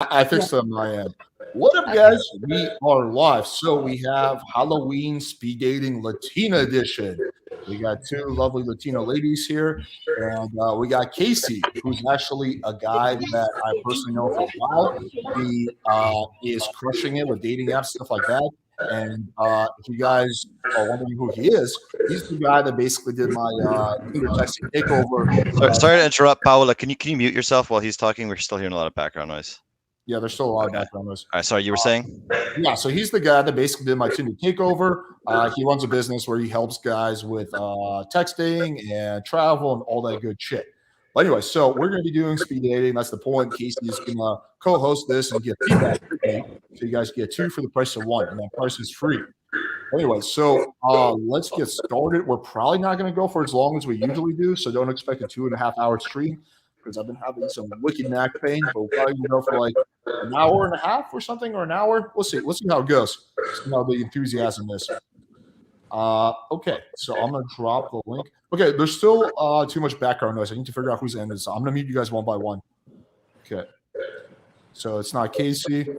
I Yeah. fixed it on my end. What up, Okay. guys? We are live. So we have Halloween speed dating Latina edition. We got two lovely Latina ladies here, and we got Casey, who's actually a guy that I personally know for a while. He is crushing it with dating apps, stuff like that. And if you guys are wondering who he is, he's the guy that basically did my Tinder texting takeover. Sorry to interrupt, Paula. Can you mute yourself while he's talking? We're still hearing a lot of background noise. Yeah, there's still a lot of Okay. background noise. All right. Sorry, you were saying? Yeah, so he's the guy that basically did my Tinder takeover. He runs a business where he helps guys with texting and travel and all that good shit. But anyway, so we're going to be doing speed dating. That's the point. Casey's going to co-host this and give feedback with me, so you guys get two for the price of one, and that price is free. Anyway, so let's get started. We're probably not going to go for as long as we usually do, so don't expect a 2.5 hour stream because I've been having some wicked neck pain. But we're probably going to go for like an hour and a half or something, or an hour. We'll see. We'll see how it goes. See how the enthusiasm is. Okay, so I'm gonna drop the link. Okay, there's still too much background noise. I need to figure out who's in this. I'm gonna mute you guys one by one. Okay, so it's not Casey.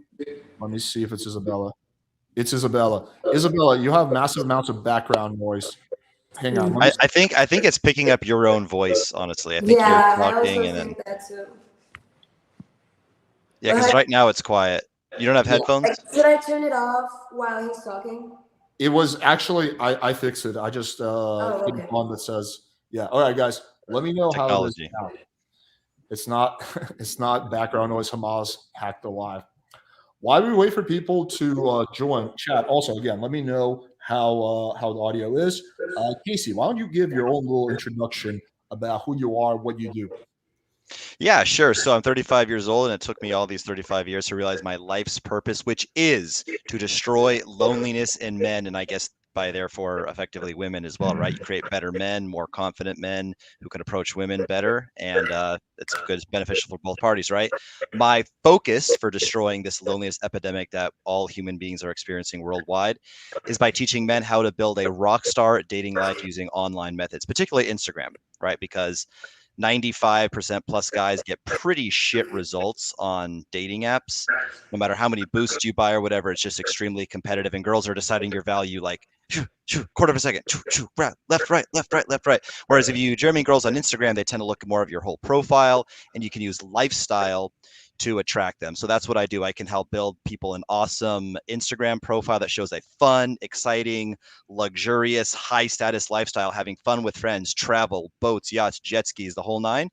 Let me see if it's Isabella. It's Isabella. Isabella, you have massive amounts of background noise. Hang on. I think it's picking up your own voice. Honestly, I think you're Yeah, I talking also and then think that too. yeah, because right now it's quiet. You don't have headphones? Should I turn it off while he's talking? It was actually I fixed it. I just hit okay. one that says yeah. All right, guys. Let me know how it is Technology. now. It's not it's not background noise. Hamas hacked alive. While we wait for people to join chat, also again, let me know how the audio is. Casey, why don't you give your own little introduction about who you are, what you do? Yeah, sure. So I'm 35 years old, and it took me all these 35 years to realize my life's purpose, which is to destroy loneliness in men, and I guess by therefore effectively women as well, right? You create better men, more confident men who can approach women better, and it's good, it's beneficial for both parties, right? My focus for destroying this loneliness epidemic that all human beings are experiencing worldwide is by teaching men how to build a rock star dating life using online methods, particularly Instagram, right? Because 95% plus guys get pretty shit results on dating apps. No matter how many boosts you buy or whatever, it's just extremely competitive, and girls are deciding your value like quarter of a second, left, right, left, right, left, right. Whereas if you German girls on Instagram, they tend to look more of your whole profile, and you can use lifestyle to attract them. So that's what I do. I can help build people an awesome Instagram profile that shows a fun, exciting, luxurious, high status lifestyle, having fun with friends, travel, boats, yachts, jet skis, the whole nine.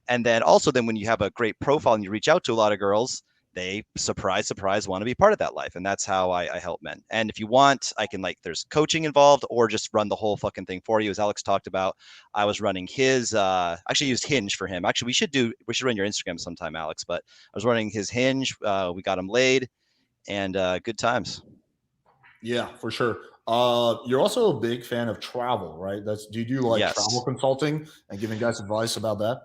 And then also then when you have a great profile and you reach out to a lot of girls, they surprise want to be part of that life. And that's how I help men. And if you want, I can there's coaching involved or just run the whole fucking thing for you. As Alex talked about, I was running his actually used Hinge for him. Actually, we should run your Instagram sometime, Alex, but I was running his Hinge. We got him laid and good times. Yeah, for sure. You're also a big fan of travel, right? Do you do travel consulting and giving guys advice about that?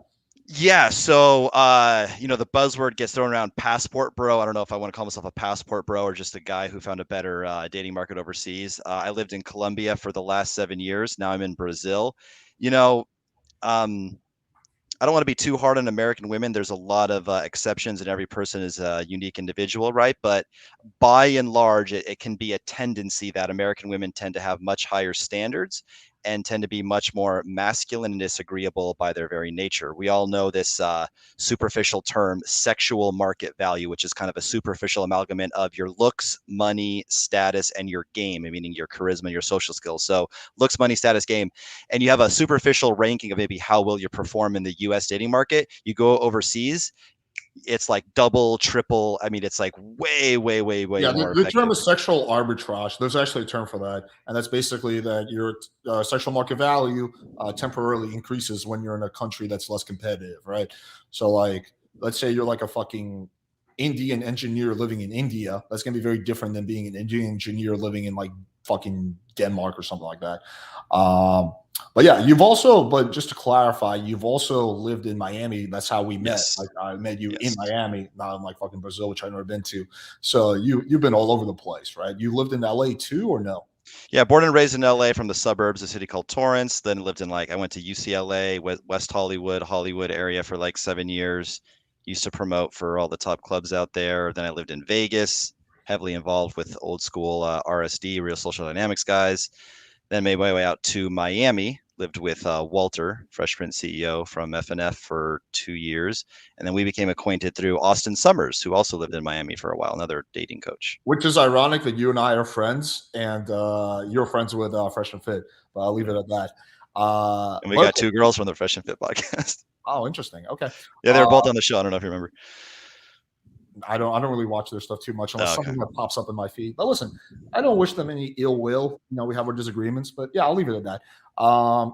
Yeah, so the buzzword gets thrown around, passport bro. I don't know if I want to call myself a passport bro or just a guy who found a better dating market overseas. I lived in Colombia for the last 7 years. Now I'm in Brazil. I don't want to be too hard on American women. There's a lot of exceptions, and every person is a unique individual, right? But by and large, it can be a tendency that American women tend to have much higher standards and tend to be much more masculine and disagreeable by their very nature. We all know this superficial term, sexual market value, which is kind of a superficial amalgamate of your looks, money, status, and your game, meaning your charisma, your social skills. So looks, money, status, game. And you have a superficial ranking of maybe how will you perform in the US dating market. You go overseas, it's like double, triple. I mean, it's like way Yeah, more the term effective. is sexual arbitrage. There's actually a term for that, and that's basically that your sexual market value temporarily increases when you're in a country that's less competitive, right? So, let's say you're like a fucking Indian engineer living in India. That's going to be very different than being an Indian engineer living in fucking Denmark or something like that. But yeah, but just to clarify, you've also lived in Miami. That's how we met. Yes. I met you in Miami, not in fucking Brazil, which I've never been to. So you've been all over the place, right? You lived in LA too, or no? Yeah, born and raised in LA from the suburbs, a city called Torrance. Then lived in I went to UCLA, West Hollywood area for 7 years. used to promote for all the top clubs out there. Then I lived in Vegas, heavily involved with old school RSD, Real Social Dynamics guys. Then made my way out to Miami, lived with Walter, Fresh Prince CEO from FNF for 2 years. And then we became acquainted through Austin Summers, who also lived in Miami for a while, another dating coach. Which is ironic that you and I are friends, and you're friends with Fresh and Fit. But I'll leave it at that. And we got 2 girls from the Fresh and Fit podcast. Oh, interesting. Okay. Yeah, they were both on the show. I don't know if you remember. I don't really watch their stuff too much unless okay. something that pops up in my feed. But listen, I don't wish them any ill will. We have our disagreements, but yeah, I'll leave it at that.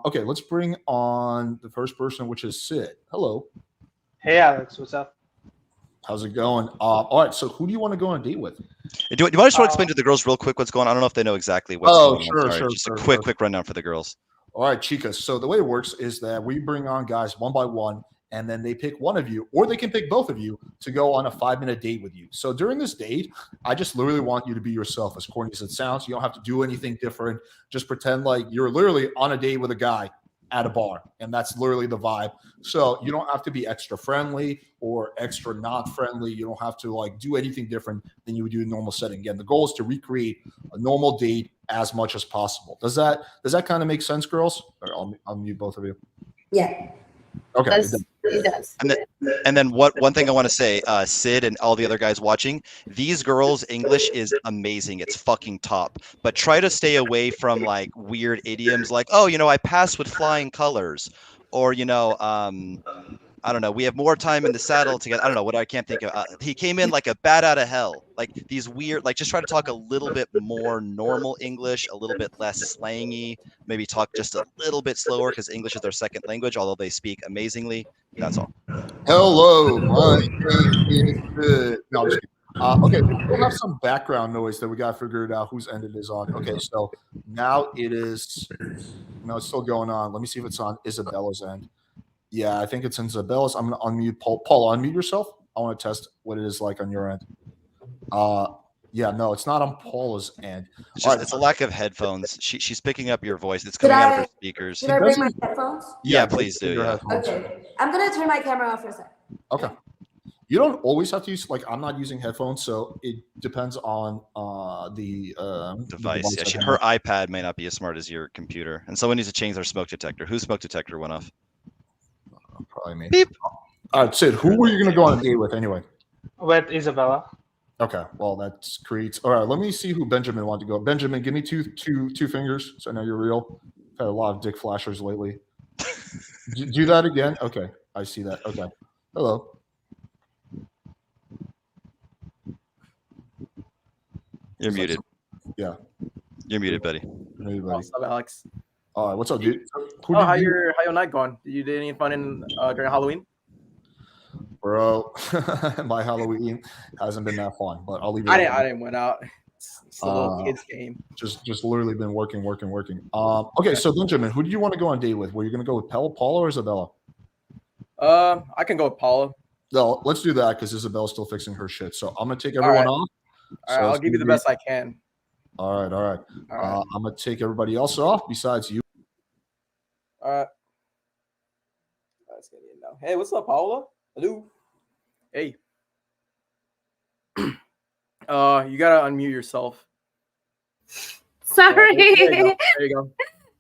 Okay, let's bring on the first person, which is Sid. Hello. Hey, Alex. What's up? How's it going? All right, so who do you want to go on a date with? Do you want to just explain to the girls real quick what's going on? I don't know if they know exactly what's going on. Sorry, just a quick rundown for the girls. All right, chicas. So the way it works is that we bring on guys one by one, and then they pick one of you, or they can pick both of you to go on a 5-minute date with you. So during this date, I just literally want you to be yourself, as corny as it sounds. You don't have to do anything different. Just pretend like you're literally on a date with a guy at a bar, and that's literally the vibe. So you don't have to be extra friendly or extra not friendly. You don't have to do anything different than you would do in a normal setting. Again, the goal is to recreate a normal date as much as possible. Does that kind of make sense, girls? Or I'll mute both of you. Yeah. Okay. It does. And then one thing I want to say, Sid and all the other guys watching, these girls' English is amazing. It's fucking top. But try to stay away from weird idioms like, oh, I passed with flying colors, or I don't know. We have more time in the saddle together. I don't know what I can't think of. He came in like a bat out of hell. Like these weird, just try to talk a little bit more normal English, a little bit less slangy. Maybe talk just a little bit slower because English is their second language, although they speak amazingly. That's all. Hello, my name is Sid. No, I'm just kidding. Okay, we'll have some background noise that we got figured out whose end it is on. Okay, so now it is. No, it's still going on. Let me see if it's on Isabella's end. Yeah, I think it's in Isabella's. I'm going to unmute Paul. Paula, unmute yourself. I want to test what it is like on your end. Yeah, no, it's not on Paula's end. It's a lack of headphones. She's picking up your voice. It's coming out of her speakers. Should I bring my headphones? Yeah, please do. Yeah. Okay. I'm going to turn my camera off for a second. Okay. You don't always have to use, I'm not using headphones, so it depends on the device. Yeah, her iPad may not be as smart as your computer. And someone needs to change their smoke detector. Whose smoke detector went off? Probably me. Beep. All right, Sid, who were you going to go on a date with anyway? With Isabella. Okay, well, that creates. All right, let me see who Benjamin wanted to go. Benjamin, give me two fingers so I know you're real. Had a lot of dick flashers lately. Do that again. Okay, I see that. Okay, hello. You're muted. Yeah, you're muted, buddy. Hey, buddy. What's up, Alex? All right, what's up, dude? How your night going? Did you do any fun during Halloween? Bro, my Halloween hasn't been that fun, but I'll leave it. I didn't went out. It's a little kids game. Just literally been working. Okay, so Benjamin, who do you want to go on a date with? Were you going to go with Paula or Isabella? I can go with Paula. No, let's do that because Isabella's still fixing her shit. So I'm going to take everyone off. All right, I'll give you the best I can. All right. I'm going to take everybody else off besides you. All right. Let's get in now. Hey, what's up, Paula? Hello. Hey. You gotta unmute yourself. Sorry. There you go.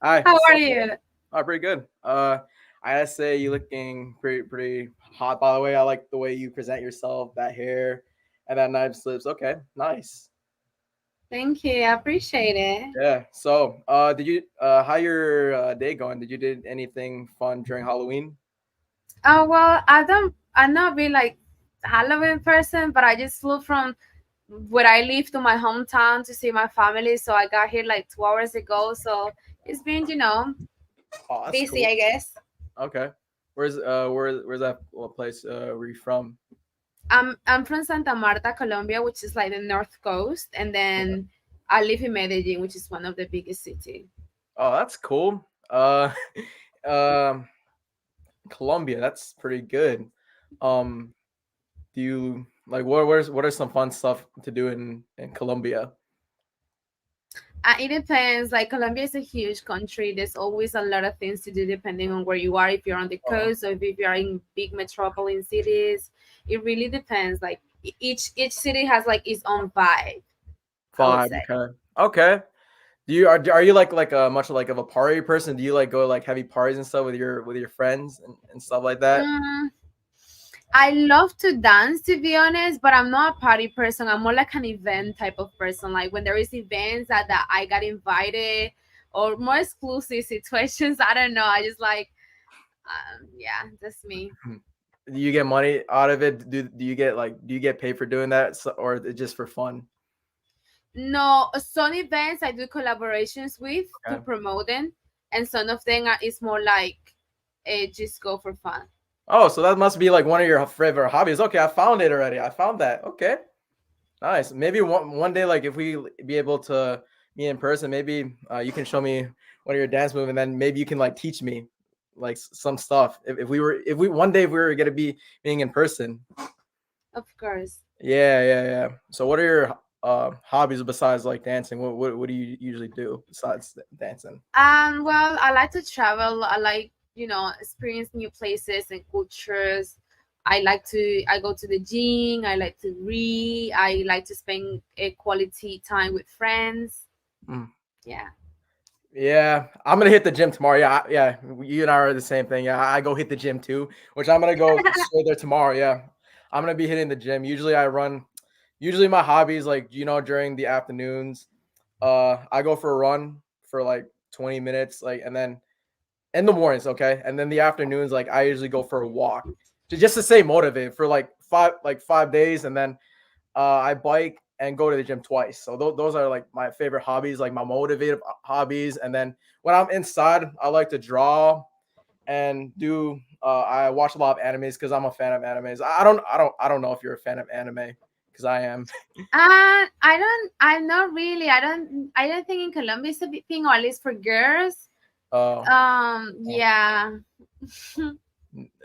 Hi. How are you? Oh, pretty good. I gotta say you're looking pretty hot, by the way. I like the way you present yourself, that hair and that nice lips. Okay, nice. Thank you. I appreciate it. Yeah. So, did you how your day going? Did you did anything fun during Halloween? Oh well, I'm not really like Halloween person, but I just flew from where I live to my hometown to see my family. So I got here like 2 hours ago. So it's been, busy, cool. I guess. Okay. Where's that place where you from? I'm from Santa Marta, Colombia, which is like the north coast, and then I live in Medellin, which is one of the biggest cities. Oh, that's cool. Colombia, that's pretty good. Do you like what are some fun stuff to do in Colombia? It depends. Like Colombia is a huge country. There's always a lot of things to do depending on where you are. If you're on the coast or if you're in big metropolitan cities, it really depends. Like each city has like its own vibe. I would say. Okay. Okay. Are you like a much like of a party person? Do you like go like heavy parties and stuff with your friends and stuff like that? Mm, I love to dance, to be honest, but I'm not a party person. I'm more like an event type of person. Like when there is events that I got invited or more exclusive situations. I don't know. I just like, yeah, that's me. Do you get money out of it? Do you get paid for doing that, or is it just for fun? No, some events I do collaborations with to Okay. promote them, and some of them is more like just go for fun. Oh, so that must be like one of your favorite hobbies. Okay, I found it already. I found that. Okay, nice. Maybe one day, like if we be able to meet in person, maybe you can show me one of your dance moves, and then maybe you can like teach me like some stuff. If we one day if we were gonna be being in person. Of course. Yeah. So what are your hobbies besides like dancing? What do you usually do besides dancing? Well, I like to travel. I like, experience new places and cultures. I go to the gym. I like to read. I like to spend a quality time with friends. Mm. Yeah. Yeah, I'm gonna hit the gym tomorrow. Yeah. You and I are the same thing. Yeah, I go hit the gym too, which I'm gonna go straight there tomorrow. Yeah, I'm gonna be hitting the gym. Usually I run. Usually my hobbies like during the afternoons, I go for a run for like 20 minutes, like, and then in the mornings, okay, and then the afternoons, like I usually go for a walk, just to stay motivated for like 5 days, and then I bike and go to the gym twice. So those are like my favorite hobbies, like my motivated hobbies. And then when I'm inside, I like to draw and do. I watch a lot of animes because I'm a fan of animes. I don't know if you're a fan of anime because I am. I don't. I'm not really. I don't. I don't think in Colombia it's a big thing, or at least for girls. Yeah.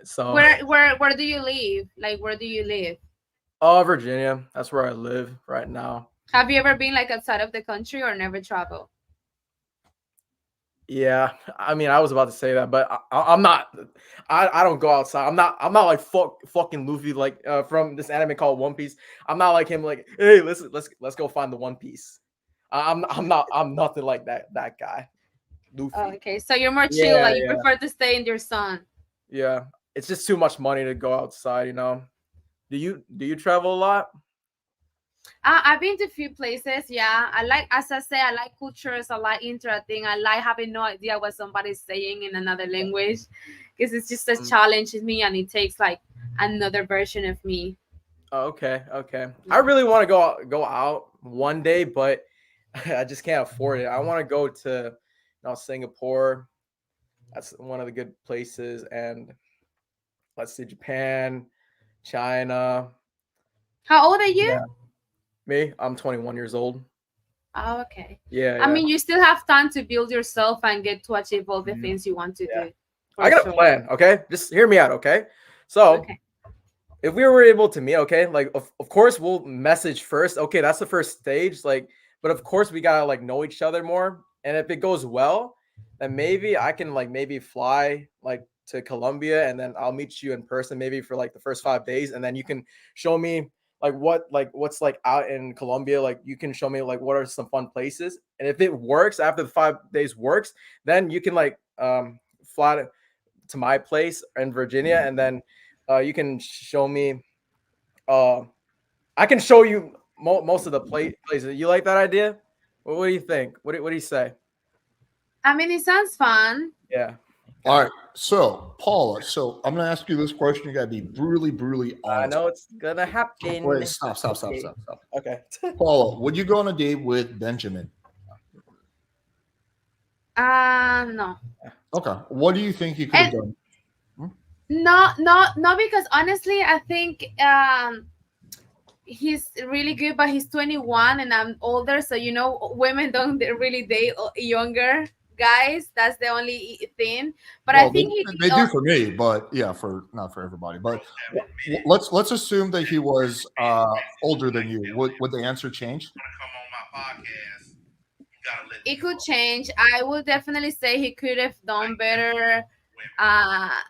So Where do you live? Like, where do you live? Virginia, that's where I live right now. Have you ever been like outside of the country or never traveled? Yeah, I mean, I was about to say that, but I'm not. I don't go outside. I'm not like fucking Luffy, like from this anime called One Piece. I'm not like him. Like, hey, let's go find the One Piece. I'm nothing like that guy. Luffy. Oh, okay, so you're more chill. Yeah, Like you prefer to stay in your sun. Yeah, it's just too much money to go outside. Do you travel a lot? I've been to a few places. Yeah, I like, as I say, I like cultures. I like interacting. I like having no idea what somebody's saying in another language, because it's just a challenge to me, and it takes like another version of me. Oh, okay. I really want to go out one day, but I just can't afford it. I want to go to Singapore. That's one of the good places, and let's see, Japan, China. How old are you? Yeah. Me, I'm 21 years old. Oh, okay. Yeah. I mean, you still have time to build yourself and get to achieve all the things you want to do. I got a plan. Okay, just hear me out. Okay, so if we were able to meet, okay, like of course we'll message first. Okay, that's the first stage. Like, but of course we gotta like know each other more. And if it goes well, then maybe I can like maybe fly like to Colombia, and then I'll meet you in person maybe for like the first 5 days, and then you can show me what's like out in Colombia. Like you can show me like what are some fun places, and if it works after the 5 days works, then you can like fly to my place in Virginia, and then you can show me. I can show you most of the places. You like that idea? What do you think? What do you say? I mean, it sounds fun. Yeah. All right. So, Paula, I'm going to ask you this question. You got to be brutally honest. I know it's going to happen. Wait, stop. Okay. Paula, would you go on a date with Benjamin? No. Okay. What do you think you could have done? No, because honestly, I think he's really good, but he's 21 and I'm older, so women don't really date younger guys. That's the only thing. But I think they do for me, but yeah, not for everybody. But let's assume that he was older than you. Would the answer change? it could change. I would definitely say he could have done better. I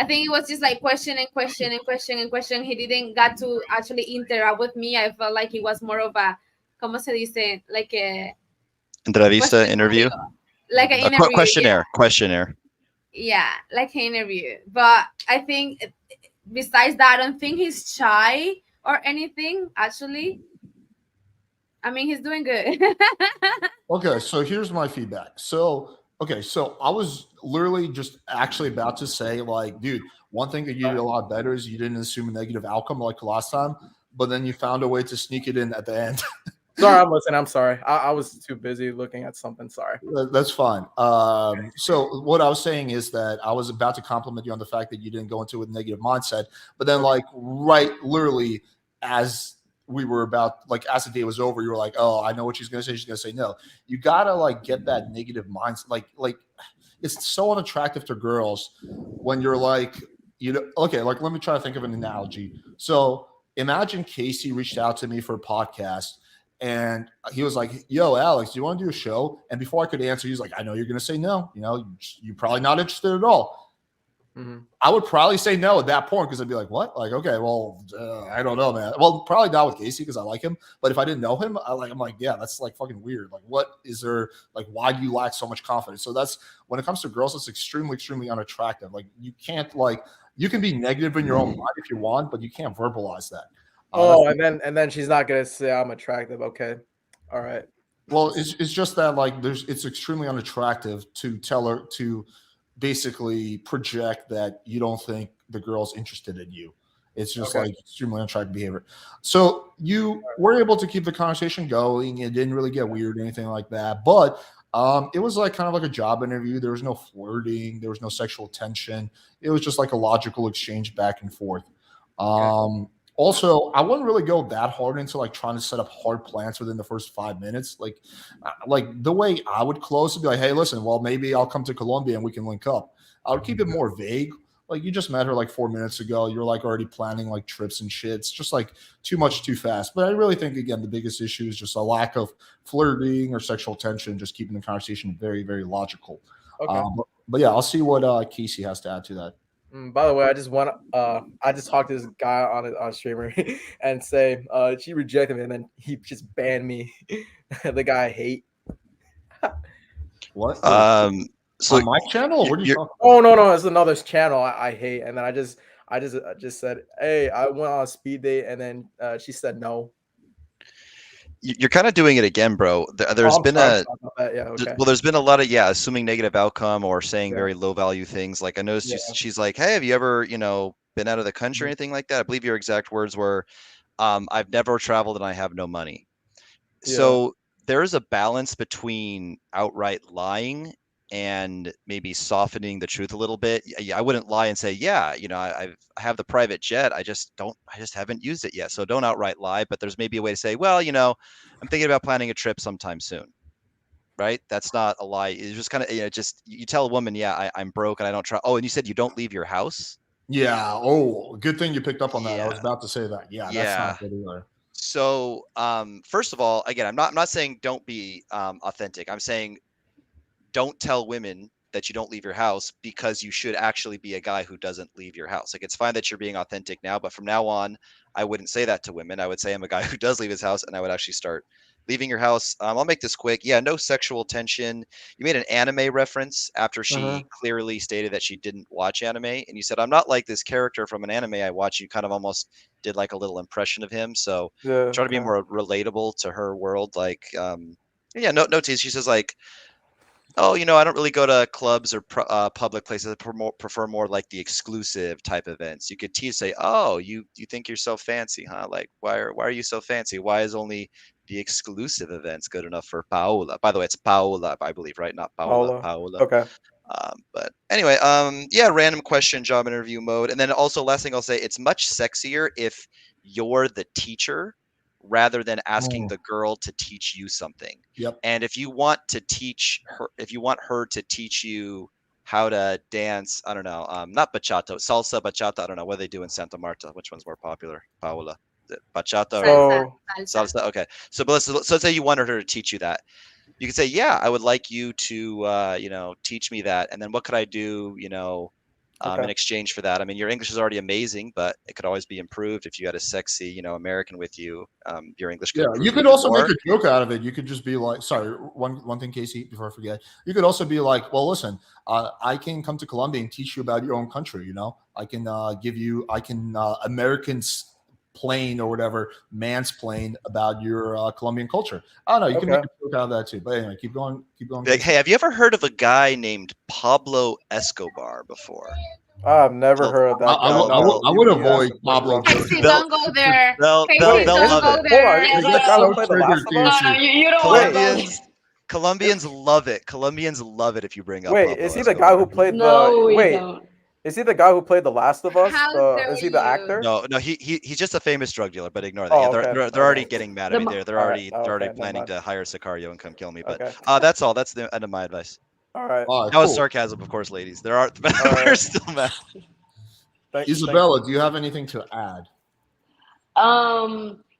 think it was just like question. He didn't got to actually interact with me. I felt like he was more of a, ¿cómo se dice? Like a Entrevista interview. Like an interview. Questionnaire. Yeah, like an interview. But I think besides that, I don't think he's shy or anything. Actually, I mean, he's doing good. Okay, so here's my feedback. So I was literally just actually about to say, like, dude, one thing that you did a lot better is you didn't assume a negative outcome like last time, but then you found a way to sneak it in at the end. Sorry, I'm listening. I'm sorry. I was too busy looking at something. Sorry. That's fine. So what I was saying is that I was about to compliment you on the fact that you didn't go into it with a negative mindset, but then like literally as we were about, like, as the day was over, you were like, oh, I know what she's gonna say. She's gonna say no. You gotta like get that negative mindset. Like it's so unattractive to girls when you're like, okay, like let me try to think of an analogy. So imagine Casey reached out to me for a podcast and he was like, yo, Alex, do you want to do a show? And before I could answer, he's like, I know you're going to say no. You're probably not interested at all. Mm-hmm. I would probably say no at that point because I'd be like, what? Like, okay, well, I don't know, man. Well, probably not with Casey because I like him. But if I didn't know him, I'm like, yeah, that's like fucking weird. Like, what is there? Like, why do you lack so much confidence? So that's, when it comes to girls, it's extremely, extremely unattractive. Like, you can't, like, you can be negative in your own mind if you want, but you can't verbalize that. And then she's not gonna say I'm attractive. Okay, all right. Well, it's just that like it's extremely unattractive to tell her to basically project that you don't think the girl's interested in you. It's just like extremely unattractive behavior. So you were able to keep the conversation going. It didn't really get weird or anything like that. But it was like kind of like a job interview. There was no flirting. There was no sexual tension. It was just like a logical exchange back and forth. Also, I wouldn't really go that hard into like trying to set up hard plans within the first 5 minutes. Like the way I would close would be like, hey, listen, well, maybe I'll come to Colombia and we can link up. I would keep it more vague. Like, you just met her like 4 minutes ago. You're like already planning like trips and shit. It's just like too much too fast. But I really think, again, the biggest issue is just a lack of flirting or sexual tension, just keeping the conversation very, very logical. Okay. But yeah, I'll see what Casey has to add to that. By the way, I just talked to this guy on streamer and say she rejected me and then he just banned me. The guy I hate. What? So on my channel? What are you talking about? Oh no, it's another channel I hate. And then I just said, hey, I went on a speed date, and then she said no. You're kind of doing it again, bro. There's been a lot of assuming negative outcome or saying very low value things. Like I noticed she's like, hey, have you ever been out of the country or anything like that? I believe your exact words were, I've never traveled and I have no money. So there is a balance between outright lying and maybe softening the truth a little bit. I wouldn't lie and say, I have the private jet. I just haven't used it yet. So don't outright lie, but there's maybe a way to say, well, I'm thinking about planning a trip sometime soon. Right? That's not a lie. It's just kind of, you tell a woman, I'm broke and I don't try. Oh, and you said you don't leave your house. Yeah. Oh, good thing you picked up on that. Yeah. I was about to say that. Yeah. That's not good either. So, first of all, again, I'm not saying don't be authentic. I'm saying don't tell women that you don't leave your house, because you should actually be a guy who doesn't leave your house. Like, it's fine that you're being authentic now, but from now on, I wouldn't say that to women. I would say I'm a guy who does leave his house, and I would actually start leaving your house. I'll make this quick. Yeah, no sexual tension. You made an anime reference after she clearly stated that she didn't watch anime, and you said, I'm not like this character from an anime I watch. You kind of almost did like a little impression of him. So try to be more relatable to her world. Like, no tease. She says like, oh, I don't really go to clubs or public places. I prefer more like the exclusive type events. You could say, oh, you think you're so fancy, huh? Like, why are you so fancy? Why is only the exclusive events good enough for Paula? By the way, it's Paula, I believe, right? Not Paula. Paula. Okay. But anyway, random question, job interview mode. And then also, last thing I'll say, it's much sexier if you're the teacher rather than asking the girl to teach you something. Yep. And if you want to teach her, if you want her to teach you how to dance, I don't know, not bachata, salsa, bachata, I don't know, what do they do in Santa Marta? Which one's more popular? Paula. bachata or So salsa. Okay, so but let's say you wanted her to teach you that. You could say, yeah, I would like you to teach me that, and then what could I do, in exchange for that? I mean, your English is already amazing, but it could always be improved if you had a sexy, American with you. Your English could Yeah, improve you could even also more. make a joke out of it. You could just be like, sorry, one thing, Casey, before I forget. You could also be like, well, listen, I can come to Colombia and teach you about your own country. I can Americans plain or whatever mansplain about your Colombian culture. I don't know. You can make a joke out of that too. But anyway, keep going. Like, Casey. hey, have you ever heard of a guy named Pablo Escobar before? I've never heard of that. I would avoid Pablo. Casey, don't go there. They'll Casey, love don't it. go there. Hold on, is They that get guy so who played The triggered, Last of Us? Casey. you don't want Colombians, Colombians love it. Colombians love it if you bring up. Wait, Pablo is he the Escobar. guy who played No, we Wait, don't. is he the guy who played The Last of Us? How dare Is he the you. actor? No, he's just a famous drug dealer. But ignore that. Oh, Yeah, okay, they're already okay. getting mad at me. They're already never planning mind. to hire Sicario and come kill me. But Okay. that's all. That's the end of my advice. All right. All right, That was cool. sarcasm, of course, ladies. We're right. still mad. Isabella, do you have anything to add?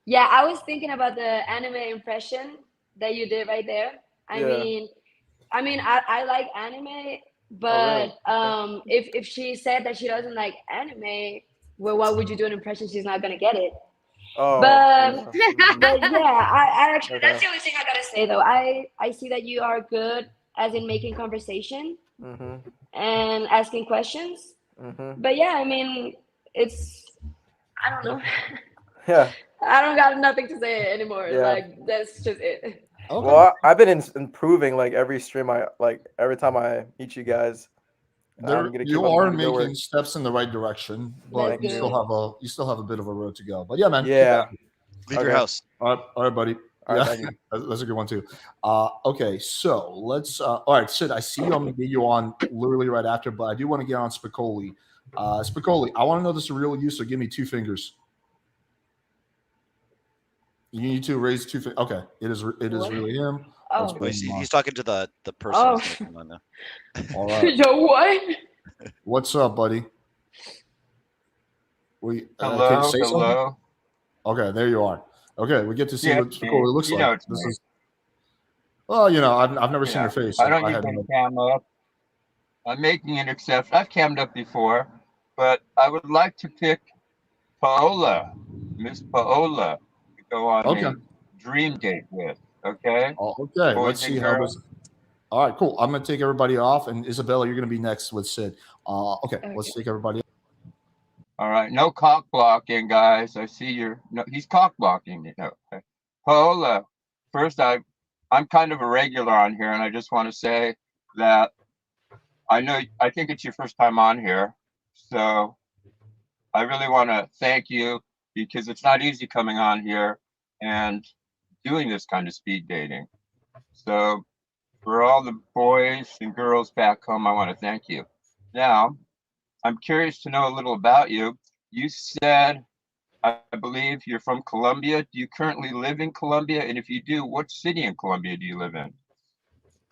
Yeah, I was thinking about the anime impression that you did right there. I mean, I like anime, but if she said that she doesn't like anime, well, why would you do an impression? She's not gonna get it. Oh, But yeah. yeah, I actually Okay. that's the only thing I gotta say though. I see that you are good as in making conversation Mhm. and asking questions. Mhm. But yeah, I mean, I don't know. Yeah. I don't got nothing to say anymore. Yeah. Like that's just it. Okay. Well, I've been improving like every stream. Every time I meet you guys. You are making steps in the right direction, but That's you still have a bit of a road to go. But yeah, man. Yeah. Leave your house. All right, buddy. All right, Yeah, thank you. that's a good one too. Okay, so let's. All right, Sid, I see I'm gonna get you on literally right after, but I do want to get on Spicoli. Spicoli, I want to know this is real you, so give me 2 fingers. You need to raise 2 fingers. Okay, it is really him. Oh. Let's bring him on. He's talking to the person. Oh. who's gonna come on now. All right. Yo, what? What's up, buddy? Can you Hello, say something? hello. Okay, there you are. Okay, we get to see Yeah, what Spicoli looks you like. know it's This me. is well, I've never seen your face. So I don't had use no- my cam up. I'm making an exception. I've cammed up before, but I would like to pick Paola, Miss Paola, to go on a dream date with. Okay. Okay, let's see how this. All right, cool. I'm gonna take everybody off, and Isabella, you're gonna be next with Sid. Okay, let's take everybody off. All right, no cock blocking, guys. I see he's cock blocking. Okay. Paola, first I'm kind of a regular on here, and I just want to say that I think it's your first time on here, so I really want to thank you because it's not easy coming on here and doing this kind of speed dating. So for all the boys and girls back home, I want to thank you. Now, I'm curious to know a little about you. You said, I believe you're from Colombia. Do you currently live in Colombia? And if you do, what city in Colombia do you live in?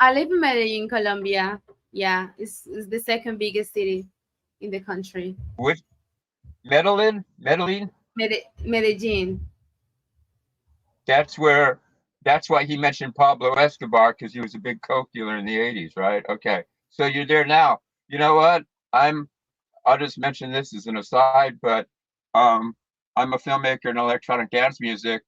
I live in Medellin, Colombia. Yeah, it's the second biggest city in the country. Which Medellin? Medellin. That's why he mentioned Pablo Escobar, because he was a big coke dealer in the 80s, right? Okay. So you're there now. You know what? I'll just mention this as an aside, but I'm a filmmaker in electronic dance music.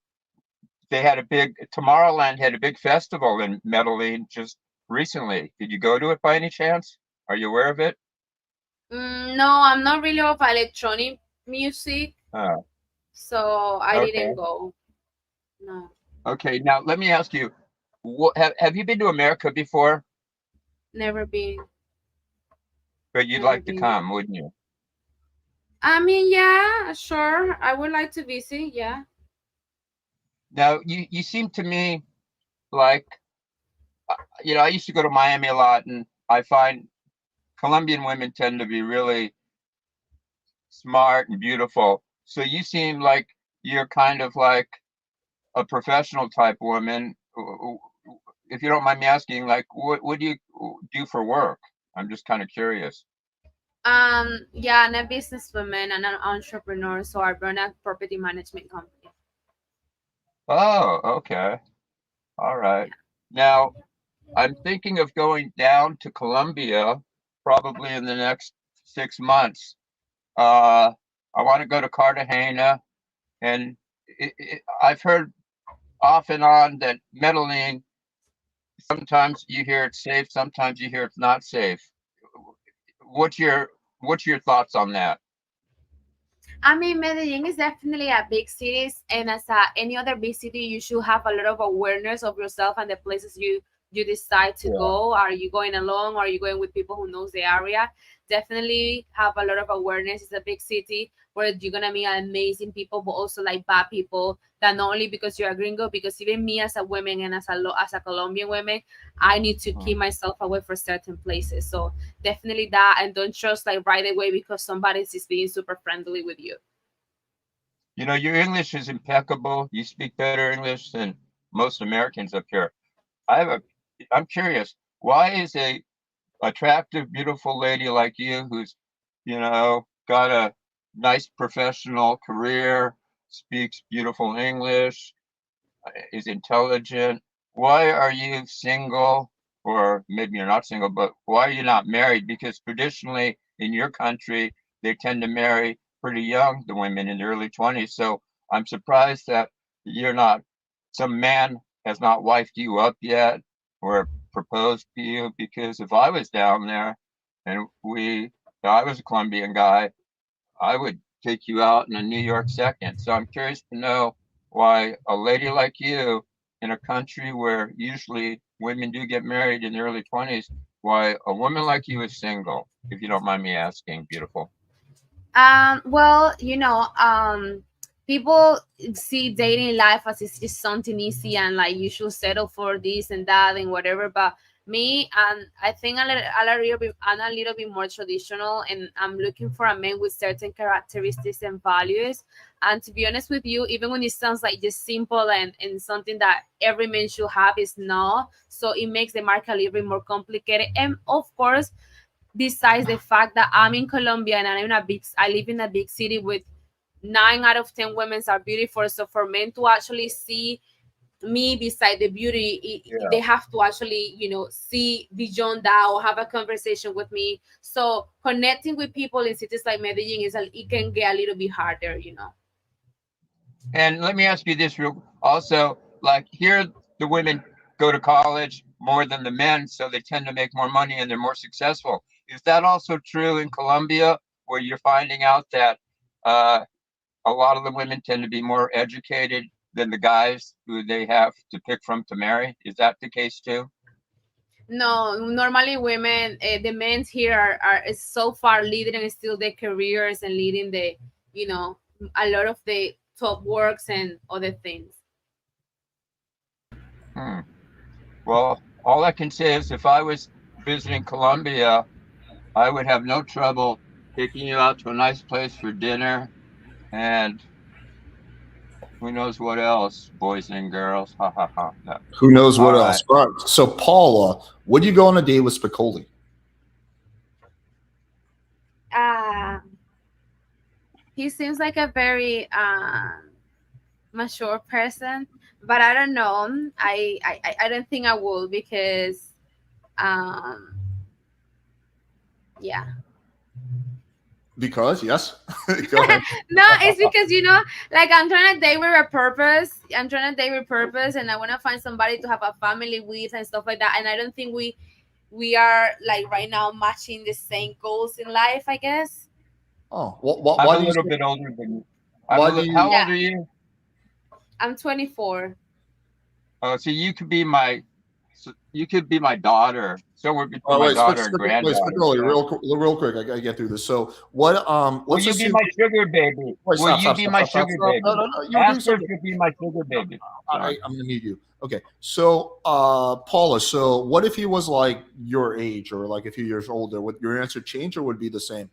Tomorrowland had a big festival in Medellin just recently. Did you go to it by any chance? Are you aware of it? No, I'm not really of electronic music, so I didn't go. No. Okay, now let me ask you, have you been to America before? Never been. But you'd like to come, wouldn't you? I mean, yeah, sure. I would like to visit, yeah. Now, you seem to me like, I used to go to Miami a lot, and I find Colombian women tend to be really smart and beautiful. So you seem like you're kind of like a professional type woman. If you don't mind me asking, like, what do you do for work? I'm just kind of curious. Yeah, I'm a businesswoman and an entrepreneur, so I run a property management company. Oh, okay. All right. Now, I'm thinking of going down to Colombia probably in the next 6 months. I want to go to Cartagena, and I've heard off and on that Medellin, sometimes you hear it's safe, sometimes you hear it's not safe. What's your what's your thoughts on that? I mean, Medellin is definitely a big city, and as any other big city, you should have a lot of awareness of yourself and the places you decide to Yeah. go. Are you going alone? Or are you going with people who knows the area? Definitely have a lot of awareness. It's a big city where you're gonna meet amazing people, but also like bad people. That not only because you're a gringo, because even me as a woman and as a Colombian woman, I need to keep myself away from certain places. So definitely that, and don't trust like right away because somebody is being super friendly with you. You know, your English is impeccable. You speak better English than most Americans up here. I have a I'm curious, why is a attractive, beautiful lady like you who's, got a nice professional career, speaks beautiful English, is intelligent. Why are you single? Or maybe you're not single, but why are you not married? Because traditionally in your country, they tend to marry pretty young, the women in the early 20s. So I'm surprised that you're not, some man has not wifed you up yet or proposed to you. Because if I was down there and I was a Colombian guy, I would take you out in a New York second. So I'm curious to know why a lady like you in a country where usually women do get married in the early 20s, why a woman like you is single, if you don't mind me asking, beautiful. Well, people see dating life as it's just something easy and like you should settle for this and that and whatever. But me, I think I'm a little bit more traditional, and I'm looking for a man with certain characteristics and values. And to be honest with you, even when it sounds like just simple and something that every man should have, is not. So it makes the market a little bit more complicated. And of course, besides the fact that I'm in Colombia and I live in a big city with 9 out of 10 women are beautiful. So for men to actually see me beside the beauty, Yeah. they have to actually, see beyond that or have a conversation with me. So connecting with people in cities like Medellin it can get a little bit harder. And let me ask you this real also, like here, the women go to college more than the men, so they tend to make more money and they're more successful. Is that also true in Colombia, where you're finding out that uh, a lot of the women tend to be more educated than the guys who they have to pick from to marry? Is that the case too? No, normally women, the men here are is so far leading and still their careers and leading you know, a lot of the top works and other things. Hmm. Well, all I can say is if I was visiting Colombia, I would have no trouble taking you out to a nice place for dinner and who knows what else, boys and girls. Ha ha ha. No. Who knows what All else? right. All right. So, Paula, would you go on a date with Spicoli? He seems like a very mature person, but I don't know. I don't think I will because um yeah. Because, yes. Go ahead. No, it's because like I'm trying to date with a purpose. I'm trying to date with purpose, and I want to find somebody to have a family with and stuff like that. And I don't think we are like right now matching the same goals in life, I guess. Oh, I'm why a do you little say, bit older than you. why do How you, Yeah, old are you? I'm 24. Oh, so you could be my daughter, somewhere between oh, my wait, daughter and granddaughter. Spicoli, Yeah. real quick, I gotta get through this. So, what, Will let's you be assume, my sugar baby? wait, Will you stop, be stop, my stop, stop, sugar stop. No, baby? no, no, you were doing Ask her something. to be my sugar baby. I'm gonna mute you. Okay, so Paula, so what if he was like your age or like a few years older? Would your answer change or would it be the same?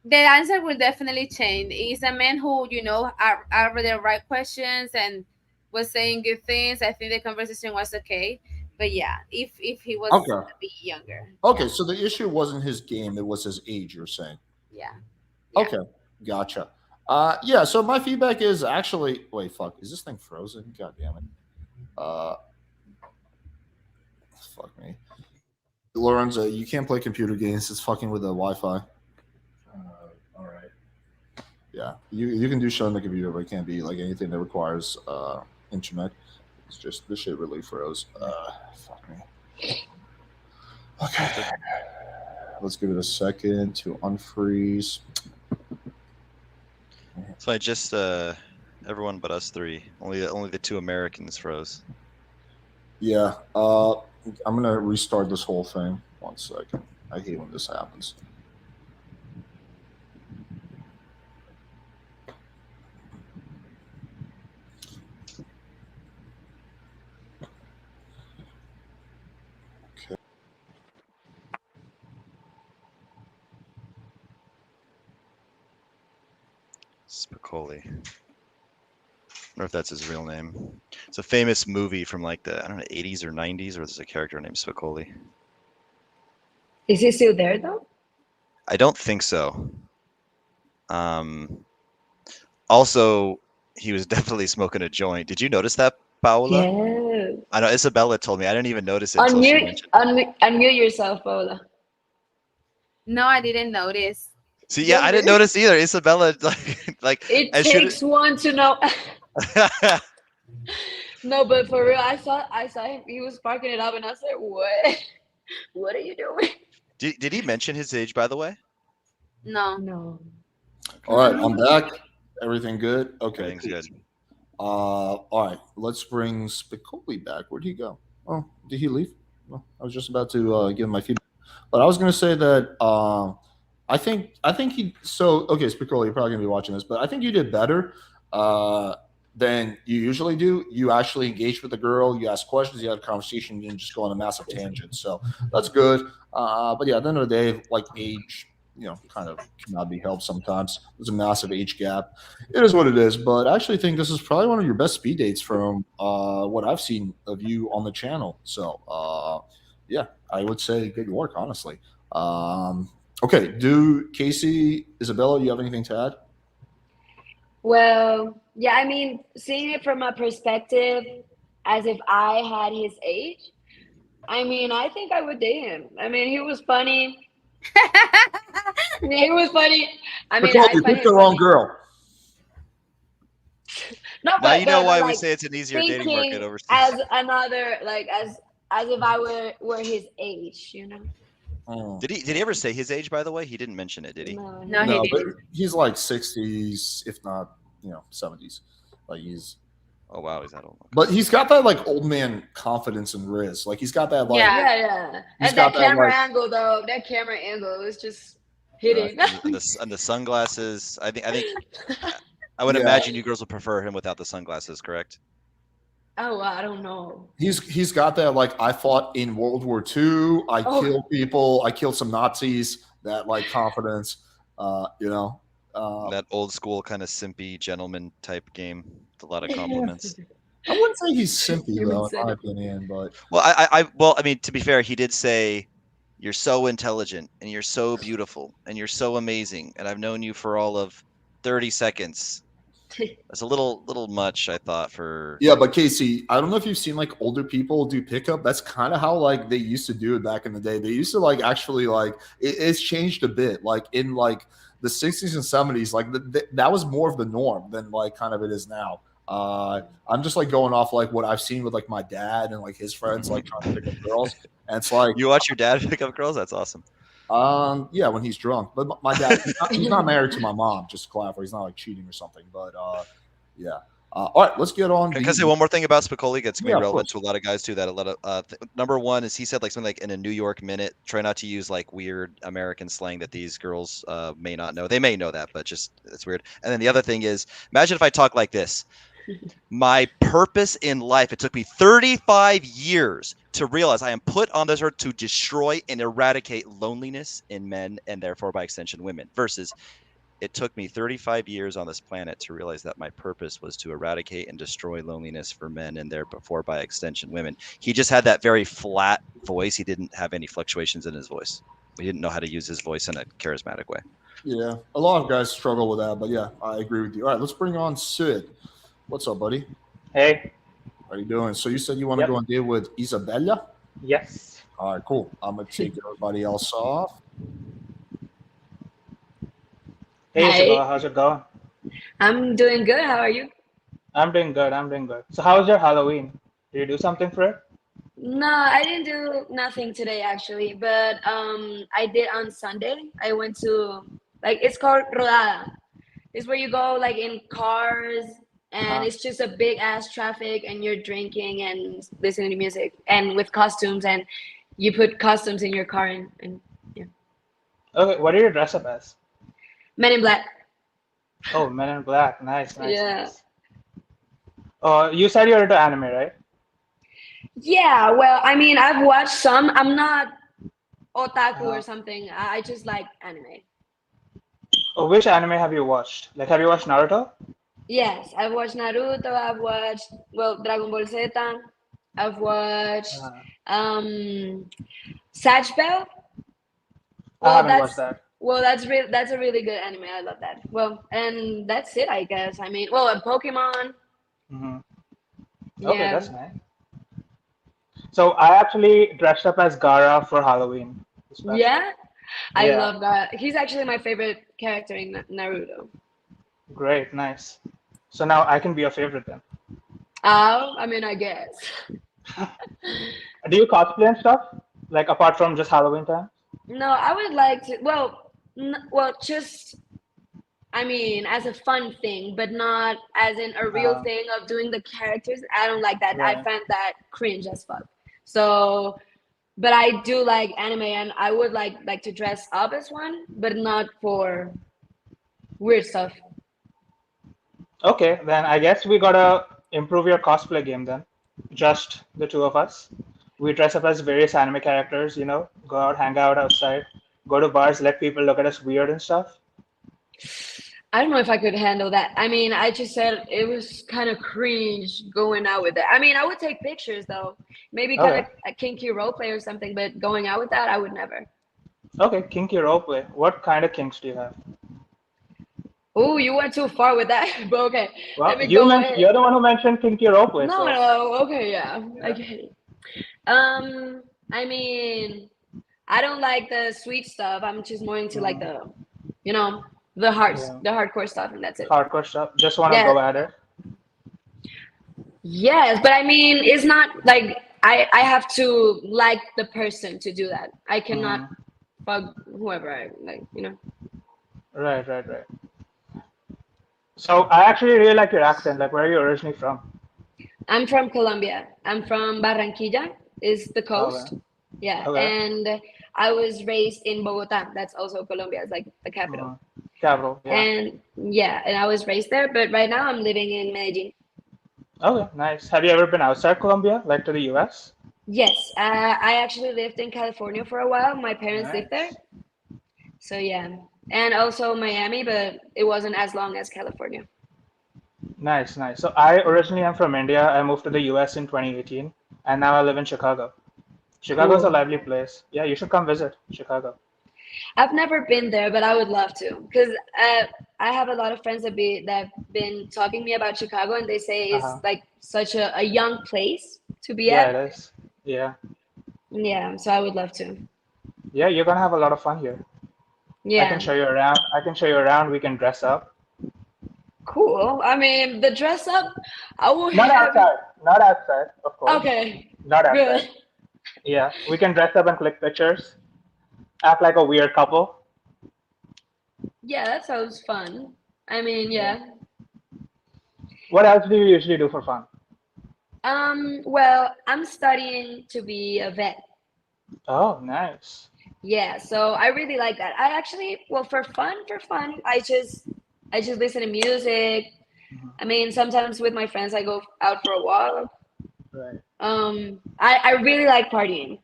The answer will definitely change. He's a man who, are the right questions and was saying good things. I think the conversation was okay. But yeah, if he was Okay. a bit younger. Okay, Yeah. so the issue wasn't his game; it was his age. You're saying? Yeah. Yeah. Okay, gotcha. Yeah. So my feedback is actually, wait, fuck, is this thing frozen? God damn it. Fuck me. Lorenzo, you can't play computer games. It's fucking with the Wi-Fi. All right. Yeah, you can do shit on the computer, but it can't be like anything that requires internet. It's just this shit really froze. Fuck me. Okay, let's give it a second to unfreeze. So I just everyone but us three. Only the 2 Americans froze. Yeah, I'm gonna restart this whole thing. 1 second. I hate when this happens. Spicoli. I don't know if that's his real name. It's a famous movie from like the, I don't know, 80s or 90s, where there's a character named Spicoli. Is he still there though? I don't think so. Also, he was definitely smoking a joint. Did you notice that, Paula? Yeah. I know Isabella told me. I didn't even notice it until she mentioned it. Unmute yourself, Paula. No, I didn't notice. See, yeah, I didn't notice either. Isabella, like It I takes one to know. No, but for real, I saw him. He was sparking it up, and I said, "What? What are you doing?" Did he mention his age, by the way? No. No. All right, I'm back. Everything good? Okay. Everything's good. All right, let's bring Spicoli back. Where'd he go? Oh, did he leave? Well, I was just about to give him my feedback, but I was going to say that I think he. So okay, Spicoli, you're probably going to be watching this, but I think you did better than you usually do. You actually engaged with the girl. You asked questions. You had a conversation. You didn't just go on a massive tangent. So that's good. But yeah, at the end of the day, like age, kind of cannot be helped sometimes. There's a massive age gap. It is what it is. But I actually think this is probably one of your best speed dates from what I've seen of you on the channel. So yeah, I would say good work, honestly. Okay, do Casey, Isabella, you have anything to add? Well, yeah, I mean, seeing it from a perspective as if I had his age, I mean, I think I would date him. I mean, he was funny. He was funny. I mean, you picked the wrong girl. No, Now you know why we like, say it's an easier dating market overseas. as another, like, as if I were his age, Oh. Did he ever say his age, by the way? He didn't mention it, did he? No, No, he but didn't. he's like 60s, if not 70s. Like he's. Oh wow, he's that old. But he's got that like old man confidence and riz. Like he's got that like. Yeah. He's And that got camera like, angle, though, that camera angle is just hitting. And the sunglasses. I think I would imagine you girls would prefer him without the sunglasses, correct? Oh, I don't know. He's got that like I fought in World War II. I killed people. I killed some Nazis. That like confidence. That old school kind of simpy gentleman type game with a lot of compliments. I wouldn't say he's simpy though, in my opinion. But well, I mean, to be fair, he did say, "You're so intelligent and you're so beautiful and you're so amazing, and I've known you for all of 30 seconds." That's a little much, I thought, for. Yeah, but Casey, I don't know if you've seen like older people do pickup. That's kind of how like they used to do it back in the day. They used to like actually like it's changed a bit. Like in like the 60s and 70s, like that was more of the norm than like kind of it is now. I'm just like going off like what I've seen with like my dad and like his friends like trying to pick up girls, and it's like You watch your dad pick up girls? That's awesome. Yeah, when he's drunk. But my dad, he's not married to my mom, just to clarify. He's not like cheating or something. But yeah. All right, let's get on. Can I say one more thing about Spicoli? It's going to be relevant course. to a lot of guys too. That a lot of number one is he said like something like in a New York minute. Try not to use like weird American slang that these girls may not know. They may know that, but just it's weird. And then the other thing is, imagine if I talk like this. My purpose in life, it took me 35 years to realize I am put on this earth to destroy and eradicate loneliness in men and therefore by extension women, versus it took me 35 years on this planet to realize that my purpose was to eradicate and destroy loneliness for men and therefore by extension women. He just had that very flat voice. He didn't have any fluctuations in his voice. He didn't know how to use his voice in a charismatic way. Yeah, a lot of guys struggle with that, but yeah, I agree with you. All right, let's bring on Sid. What's up, buddy? Hey. How you doing? So you said you want to Yep. go and deal with Isabella? Yes. All right, cool. I'm gonna take everybody else off. Hey, Hi, Isabella, how's it going? I'm doing good. How are you? I'm doing good. I'm doing good. So, how was your Halloween? Did you do something for it? No, I didn't do nothing today actually, but I did on Sunday. I went to like it's called rodada. It's where you go like in cars and Uh-huh. it's just a big ass traffic and you're drinking and listening to music and with costumes and you put costumes in your car and yeah. Okay, what did you dress up as? Men in Black. Oh, Men in Black. Nice, nice, Yeah. nice. You said you're into anime, right? Yeah, well, I mean, I've watched some. I'm not otaku or Uh-huh. something. I just like anime. Oh, which anime have you watched? Like, have you watched Naruto? Yes, I've watched Naruto. I've watched Dragon Ball Z. I've watched Uh, um Satch Bell. I Well, haven't watched that's that. that's a really good anime. I love that. Well, and that's it, I guess. I mean, well, and Pokemon. Hmm. Okay, Yeah, that's nice. So, I actually dressed up as Gaara for Halloween, especially. yeah. I Yeah, love that. He's actually my favorite character in Naruto. great, nice. So now I can be your favorite then. Oh, I mean, I guess. Do you cosplay and stuff? Like apart from just Halloween time? No, I would like to. Well, well, just I mean, as a fun thing, but not as in a real Uh, thing of doing the characters. I don't like that. I right. find that cringe as fuck. So, but I do like anime, and I would like to dress up as one, but not for weird stuff. Okay, then I guess we gotta improve your cosplay game then. Just the two of us. We dress up as various anime characters, go out, hang out outside, go to bars, let people look at us weird and stuff. I don't know if I could handle that. I mean, I just said it was kind of cringe going out with that. I mean, I would take pictures though, maybe kind of Okay. a kinky role play or something, but going out with that, I would never. Okay, kinky roleplay. What kind of kinks do you have? Oh, you went too far with that. But okay, Well, let me go ahead. you're the one who mentioned kinky roleplay, No, so no, okay, yeah, I yeah. get it. I mean, I don't like the sweet stuff. I'm just more into like Mm, the, yeah. the hardcore stuff, and that's it. Hardcore stuff. Just wanna Yeah, go at it. yes, but I mean, it's not like I have to like the person to do that. I cannot Mm, fuck whoever I like. right, right, right. So I actually really like your accent. Like, where are you originally from? I'm from Colombia. I'm from Barranquilla, is the Okay. coast. Yeah, Okay. and I was raised in Bogota. That's also Colombia. It's like the capital. Mm-hmm. Capital, yeah. And yeah, and I was raised there, but right now I'm living in Medellin. Okay, nice. Have you ever been outside Colombia, like to the US? Yes, I actually lived in California for a while. My parents lived there. Nice. So yeah. And also Miami, but it wasn't as long as California. Nice, nice. So I originally am from India. I moved to the US in 2018, and now I live in Chicago. Chicago's a Cool. lively place. Yeah, you should come visit Chicago. I've never been there, but I would love to because I have a lot of friends that have been talking to me about Chicago, and they say it's Uh-huh. like such a young place to be Yeah, at. it is. Yeah. Yeah, so I would love to. Yeah, you're gonna have a lot of fun here. I can Yeah, show you around. I can show you around. We can dress up. cool. I mean, the dress up, I will Not have. outside. Not outside, of course. Okay, Not outside. good. Yeah, we can dress up and click pictures. Act like a weird couple. Yeah, that sounds fun. I mean, Yeah. yeah. What else do you usually do for fun? Well, I'm studying to be a vet. Oh, nice. Yeah, so I really like that. I actually, well, for fun, I just listen to music. Mhm. I mean, sometimes with my friends, I go out for a walk. Right. I really like partying.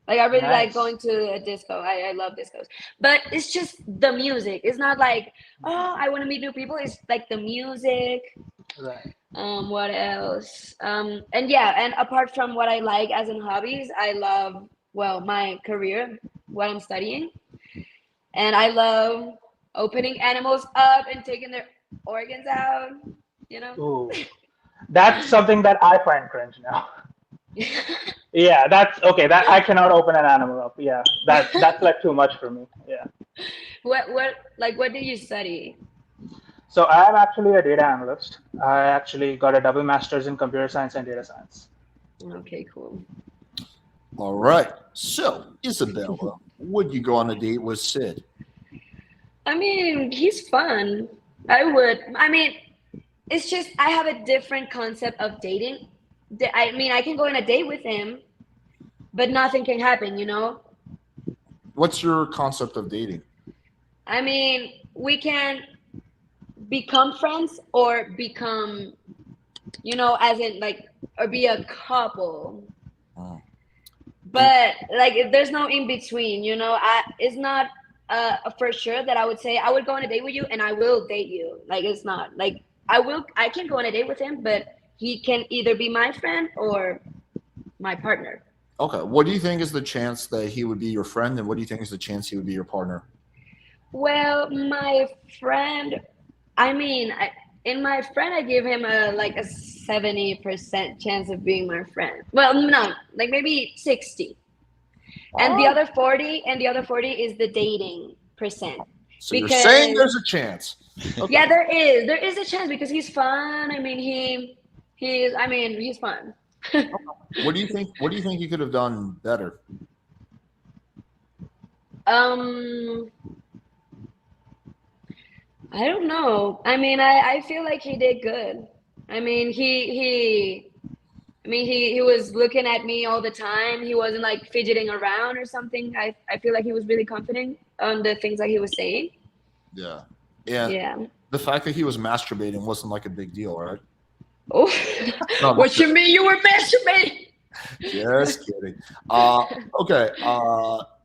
Like I really like Nice. going to a disco. I love discos. But it's just the music. It's not like, oh, I want to meet new people. It's like the music. Right. What else? And yeah, and apart from what I like as in hobbies, I love, well, my career, what I'm studying. And I love opening animals up and taking their organs out. You know. Ooh, that's something that I find cringe now. Yeah, that's okay. That I cannot open an animal up. Yeah, that's like too much for me. Yeah. What do you study? So I am actually a data analyst. I actually got a double master's in computer science and data science. Okay, cool. All right. So, Isabella, would you go on a date with Sid? I mean, he's fun. I would. I mean, it's just I have a different concept of dating. I mean, I can go on a date with him, but nothing can happen, you know? What's your concept of dating? I mean, we can become friends or become, you know, as in like, or be a couple. Oh. But like, if there's no in between, you know, it's not for sure that I would say I would go on a date with you and I will date you. Like, it's not like I can go on a date with him, but he can either be my friend or my partner. Okay. What do you think is the chance that he would be your friend, and what do you think is the chance he would be your partner? Well, my friend, I mean, in my friend, I give him a 70% chance of being my friend. Well, no, like maybe 60. And the other 40 is the dating percent. So you're saying there's a chance. Okay. Yeah, there is a chance because he's fun. I mean, he's fun. What do you think you could have done better? I don't know. I mean, I feel like he did good. I mean, he was looking at me all the time. He wasn't like fidgeting around or something. I feel like he was really confident on the things that he was saying. Yeah. Yeah. The fact that he was masturbating wasn't like a big deal, right? Oh, no, what you mean you were masturbating? Just kidding. Okay.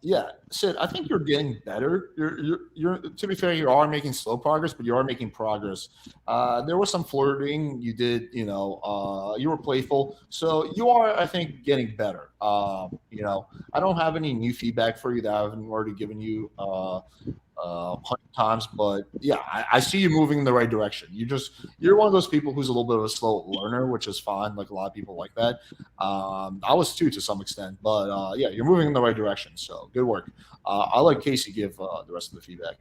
Yeah, Sid, I think you're getting better. You're to be fair, you are making slow progress, but you are making progress. There was some flirting you did, you know, you were playful. So you are, I think, getting better. You know, I don't have any new feedback for you that I haven't already given you 100 times, but yeah, I see you moving in the right direction. You're one of those people who's a little bit of a slow learner, which is fine. Like a lot of people like that. I was too to some extent, but yeah, you're moving in the right direction. So good work. I'll let Casey give the rest of the feedback.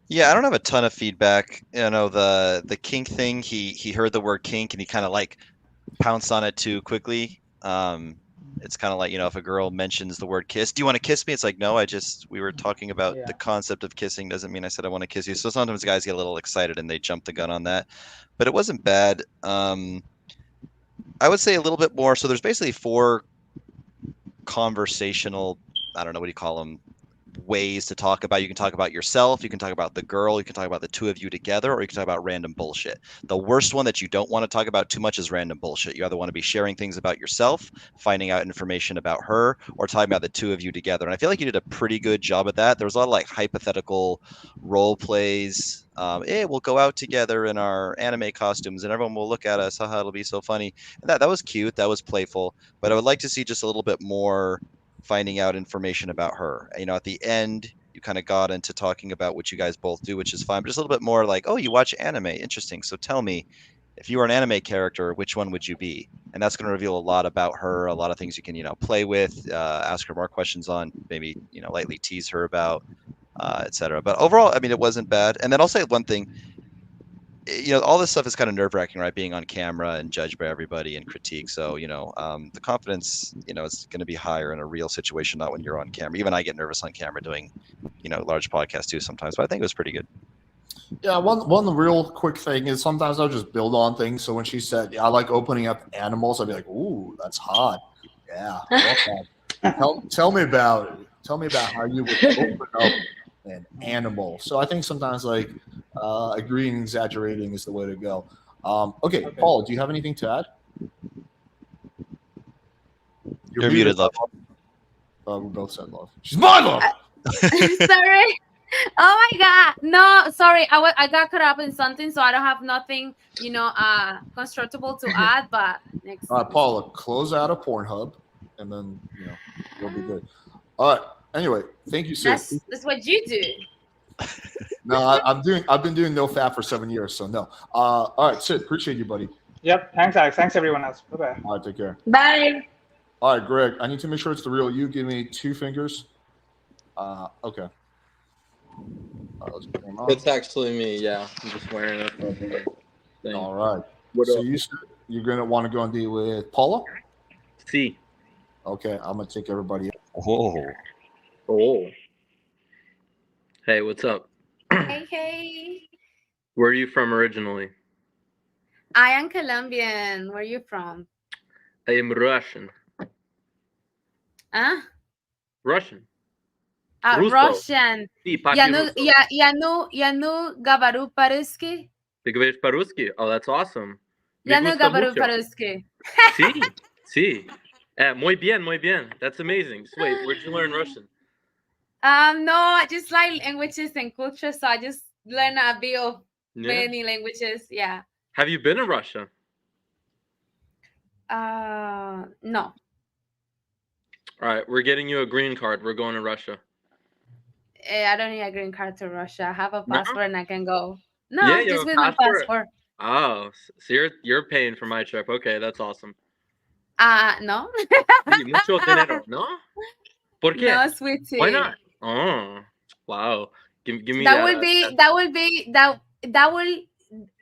Yeah, I don't have a ton of feedback. You know, the kink thing. He heard the word kink and he kind of like pounced on it too quickly. It's kind of like, you know, if a girl mentions the word kiss, do you want to kiss me? It's like, no, we were talking about the concept of kissing. Doesn't mean I said I want to kiss you. So sometimes guys get a little excited and they jump the gun on that, but it wasn't bad. I would say a little bit more. So there's basically 4 conversational, I don't know, what do you call them, ways to talk about. You can talk about yourself, you can talk about the girl, you can talk about the two of you together, or you can talk about random bullshit. The worst one that you don't want to talk about too much is random bullshit. You either want to be sharing things about yourself, finding out information about her, or talking about the two of you together. And I feel like you did a pretty good job at that. There was a lot of like hypothetical role plays. Hey, we'll go out together in our anime costumes and everyone will look at us. Haha, it'll be so funny. And that was cute. That was playful. But I would like to see just a little bit more finding out information about her. You know, at the end, you kind of got into talking about what you guys both do, which is fine, but just a little bit more like, oh, you watch anime. Interesting. So tell me, if you were an anime character, which one would you be? And that's going to reveal a lot about her, a lot of things you can, you know, play with, ask her more questions on, maybe, you know, lightly tease her about, etc. But overall, I mean, it wasn't bad. And then I'll say one thing. You know, all this stuff is kind of nerve-wracking, right? Being on camera and judged by everybody and critique. So, you know, the confidence, you know, is going to be higher in a real situation, not when you're on camera. Even I get nervous on camera doing, you know, large podcasts too sometimes, but I think it was pretty good. Yeah, one real quick thing is sometimes I'll just build on things. So when she said, yeah, I like opening up animals, I'd be like, ooh, that's hot. Yeah. Tell me about it. Tell me about how you would open up an animal. So I think sometimes like agreeing and exaggerating is the way to go. Okay, Paul, do you have anything to add? You're muted, love. We both said love. She's my love. Sorry. Oh my God. No, sorry. I got caught up in something, so I don't have nothing, you know, constructible to add. But next. All right, Paula, close out of Pornhub, and then you know you'll be good. All right. Anyway, thank you, Sid. That's what you do. No, I've been doing no fap for 7 years, so no. All right, Sid, appreciate you, buddy. Yep. Thanks, Alex. Thanks, everyone else. Bye-bye. All right, take care. Bye. All right, Greg, I need to make sure it's the real you. Give me 2 fingers. Okay. Let's put them on. It's actually me. Yeah, I'm just wearing a fucking thing. All right. What So up? you're gonna want to go and deal with Paula. See. Okay, I'm gonna take everybody. Oh. Hey, what's up? Hey. Where are you from originally? I am Colombian. Where are you from? I am Russian. Huh? Russian. Russo. Russian. Sí, Я ну говорю по-русски. Ты говоришь по-русски? Oh, that's awesome. Я ну говорю по-русски. Sí. Muy bien, muy bien. That's amazing. So wait, where'd you learn Russian? No, I just like languages and culture, so I just learn a bit of many languages. Yeah. Have you been to Russia? No. All right, we're getting you a green card. We're going to Russia. I don't need a green card to Russia. I have a passport and I can go. No, Yeah, you just have with a my passport? passport. Oh, so you're paying for my trip. Okay, that's awesome. No. Sí, mucho dinero, ¿no? ¿Por qué? No, sweetie. Why not? Oh, wow. Give me that will be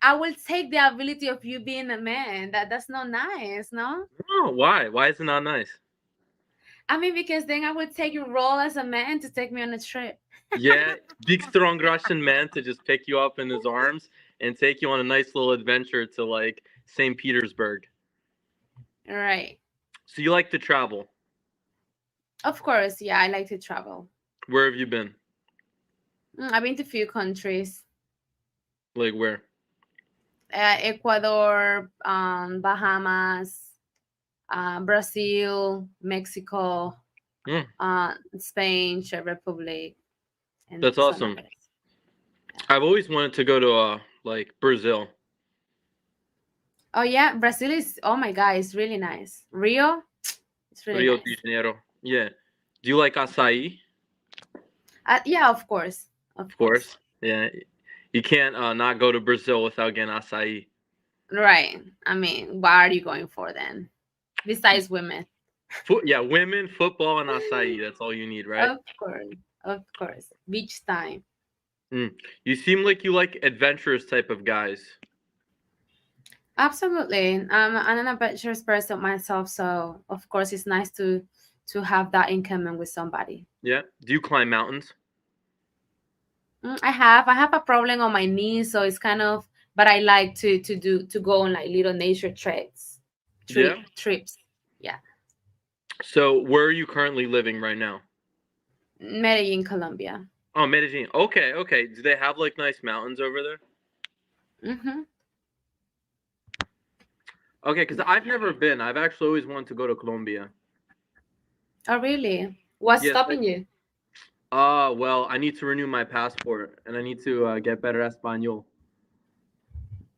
I will take the ability of you being a man. That's not nice, no? Oh, why? Why is it not nice? I mean, because then I would take your role as a man to take me on a trip. Yeah, big strong Russian man to just pick you up in his arms and take you on a nice little adventure to like St. Petersburg. Right. So you like to travel? Of course, yeah, I like to travel. Where have you been? I've been to a few countries. Like where? Ecuador, Bahamas, Brazil, Mexico, Spain, Czech Republic. And that's awesome. Yeah. I've always wanted to go to like Brazil. Oh yeah, Brazil is, oh my God, it's really nice. Rio, it's really Rio nice. de Janeiro. Yeah. Do you like acai? Yeah, of course. Of course. Yeah. You can't not go to Brazil without getting acai. Right. I mean, what are you going for then? Besides women. Yeah, women, football, and acai. That's all you need, right? Of course. Of course. Beach time. You seem like you like adventurous type of guys. Absolutely. I'm an adventurous person myself, so of course it's nice to have that in common with somebody. Yeah. Do you climb mountains? I have a problem on my knees, so it's kind of, but I like to go on like little nature trips. Yeah. So where are you currently living right now? Medellin, Colombia. Oh, Medellin. Okay. Do they have like nice mountains over there? Mm-hmm. Okay, because I've never been. I've actually always wanted to go to Colombia. Oh, really? What's stopping you? Well, I need to renew my passport and I need to get better at Espanol.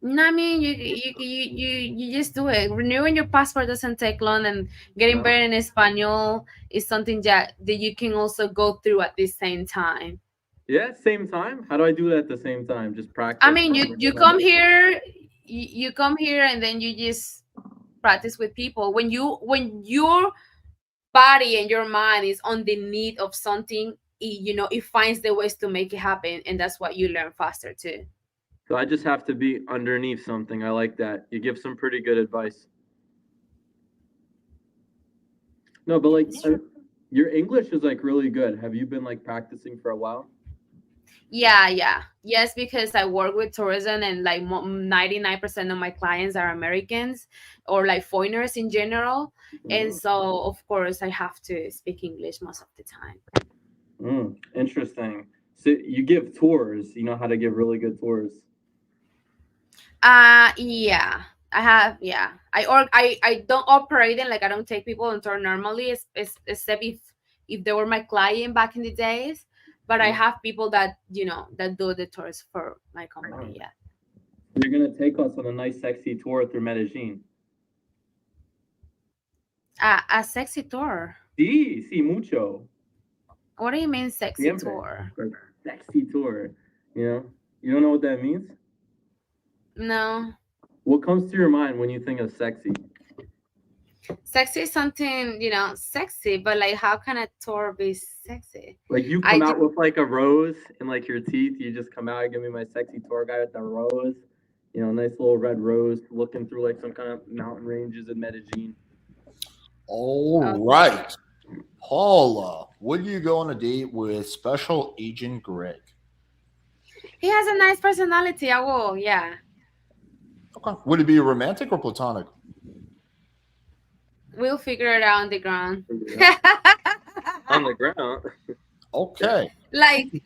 No, I mean you just do it. Renewing your passport doesn't take long, and getting better in Espanol is something that you can also go through at the same time. Yeah, same time. How do I do that at the same time? Just practice. I mean, you come here, you come here, and then you just practice with people. When your body and your mind is on the need of something, it finds the ways to make it happen, and that's what you learn faster too. So I just have to be underneath something. I like that. You give some pretty good advice. No, but like your English is like really good. Have you been like practicing for a while? Yeah. Yes, because I work with tourism, and like 99% of my clients are Americans or like foreigners in general. And so, of course, I have to speak English most of the time. Interesting. So you give tours. You know how to give really good tours. Yeah. I have, yeah. I don't operate in, like, I don't take people on tour normally, except if they were my client back in the days. But I have people that that do the tours for my company. Yeah. You're gonna take us on a nice, sexy tour through Medellin. A sexy tour. Sí, mucho. What do you mean, sexy tour? Sexy tour. You don't know what that means? No. What comes to your mind when you think of sexy? Sexy is something, sexy, but like how can a tour be sexy? Like you come out with like a rose in like your teeth. You just come out and give me my sexy tour guide with the rose. Nice little red rose looking through like some kind of mountain ranges in Medellin. All right. Paula, would you go on a date with Special Agent Greg? He has a nice personality. I will, yeah. Okay. Would it be romantic or platonic? We'll figure it out on the ground. On the ground. Okay. Like,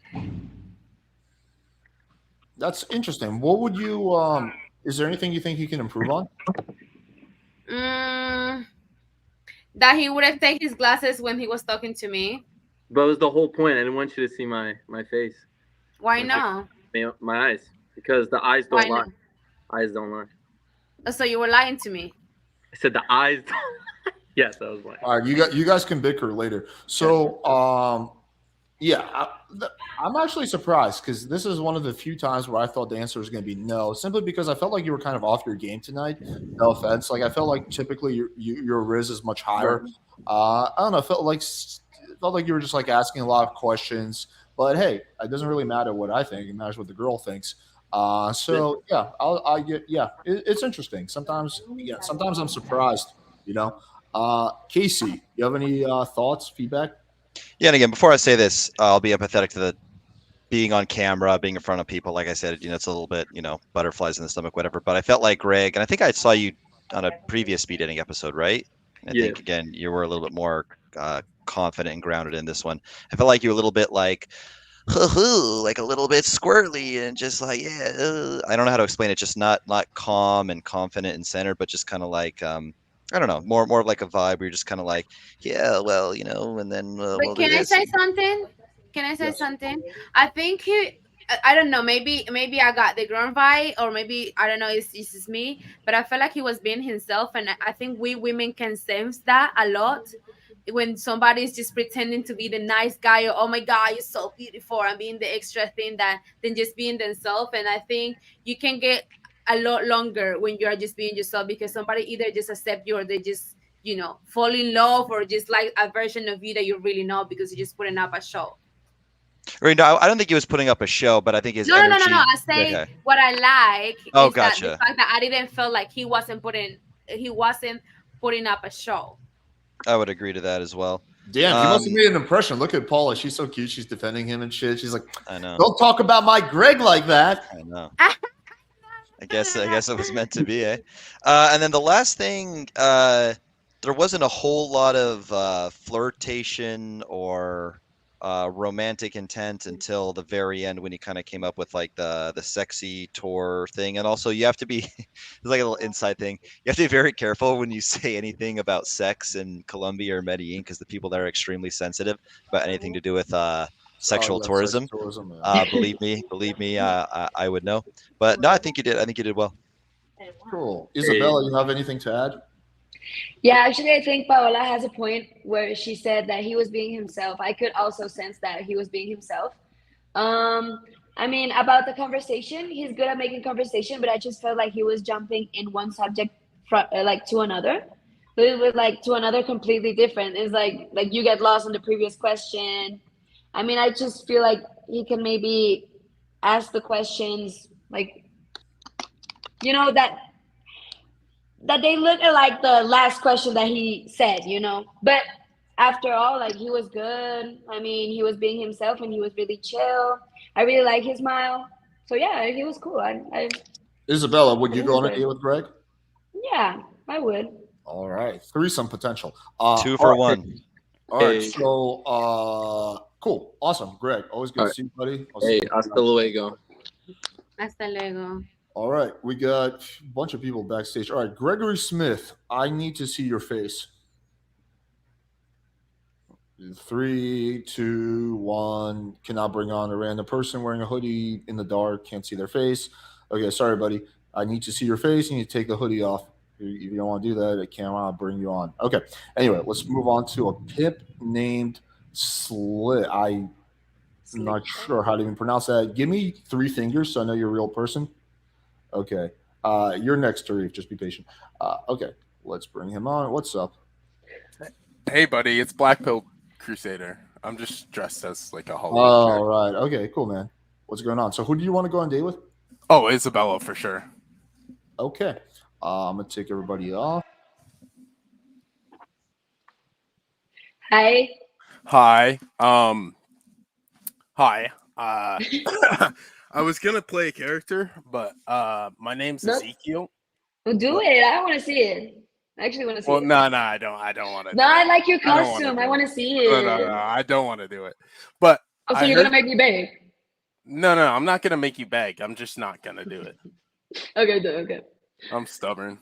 that's interesting. What would you is there anything you think you can improve on? That he would have taken his glasses when he was talking to me. But it was the whole point. I didn't want you to see my face. Why not? My eyes. Because the eyes don't lie. Eyes don't lie. So you were lying to me. I said the eyes don't Yes, that was lying. All right, you guys can bicker later. So yeah, I'm actually surprised because this is one of the few times where I thought the answer was going to be no, simply because I felt like you were kind of off your game tonight. No offense, like I felt like typically your riz is much higher. I don't know, felt like you were just like asking a lot of questions. But hey, it doesn't really matter what I think; it matters what the girl thinks. So yeah, I get it's interesting. Sometimes I'm surprised. Casey, you have any thoughts, feedback? Yeah, and again, before I say this, I'll be empathetic to the being on camera, being in front of people. Like I said, it's a little bit, butterflies in the stomach, whatever. But I felt like Greg, and I think I saw you on a previous speed dating episode, right? I think again, you were a little bit more confident and grounded in this one. I felt like you were a little bit like, like a little bit squirrely and just like, I don't know how to explain it. Just not calm and confident and centered, but just kind of like, I don't know, more like a vibe where you're just kind of like, yeah, well, and then but can I say something? Can I say something? I think I don't know, maybe I got the grown vibe, or maybe I don't know, it's just me, but I felt like he was being himself, and I think we women can sense that a lot when somebody's just pretending to be the nice guy, or oh my god, you're so beautiful, and being the extra thing than just being themselves. And I think you can get a lot longer when you're just being yourself, because somebody either just accept you or they just fall in love, or just like a version of you that you really know because you're just putting up a show. Right, no, I don't think he was putting up a show, but I think his energy. No. I say what I like is that the fact that I didn't feel like he wasn't putting up a show. I would agree to that as well. Damn, he must have made an impression. Look at Paula; she's so cute. She's defending him and shit. She's like, I know. Don't talk about my Greg like that. I know. I guess it was meant to be, eh? And then the last thing, there wasn't a whole lot of flirtation or romantic intent until the very end when he kind of came up with like the sexy tour thing. And also you have to be it's like a little inside thing, you have to be very careful when you say anything about sex in Colombia or Medellin, because the people there are extremely sensitive about anything to do with sexual tourism. Believe me, I would know. But no, I think you did well. Cool. Isabella, you have anything to add? Yeah, actually, I think Paola has a point where she said that he was being himself. I could also sense that he was being himself. I mean, about the conversation, he's good at making conversation, but I just felt like he was jumping in one subject like to another. But it was like to another completely different. It's like you get lost in the previous question. I mean, I just feel like he can maybe ask the questions like, that they look at like the last question that he said, but after all, like he was good. I mean, he was being himself and he was really chill. I really like his smile. So yeah, he was cool. Isabella, would you go on a date with Greg? Yeah, I would. All right. Threesome potential. 2 for 1. All right. So cool. Awesome. Greg, always good to see you, buddy. Hey, hasta luego. Hasta luego. All right, we got a bunch of people backstage. All right, Gregory Smith, I need to see your face. 3, 2, 1. Cannot bring on a random person wearing a hoodie in the dark. Can't see their face. Okay, sorry, buddy. I need to see your face. You need to take the hoodie off. If you don't want to do that, I can't bring you on. Okay. Anyway, let's move on to a pimp named Slit. I'm not sure how to even pronounce that. Give me 3 fingers so I know you're a real person. Okay. You're next, Tarif. Just be patient. Okay. Let's bring him on. What's up? Hey, buddy. It's Black Pill Crusader. I'm just dressed as like a Halloween Oh, character. right. Okay, cool, man. What's going on? So who do you want to go on a date with? Oh, Isabella for sure. Okay. I'm going to take everybody off. Hi. Hi. Hi. I was gonna play a character, but my name's No. Ezekiel. Well, do it. I want to see it. I actually want to see Well, it. no, I don't want to. No, I like your I don't wanna costume. do I it. want to see it. No, I don't want to do it. But Oh, so I you're heard... gonna make me beg? No, I'm not gonna make you beg. I'm just not gonna do it. Okay, okay. I'm stubborn.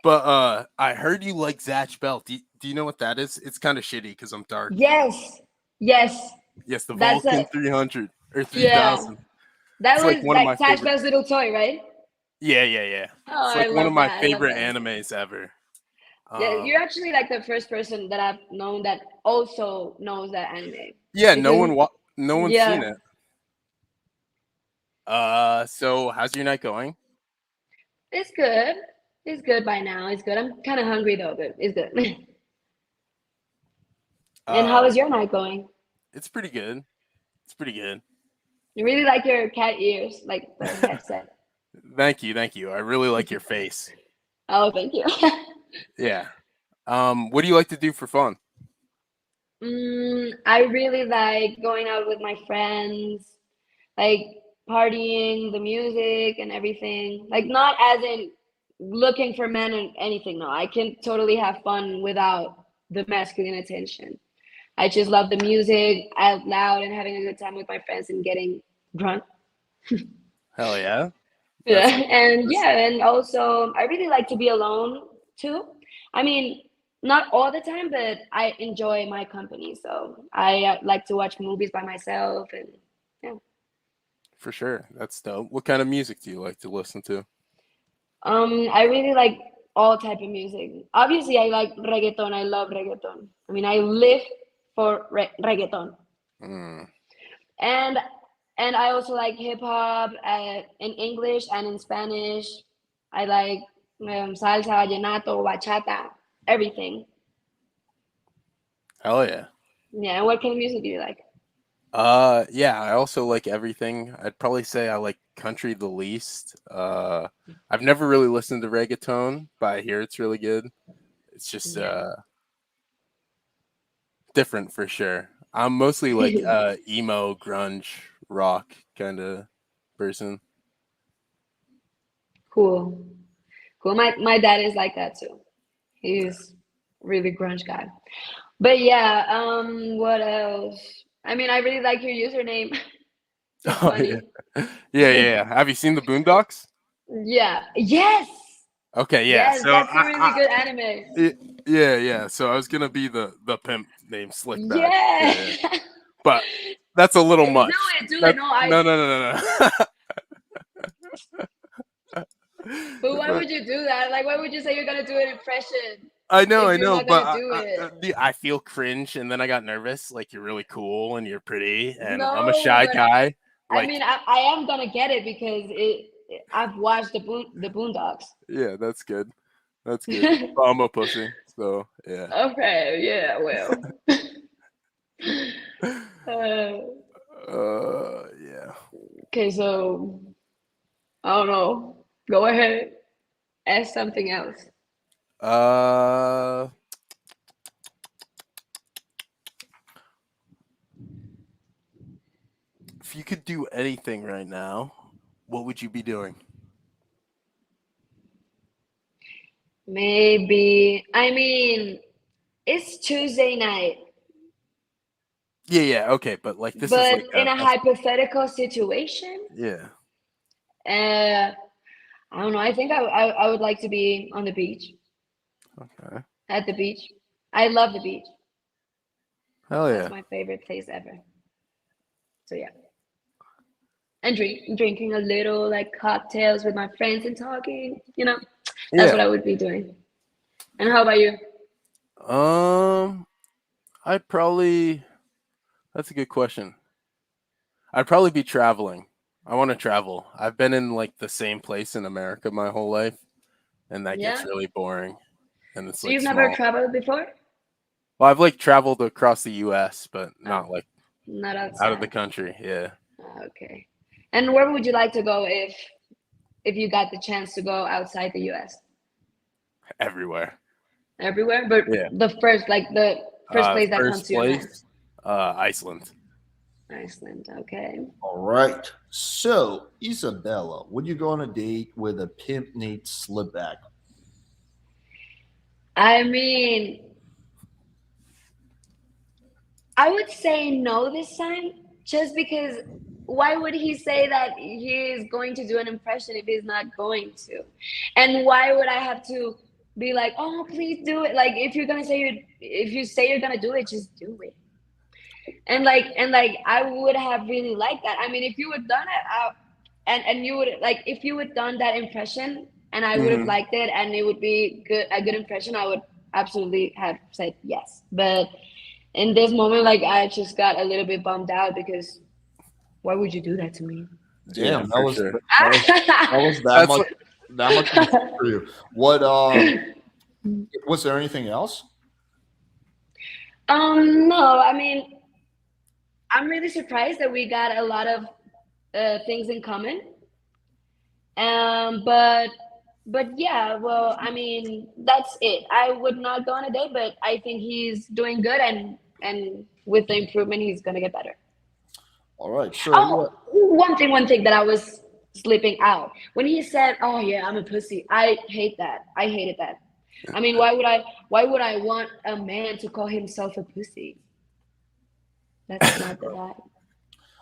But I heard you like Zatch Bell. Do you know what that is? It's kind of shitty because I'm dark. Yes. Yes, the That's Vulcan 300 or 3000. Yeah. That It's was like one of my Tash favorite. Bell's little toy, right? Yeah. Oh, It's like I one love of my that. favorite animes ever. Yeah, you're actually like the first person that I've known that also knows that anime. Yeah, Because- no one's Yeah. seen it. So how's your night going? It's good. It's good by now. It's good. I'm kind of hungry though, but it's good. And how is your night going? It's pretty good. You really like your cat ears, like the headset. Thank you. I really like your face. Oh, thank you. Yeah. What do you like to do for fun? I really like going out with my friends, like partying, the music and everything. Like not as in looking for men and anything. No, I can totally have fun without the masculine attention. I just love the music out loud and having a good time with my friends and getting drunk. Hell yeah. Yeah, That's- and also I really like to be alone too. I mean, not all the time, but I enjoy my company. So I like to watch movies by myself, and yeah. For sure. That's dope. What kind of music do you like to listen to? I really like all type of music. Obviously, I like reggaeton. I love reggaeton. I mean, I live for reggaeton. Mm. And I also like hip hop in English and in Spanish. I like salsa, vallenato, bachata, everything. Hell yeah. Yeah, and what kind of music do you like? Yeah, I also like everything. I'd probably say I like country the least. I've never really listened to reggaeton, but I hear it's really good. It's just different for sure. I'm mostly like emo, grunge, rock kind of person. Cool. My dad is like that too. He's really grunge guy. But yeah, what else? I mean, I really like your username. It's funny. Yeah. Have you seen the Boondocks? Yeah. Yes. Okay, yeah. Yes, So that's a really good anime. Yeah. So I was gonna be the pimp named Slickback. Yeah. But that's a little much. Do it. No. But why would you do that? Like, why would you say you're gonna do an impression? I know, if you're not but gonna do it? I feel cringe, and then I got nervous. Like, you're really cool and you're pretty, and No, I'm a shy but guy. Like, I mean, I am gonna get it because I've watched the Boondocks. yeah, that's good. That's good. But I'm a pussy, so yeah. Okay, yeah, well. Yeah. Okay, so I don't know. Go ahead. Ask something else. If you could do anything right now, what would you be doing? Maybe. I mean, it's Tuesday night. Yeah, okay, but like this but is like in a hypothetical situation. Yeah. I don't know. I think I would like to be on the beach. Okay. At the beach. I love the beach. Hell yeah. That's my favorite place ever. So yeah. And drinking a little like cocktails with my friends and talking, That's what I would be doing. And how about you? I'd probably. That's a good question. I'd probably be traveling. I want to travel. I've been in like the same place in America my whole life, and that gets Yeah. really boring. And it's So like you've never small. traveled before? Well, I've like traveled across the U.S., but not like Not out of the outside. country. Yeah, Okay. And where would you like to go if you got the chance to go outside the U.S.? everywhere. Everywhere, but Yeah. the first place that comes First to your mind. place, Iceland. Iceland. Okay. All right. So, Isabella, would you go on a date with a pimp named Slipback? I mean, I would say no this time, just because why would he say that he is going to do an impression if he's not going to? And why would I have to be like, oh, please do it? Like, if you say you're gonna do it, just do it. And I would have really liked that. I mean, if you had done it, and you would like if you had done that impression, and I would have liked it, and it would be a good impression, I would absolutely have said yes. But in this moment, like I just got a little bit bummed out because why would you do that to me? Damn, Yeah, for sure. that was That's that much for you. What was there anything else? No, I mean, I'm really surprised that we got a lot of things in common. But yeah, well, I mean, that's it. I would not go on a date, but I think he's doing good, and with the improvement, he's gonna get better. All right. So Oh, one thing that I was slipping out when he said, "Oh yeah, I'm a pussy." I hate that. I hated that. I mean, Why would I want a man to call himself a pussy? That's not the vibe.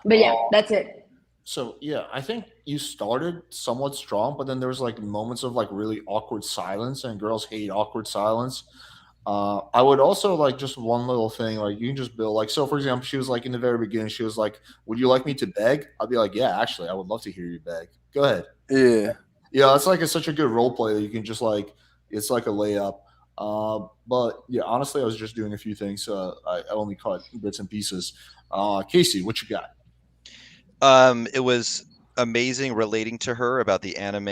But yeah, that's it. So yeah, I think you started somewhat strong, but then there was like moments of like really awkward silence, and girls hate awkward silence. I would also like just one little thing, like you can just build like so. For example, she was like in the very beginning, she was like, "Would you like me to beg?" I'd be like, "Yeah, actually, I would love to hear you beg. Go ahead." yeah. Yeah, it's like it's such a good role play that you can just like it's like a layup. But yeah, honestly, I was just doing a few things. I only caught bits and pieces. Casey, what you got? It was amazing relating to her about the anime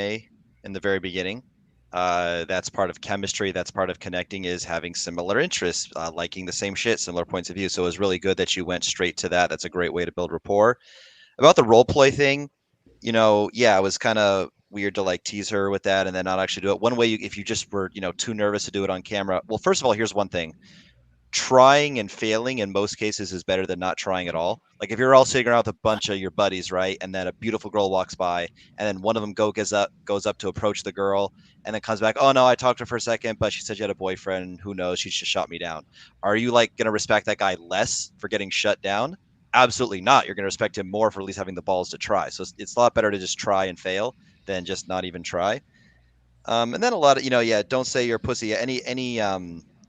in the very beginning. That's part of chemistry. That's part of connecting is having similar interests, liking the same shit, similar points of view. So it was really good that you went straight to that. That's a great way to build rapport. About the role play thing, yeah, it was kind of weird to like tease her with that and then not actually do it. One way, if you just were, too nervous to do it on camera. Well, first of all, here's one thing: trying and failing in most cases is better than not trying at all. Like if you're all sitting around with a bunch of your buddies, right, and then a beautiful girl walks by, and then one of them goes up to approach the girl, and then comes back. Oh no, I talked to her for a second, but she said she had a boyfriend. Who knows? She just shot me down. Are you like gonna respect that guy less for getting shut down? Absolutely not. You're gonna respect him more for at least having the balls to try. So it's a lot better to just try and fail than just not even try. And then a lot of, yeah, don't say you're a pussy. Any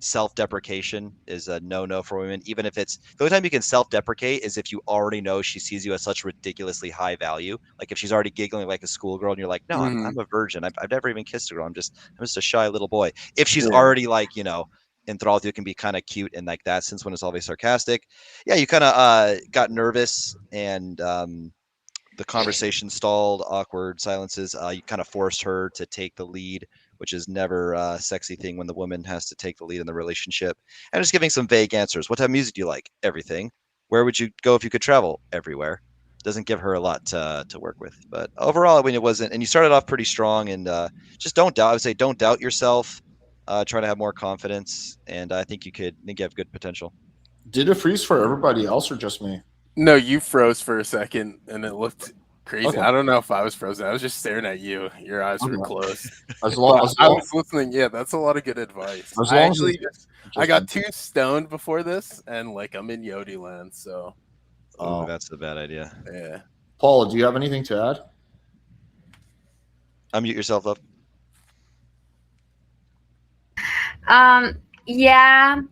self-deprecation is a no-no for women. Even if it's the only time you can self-deprecate is if you already know she sees you as such ridiculously high value. Like if she's already giggling like a schoolgirl and you're like, no, I'm a virgin. I've never even kissed a girl. I'm just a shy little boy. If she's already like, enthralled, you can be kind of cute in like that sense when it's always sarcastic. Yeah, you kind of got nervous and the conversation stalled, awkward silences. You kind of forced her to take the lead, which is never a sexy thing when the woman has to take the lead in the relationship. And just giving some vague answers. What type of music do you like? Everything. Where would you go if you could travel? Everywhere. Doesn't give her a lot to work with. But overall, I mean, it wasn't. And you started off pretty strong. And just don't doubt. I would say don't doubt yourself. Try to have more confidence. And I think you have good potential. Did it freeze for everybody else or just me? No, you froze for a second, and it looked crazy. Okay. I don't know if I was frozen. I was just staring at you. Your eyes were closed. As long, I was listening. Yeah, that's a lot of good advice. I got too stoned before this, and like I'm in Yodi land, so. Oh, that's a bad idea. Yeah. Paula, do you have anything to add? Unmute yourself, love. Yeah.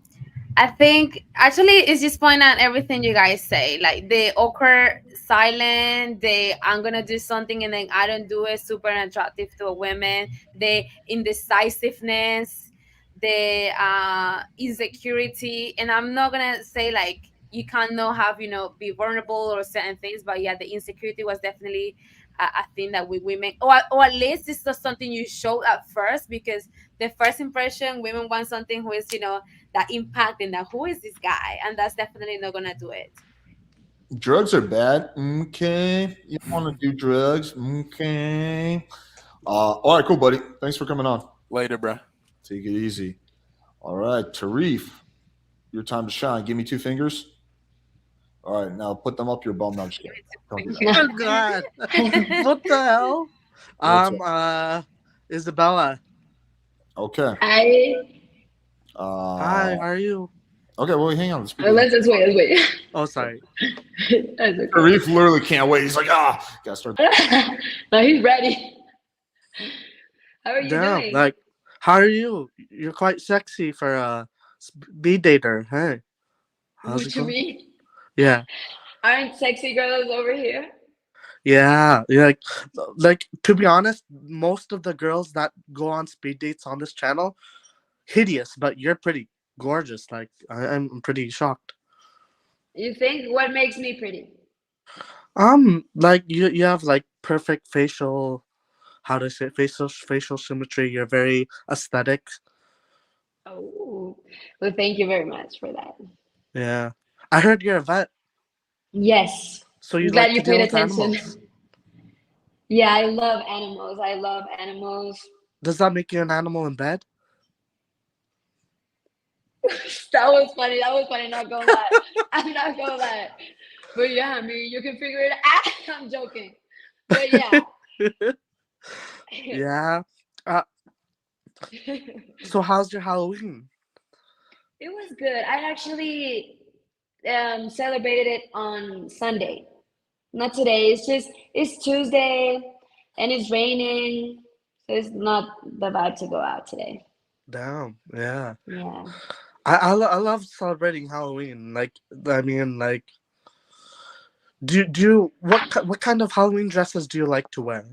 I think actually it's just point out everything you guys say, like the awkward silent, I'm gonna do something and then I don't do it, super attractive to a woman, the indecisiveness, the insecurity, and I'm not gonna say like you can't know have be vulnerable or certain things. But yeah, the insecurity was definitely a thing that we women, or at least it's not something you show at first, because the first impression women want something who is that impact and that who is this guy, and that's definitely not gonna do it. Drugs are bad. Okay. You want to do drugs? Okay. All right, cool, buddy. Thanks for coming on. Later, bro. Take it easy. All right, Tarif, your time to shine. Give me two fingers. All right, now put them up your bum. No, I'm just kidding. Don't do that. Oh God! What the hell? What's Isabella. Okay. I Hi, how are you? Okay, well, hang on. let's just wait. Let's wait. Oh, sorry. That's okay. Tarif literally can't wait. He's like, gotta start. No, he's ready. How are you Damn, doing? like, how are you? You're quite sexy for a speed dater. Hey, how's What it you going? mean? Yeah, Aren't sexy girls over here? yeah. Like to be honest, most of the girls that go on speed dates on this channel, hideous, but you're pretty gorgeous. Like, I'm pretty shocked. You think? What makes me pretty? Like you have like perfect facial, how to say, facial symmetry. You're very aesthetic. Oh, well, thank you very much for that. Yeah, I heard you're a vet, Yes, so you I'm glad like you to deal paid with attention. animals. Yeah, I love animals. I love animals. Does that make you an animal in bed? That was funny. That was funny. Not gonna lie. I'm not gonna lie. But yeah, I mean, you can figure it out. I'm joking. But yeah. Yeah. So how's your Halloween? It was good. I actually celebrated it on Sunday. Not today. It's Tuesday and it's raining. So it's not the vibe to go out today. Damn. Yeah. Yeah. I love celebrating Halloween. Like, I mean, like, what kind of Halloween dresses do you like to wear?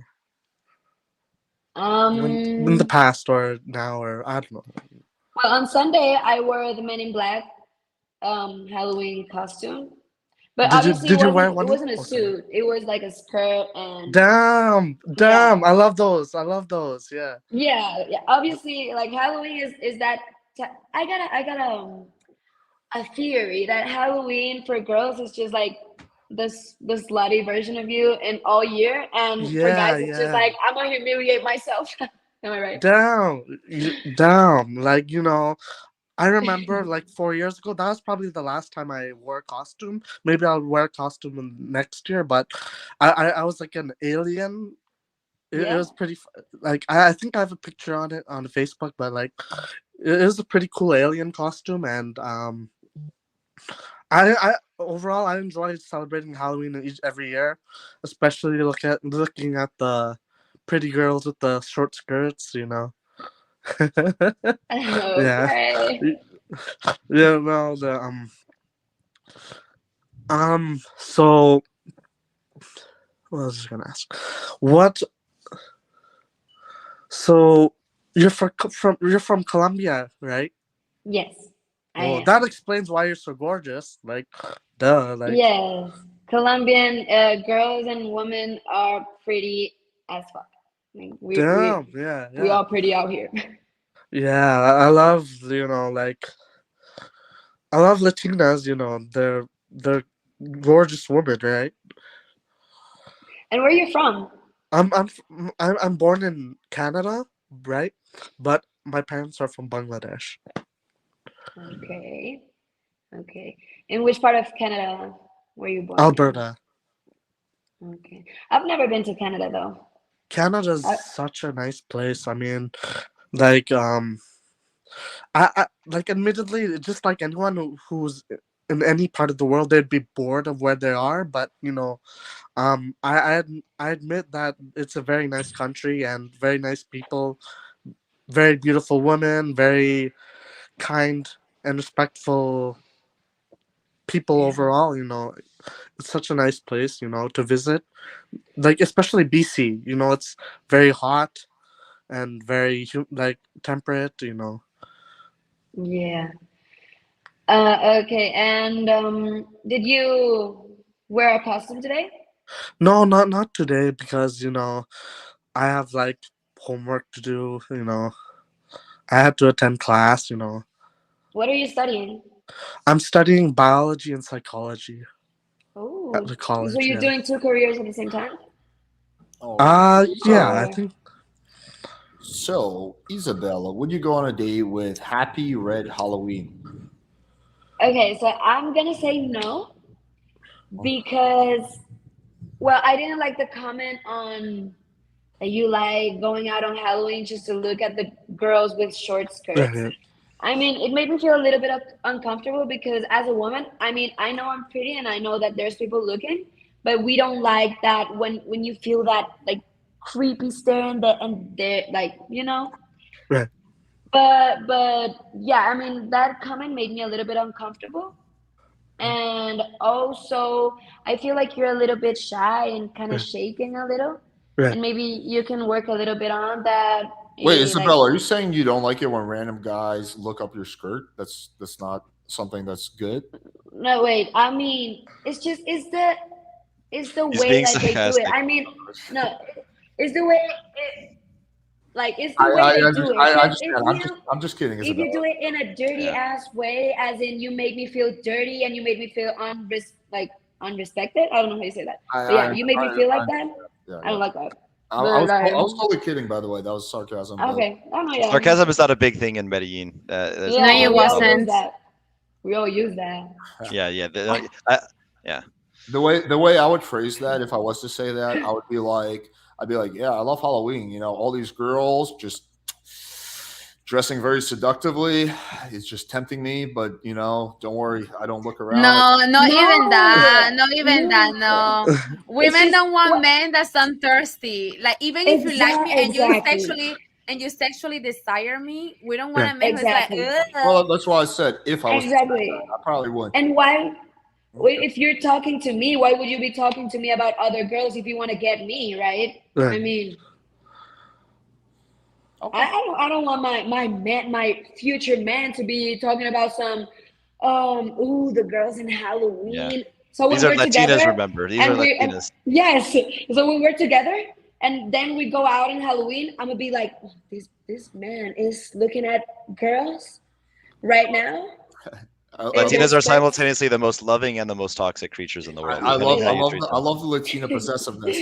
In the past or now, or I don't know. Well, on Sunday I wore the Men in Black Halloween costume. But obviously Did you wear it one? wasn't a Oh, sorry. suit. It was like a skirt and Damn. yeah. I love those. Yeah. Yeah, yeah. Obviously, like Halloween is that I got a theory that Halloween for girls is just like the slutty version of you in all year, and for guys it's just like I'm gonna humiliate myself. Am I right? Damn. Like, I remember like 4 years ago, that was probably the last time I wore a costume. Maybe I'll wear a costume next year, but I was like an alien. It was pretty, like, I think I have a picture on it on Facebook, but like, it was a pretty cool alien costume. And I overall, I enjoy celebrating Halloween every year, especially looking at the pretty girls with the short skirts, Yeah. Okay. Yeah, well, so what was I gonna ask? What? So you're from Colombia, right? Yes, I Well, am. that explains why you're so gorgeous. Like, duh. Like, Yes, Colombian girls and women are pretty as fuck. I mean, damn, we all pretty out here. yeah. I love, like, I love Latinas. They're gorgeous women, right? And where are you from? I'm born in Canada, right? But my parents are from Bangladesh. Okay. Okay. In which part of Canada were you born in? Alberta. Okay. I've never been to Canada though. Canada's such a nice place. I mean, like, I like, admittedly, just like anyone who's in any part of the world, they'd be bored of where they are. But I admit that it's a very nice country and very nice people, very beautiful women, very kind and respectful people overall. It's such a nice place, to visit. Like, especially BC. It's very hot and very like temperate. Yeah. Okay, and did you wear a costume today? No, not today because I have like homework to do. I had to attend class. What are you studying? I'm studying biology and psychology at Oh, the so college. you're Yeah. doing two careers at the same time? Oh, Yeah. I Or think. so Isabella, would you go on a date with Happy Red Halloween? okay, so I'm gonna say no because well, I didn't like the comment on that you like going out on Halloween just to look at the girls with short skirts. Right. I mean, it made me feel a little bit uncomfortable because as a woman, I mean, I know I'm pretty and I know that there's people looking, but we don't like that when you feel that like creepy stare and they're like, Right. But yeah, I mean, that comment made me a little bit uncomfortable. And also, I feel like you're a little bit shy and kind of Right. shaking a little, Right. and maybe you can work a little bit on that. Wait, Like, Isabella, are you saying you don't like it when random guys look up your skirt? That's not something that's good. no, wait. I mean, it's the He's way being that they do it. sarcastic. I mean, no, it's the way it's I the way I, they I, do just, it. I Because understand. I'm just kidding, if you Isabella. do it in a dirty Yeah. ass way, as in you make me feel dirty and you make me feel unrespected. I don't know how you say that, I but I, yeah, you make me feel I like that. yeah, I yeah. don't like that. I But was totally kidding, by the way. That was sarcasm. But okay, I know, yeah, Sarcasm is not a big thing in Medellin. There's No, yeah. you no We all problem. use wasn't. that. We all use that. Yeah, yeah, yeah. the way I would phrase that, if I was to say that, I'd be like, yeah, I love Halloween. All these girls just dressing very seductively. It's just tempting me, but don't worry, I don't look around. No, not even that. No, Not even that. no. No. It's Women just don't want what men that's thirsty. Like even if you like me exactly, and you sexually desire me, we don't want Right. a man who's like, exactly, ugh. Well, that's why I said if I was to say that, exactly. I probably would. And why? Okay. If you're talking to me, why would you be talking to me about other girls if you want to get me, right? I Right. mean, Okay. I don't want my future man to be talking about some ooh, the girls in Yeah. Halloween. So when These are we're Latinas, together remember. These are and Latinas. yes, so when we're together and then we go out in Halloween, I'm gonna be like, oh, this man is looking at girls right now in their Latinas are skirts. simultaneously the most loving and the most toxic creatures in the world, I depending love on I how you love treat the, I them. love the Latina possessiveness.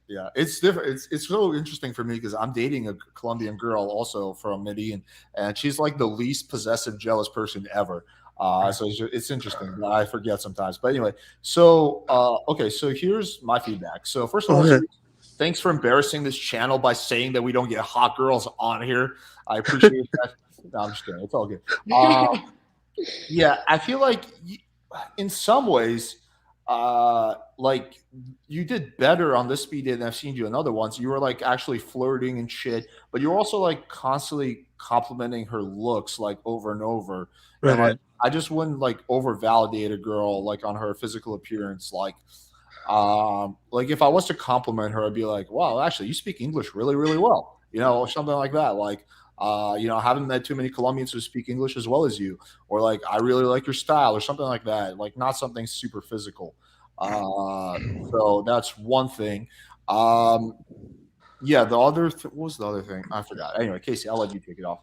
Yeah, it's different. It's so interesting for me because I'm dating a Colombian girl also from Medellin, and she's like the least possessive, jealous person ever. So it's interesting, but I forget sometimes. But anyway, so okay, so here's my feedback. So first of all, Okay. thanks for embarrassing this channel by saying that we don't get hot girls on here. I appreciate that. No, I'm just kidding. It's all good. Yeah, I feel like in some ways, like you did better on this speed date than I've seen you in other ones. You were like actually flirting and shit, but you're also like constantly complimenting her looks like over and over. And like Right. I just wouldn't like over validate a girl like on her physical appearance. Like if I was to compliment her, I'd be like, wow, actually you speak English really, really well, or something like that. Like I haven't met too many Colombians who speak English as well as you, or like I really like your style, or something like that. Like not something super physical. So that's one thing. Um, yeah, the other what was the other thing? I forgot. Anyway, Casey, I'll let you take it off.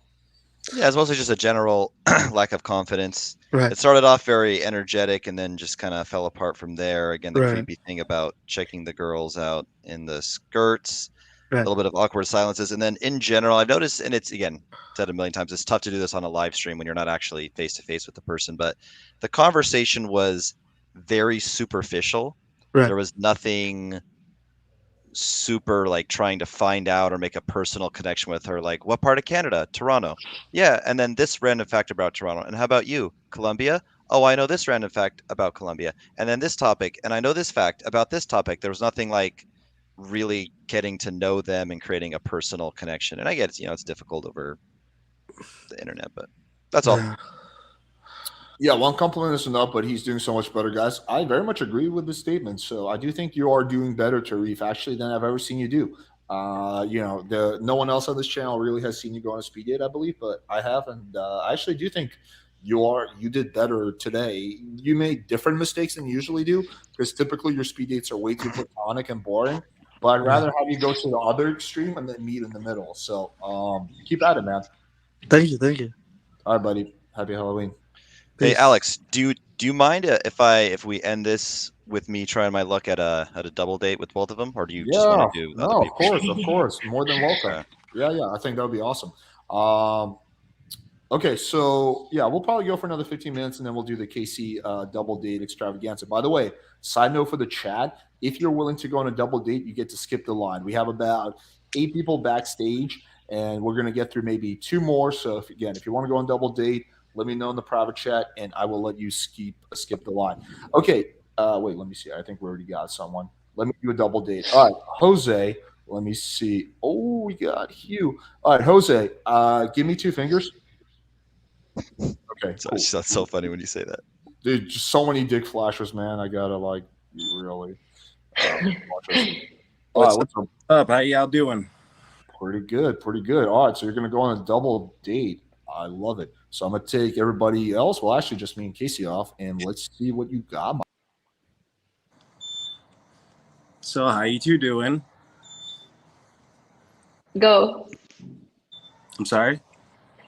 Yeah, it's mostly just a general lack of confidence. Right. It started off very energetic and then just kind of fell apart from there. Again, the Right. creepy thing about checking the girls out in the skirts, a Right. little bit of awkward silences. And then in general, I've noticed, and it's again said a million times, it's tough to do this on a live stream when you're not actually face to face with the person. But the conversation was very superficial. Right. There was nothing super like trying to find out or make a personal connection with her, like what part of Canada? Toronto. Yeah, and then this random fact about Toronto. And how about you? Colombia? Oh, I know this random fact about Colombia. And then this topic, and I know this fact about this topic. There was nothing like really getting to know them and creating a personal connection. And I get it's difficult over the internet, but that's all. Yeah. Yeah, one compliment is enough, but he's doing so much better, guys. I very much agree with the statement. So I do think you are doing better, Tarif, actually, than I've ever seen you do. No one else on this channel really has seen you go on a speed date, I believe, but I have, and I actually do think you did better today. You made different mistakes than you usually do because typically your speed dates are way too platonic and boring. But I'd rather have you go to the other extreme and then meet in the middle. So keep at it, man. Thank you, thank you. All right, buddy. Happy Halloween. Hey, Peace. Alex, do you mind if we end this with me trying my luck at a double date with both of them, or do you just want to do no, other of people? course, more than welcome. Okay. Yeah, I think that would be awesome. Okay, so yeah, we'll probably go for another 15 minutes and then we'll do the KC double date extravaganza. By the way, side note for the chat, if you're willing to go on a double date, you get to skip the line. We have about 8 people backstage and we're going to get through maybe 2 more. So if you want to go on double date, let me know in the private chat and I will let you skip the line. Okay, wait, let me see. I think we already got someone. Let me do a double date. All right, Jose, let me see. Oh, we got Hugh. All right, Jose, give me 2 fingers. Okay, cool. That's so funny when you say that. Dude, just so many dick flashes, man. I gotta like really watch this. What's up? How y'all doing? Pretty good. All right, so you're gonna go on a double date. I love it. So I'm gonna take everybody else. Well, actually, just me and Casey off, and let's see what you got. So how you two doing? Go. I'm sorry.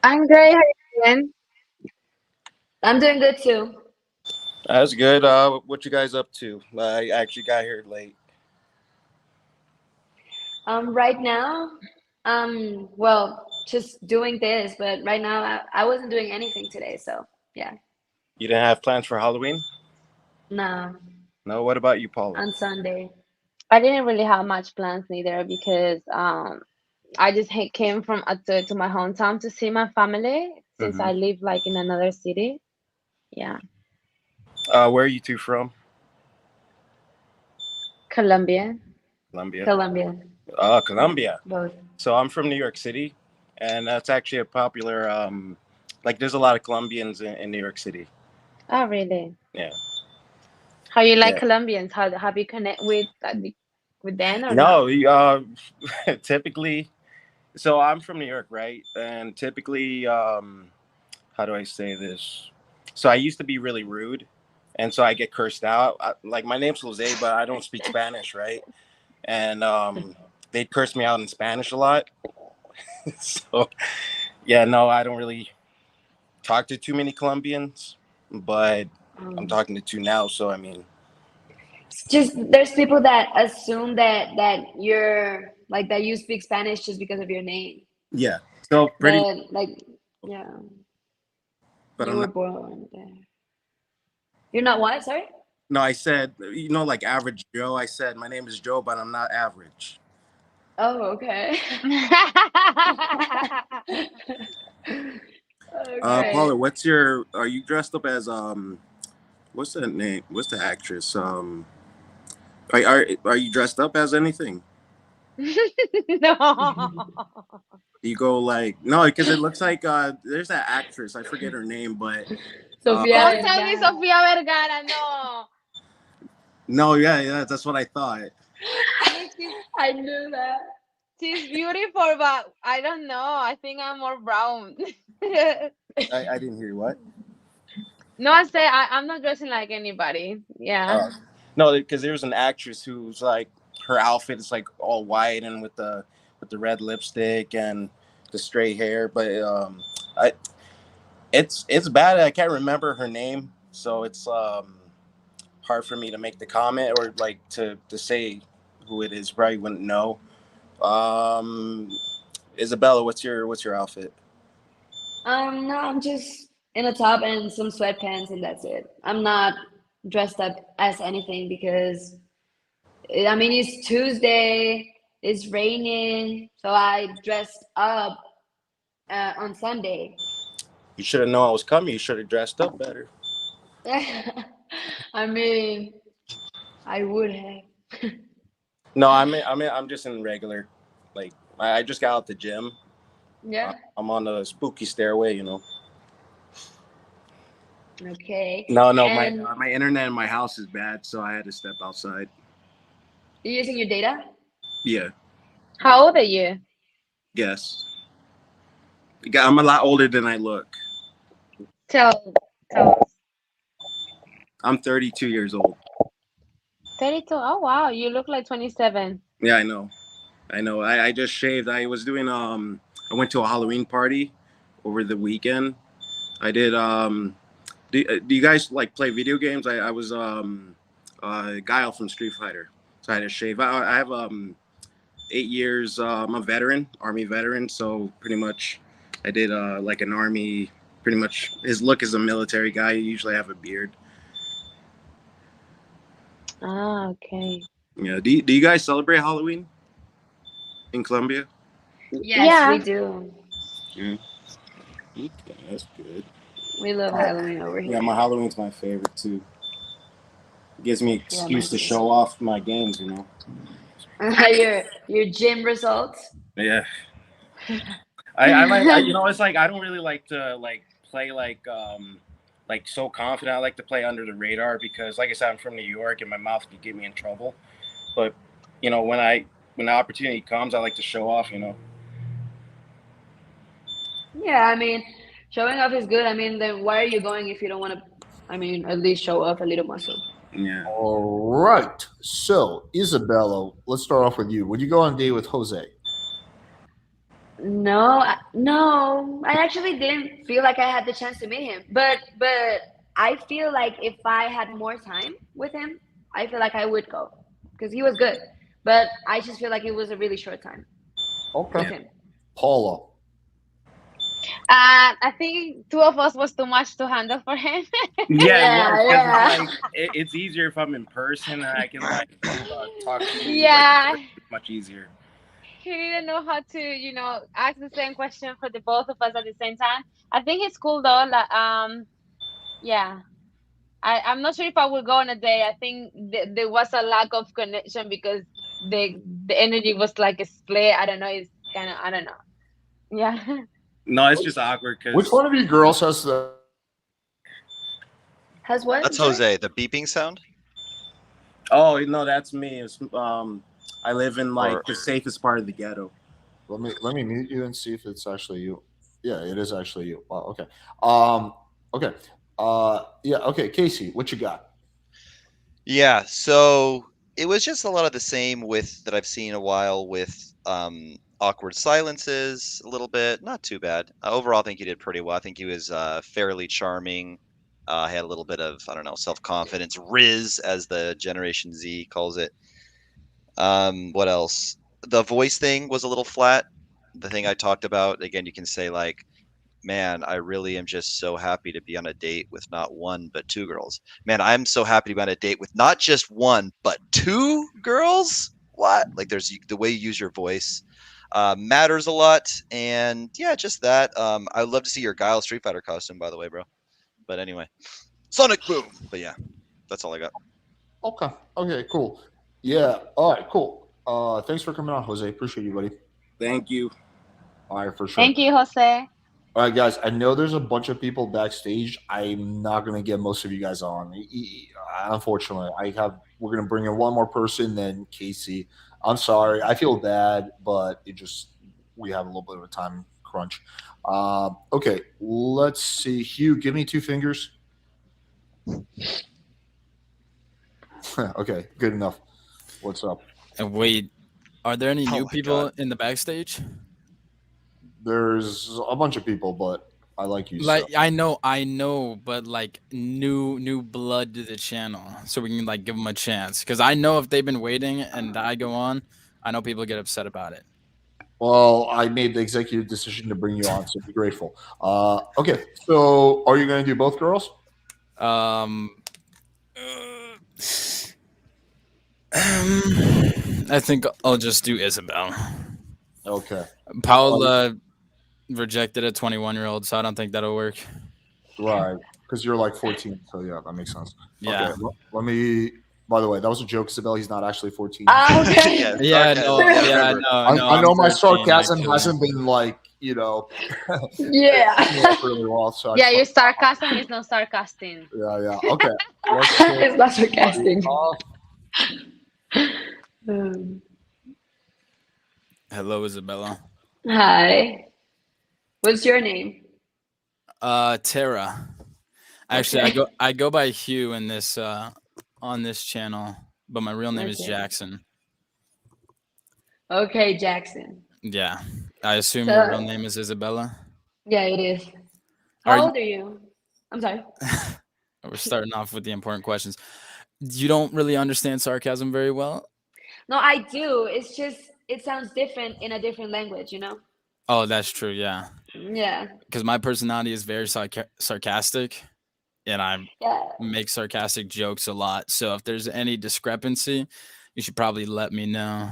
I'm great. How you doing? I'm doing good too. That's good. What you guys up to? I actually got here late. Right now, well, just doing this, but right now I wasn't doing anything today, so yeah. You didn't have plans for Halloween? No. No. What about you, Paula? On Sunday. I didn't really have much plans neither because I just came from to my hometown to see my family since I live like in another city. Yeah. Where are you two from? Colombia. Colombia. Both. So I'm from New York City, and that's actually a popular. Like, there's a lot of Colombians in New York City. Oh, really? Yeah. How you like Colombians? How have you connect with them or no? Typically, so I'm from New York, right? And typically, how do I say this? So I used to be really rude, and so I get cursed out. Like, my name's Jose, but I don't speak Spanish, right? And they'd curse me out in Spanish a lot. So yeah, no, I don't really talk to too many Colombians, but I'm talking to 2 now. So I mean, just there's people that assume that you're like that you speak Spanish just because of your name. Yeah. So pretty like yeah. But you were born there. You're not what? Sorry? No, I said, like average Joe. I said my name is Joe, but I'm not average. Oh, okay. Okay. Paula, are you dressed up as what's the name? What's the actress? Are you dressed up as anything? No. You go like no, because it looks like there's that actress. I forget her name, but Sofia. Don't tell me Sofia Vergara. No. No, yeah, that's what I thought. I knew that. She's beautiful, but I don't know. I think I'm more brown. I didn't hear you. What? No, I say I'm not dressing like anybody. Yeah. No, because there's an actress who's like her outfit is like all white and with the red lipstick and the straight hair, but it's bad. I can't remember her name, so it's hard for me to make the comment or like to say who it is. Probably wouldn't know. Isabella, what's your outfit? No, I'm just in a top and some sweatpants and that's it. I'm not dressed up as anything because I mean it's Tuesday, it's raining, so I dressed up on Sunday. You should have known I was coming. You should have dressed up better. I mean, I would have. No, I'm just in regular, like I just got out the gym. Yeah. I'm on the spooky stairway, Okay. No, my internet in my house is bad, so I had to step outside. You're using your data? Yeah. How old are you? Yes. I'm a lot older than I look. Tell us. I'm 32 years old. 32. Oh wow, you look like 27. Yeah, I know. I just shaved. I went to a Halloween party over the weekend. I did do you guys like play video games? I was Guile from Street Fighter. So I had to shave. I have 8 years. I'm a veteran, Army veteran. So pretty much, I did like an Army. Pretty much, his look is a military guy. You usually have a beard. Ah, okay. Yeah. Do you guys celebrate Halloween in Colombia? Yes, we do. Yeah. Okay, that's good. We love Halloween over here. Yeah, my Halloween's my favorite too. It gives me an excuse to show off my games, you know. Your gym results. Yeah. I like you know, it's like I don't really like to play like so confident. I like to play under the radar because like I said, I'm from New York and my mouth could get me in trouble. But you know, when the opportunity comes, I like to show off, you know. Yeah, I mean, showing off is good. I mean, then why are you going if you don't want to, I mean, at least show off a little muscle? Yeah. All right. So, Isabella, let's start off with you. Would you go on a date with Jose? No, I actually didn't feel like I had the chance to meet him. But I feel like if I had more time with him, I feel like I would go because he was good. But I just feel like it was a really short time. Okay. With him. Paula. I think two of us was too much to handle for him. Yeah. Like, it's easier if I'm in person and I can talk to you. Yeah. Like, it's much easier. He didn't know how to, ask the same question for the both of us at the same time. I think it's cool though. Like, yeah. I'm not sure if I will go on a day. I think there was a lack of connection because the energy was like a split. I don't know. It's kind of, I don't know. Yeah. No, it's just awkward because. Which one of you girls has the? Has what? That's Jose. The beeping sound. Oh no, that's me. It's, I live in the safest part of the ghetto. Let me mute you and see if it's actually you. Yeah, it is actually you. Wow. Okay. Okay. Yeah. Okay. Casey, what you got? Yeah. So it was just a lot of the same that I've seen a while with awkward silences a little bit. Not too bad. Overall, I think he did pretty well. I think he was fairly charming. Had a little bit of, I don't know, self-confidence, Riz, as the Generation Z calls it. What else? The voice thing was a little flat. The thing I talked about, again, you can say like, man, I really am just so happy to be on a date with not one, but two girls. Man, I'm so happy to be on a date with not just one, but two girls. What? Like there's the way you use your voice matters a lot. And yeah, just that. I'd love to see your Guile Street Fighter costume, by the way, bro. But anyway, Sonic Boom. But yeah, that's all I got. Okay. Okay, cool. Yeah. All right, cool. Thanks for coming on, Jose. Appreciate you, buddy. Thank you. All right, for sure. Thank you, Jose. All right, guys. I know there's a bunch of people backstage. I'm not going to get most of you guys on. Unfortunately, we're going to bring in one more person, then Casey. I'm sorry. I feel bad, but we have a little bit of a time crunch. Okay, let's see. Hugh, give me 2 fingers. Okay, good enough. What's up? And wait, are there any new people in the backstage? There's a bunch of people, but I like you. Like so. I know, but like new blood to the channel, so we can like give them a chance. Because I know if they've been waiting and I go on, I know people get upset about it. Well, I made the executive decision to bring you on, so be grateful. Okay, so are you going to do both girls? I think I'll just do Isabel. Okay. Paula rejected a 21-year-old, so I don't think that'll work. Right, because you're like 14, so yeah, that makes sense. Yeah. Okay, let me. By the way, that was a joke, Isabel. He's not actually 14. Okay. I know my sarcasm hasn't been like, yeah. really well, so yeah, your sarcasm is not sarcastic. Yeah. Okay. It's not sarcastic. Hello, Isabella. Hi. What's your name? Tara. Actually, Okay. I go by Hugh in this on this channel, but my real name is Okay. Jackson. Okay, Jackson. Yeah, I assume your real So name is Isabella. yeah, it is. Are How you? old are you? I'm sorry. We're starting off with the important questions. You don't really understand sarcasm very well. No, I do. It's just it sounds different in a different language, you know? Oh, that's true. Yeah, Yeah. because my personality is very sarcastic, and I Yeah. make sarcastic jokes a lot. So if there's any discrepancy, you should probably let me know.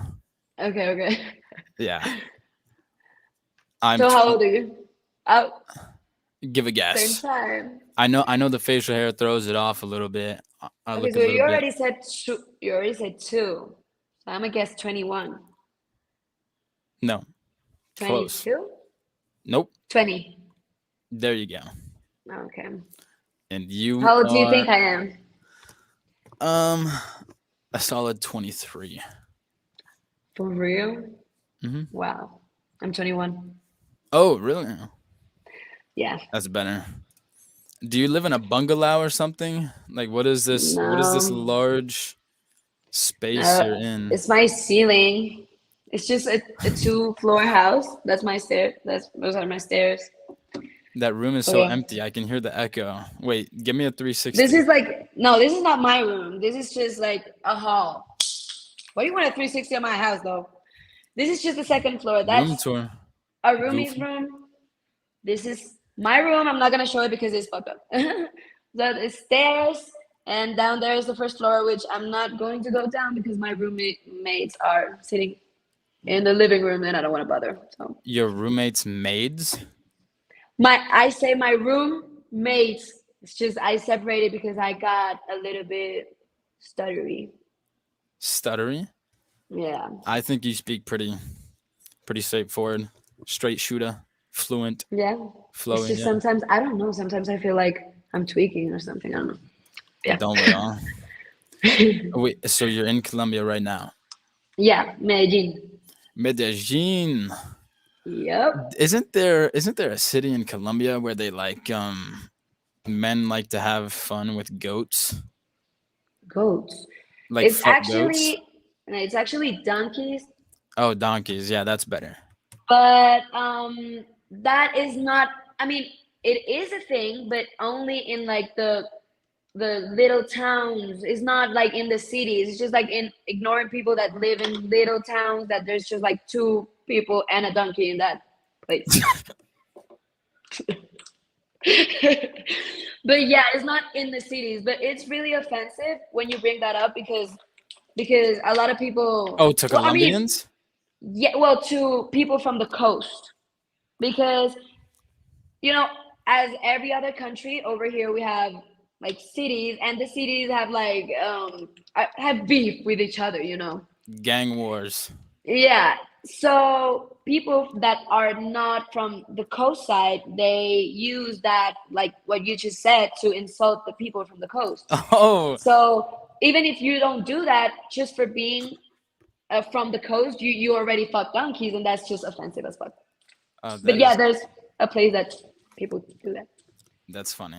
Okay, okay. Yeah, I'm. So how old are you? Oh, Give a same guess. time. I know the facial hair throws it off a little bit. I Okay, look a so little bit. you already said 2. So I'm gonna guess 21. No, close. 22? Nope. 20. There you go. Okay. And you How old do you are think I am? a solid 23. For real? Mm-hmm. Wow. I'm 21. Oh, really? Yeah. That's better. Do you live in a bungalow or something? Like, what is this? What is this No. large space you're in? It's my ceiling. It's just a 2-floor house. That's my stair. Those are my stairs. That room is so Okay. empty. I can hear the echo. Wait, give me a 360. This is no, this is not my room. This is just like a hall. Why do you want a 360 on my house though? This is just the 2nd floor. Room That's tour. a roomie's Goofy. room. This is my room. I'm not gonna show it because it's fucked up. So it's stairs, and down there is the 1st floor, which I'm not going to go down because my roommates are sitting in the living room, and I don't want to bother. So Your roommate's maids? I say my roommates. It's just I separated because I got a little bit stuttery. Stuttery? Yeah. I think you speak pretty straightforward, straight shooter, fluent, Yeah. flowing. It's just Yeah. sometimes I don't know. Sometimes I feel like I'm tweaking or something. I don't know. Yeah. Don't we all? Wait, so you're in Colombia right now? Yeah, Medellin. Medellin. Yep. Isn't there a city in Colombia where they like men like to have fun with goats? Goats. Like It's fuck goats? actually donkeys, Oh, donkeys. Yeah, that's better. but that is not. I mean, it is a thing, but only in like the little towns. It's not like in the cities. It's just like in ignoring people that live in little towns that there's just like 2 people and a donkey in that place. But yeah, it's not in the cities, but it's really offensive when you bring that up because a lot of people. Oh, to Well, I mean, Colombians? yeah, well, to people from the coast, because as every other country over here, we have like cities, and the cities have like have beef with each other. Gang wars. Yeah. So people that are not from the coast side, they use that, like what you just said, to insult the people from the coast. Oh. So even if you don't do that, just for being from the coast, you already fuck donkeys, and that's just offensive as fuck. But yeah, there's a place that people do that. That's funny.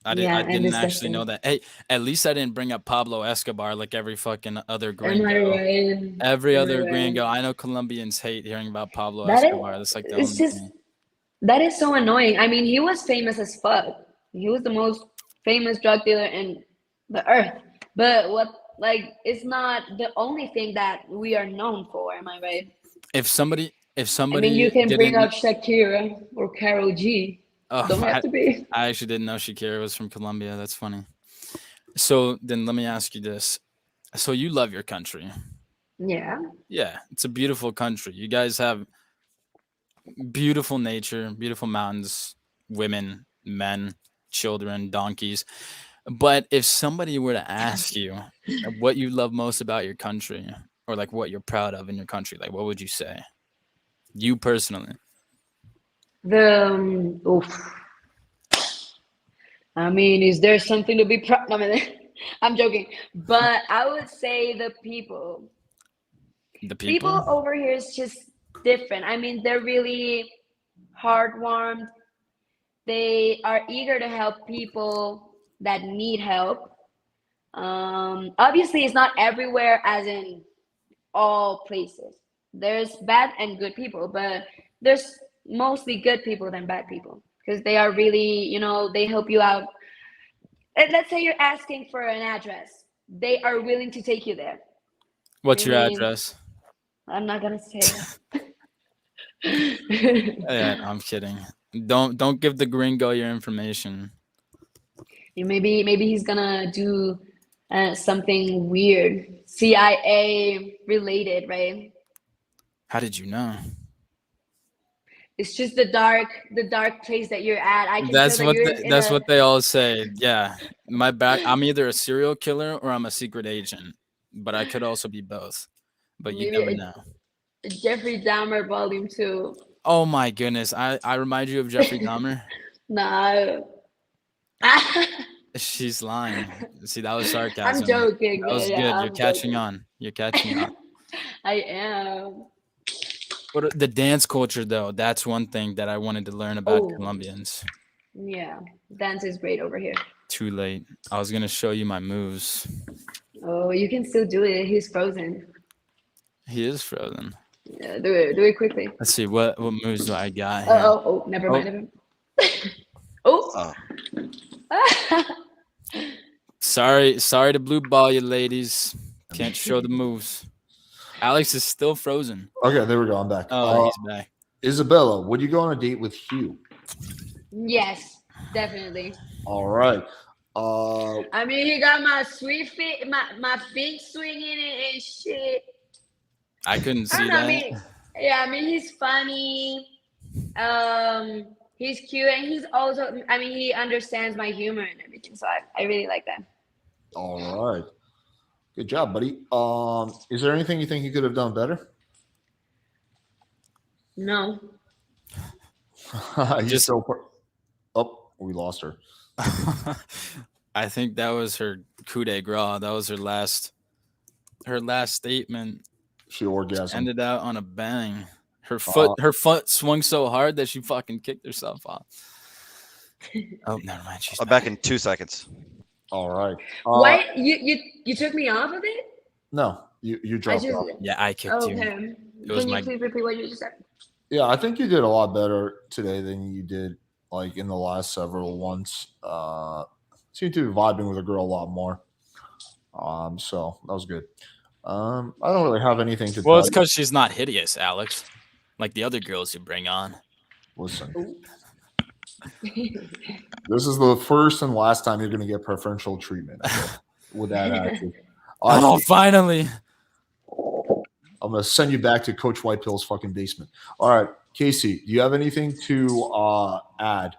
And I didn't actually disgusting. know that. Hey, at least I didn't bring up Pablo Escobar like every fucking other Am I gringo. right? Every Am I other right? gringo. I know Colombians hate hearing about Pablo That is, Escobar. That's like the it's only just thing. that is so annoying. I mean, he was famous as fuck. He was the most famous drug dealer in the earth. But it's not the only thing that we are known for. Am I right? If somebody I mean, you can bring didn't up Shakira or Karol G. Don't have to be. I actually didn't know Shakira was from Colombia. That's funny. So then let me ask you this. So you love your country. Yeah. Yeah, it's a beautiful country. You guys have beautiful nature, beautiful mountains, women, men, children, donkeys. But if somebody were to ask you what you love most about your country, or like what you're proud of in your country, like what would you say? You personally. I mean, is there something to be proud? No, I'm joking, but I would say the people. The People over here is just different. I mean, they're really heartwarmed. they are eager to help people that need help. Obviously, it's not everywhere, as in all places. There's bad and good people, but there's mostly good people than bad people because they are really, they help you out. Let's say you're asking for an address, they are willing to take you there. What's your address? I'm not gonna say it. Yeah, I'm kidding. Don't give the gringo your information. Maybe he's gonna do something weird, CIA related, right? How did you know? It's just the dark place that you're at. I can That's tell what that that's what they all say. Yeah, I'm either a serial killer or I'm a secret agent, but I could also be both. But you never know. Jeffrey Dahmer Volume 2. Oh my goodness, I remind you of Jeffrey Dahmer. No. She's lying. See, that was sarcasm. I'm joking. That was good. You're catching on. You're catching on. I am. But the dance culture, though, that's one thing that I wanted to learn about Colombians. Yeah, dance is great over here. Too late. I was gonna show you my moves. Oh, you can still do it. He's frozen. He is frozen. Yeah, do it quickly. Let's see what moves do I got here. Never mind. Oh. Sorry to blue ball you ladies. Can't show the moves. Alex is still frozen. Okay, there we go. I'm back. Oh, he's back. Isabella, would you go on a date with Hugh? Yes, definitely. All right. I mean, he got my sweet feet, my feet swinging and shit. I couldn't see that. I mean, he's funny. He's cute, and he's also. I mean, he understands my humor and everything. So I really like that. All right. Good job, buddy. Is there anything you think you could have done better? No. We lost her. I think that was her coup de grace. That was her last statement. She orgasmed. Ended out on a bang. Her foot swung so hard that she fucking kicked herself off. Oh, never mind. She's back in 2 seconds. All right. What? You took me off of it? No, you dropped off. Yeah, I kicked you. Can you please repeat what you just said? Yeah, I think you did a lot better today than you did like in the last several ones. Seemed to be vibing with a girl a lot more. So that was good. I don't really have anything to. Well, it's because she's not hideous, Alex, like the other girls you bring on. Listen, this is the first and last time you're going to get preferential treatment with that attitude. Oh, finally. I'm going to send you back to Coach Whitepill's fucking basement. All right, Casey, do you have anything to add?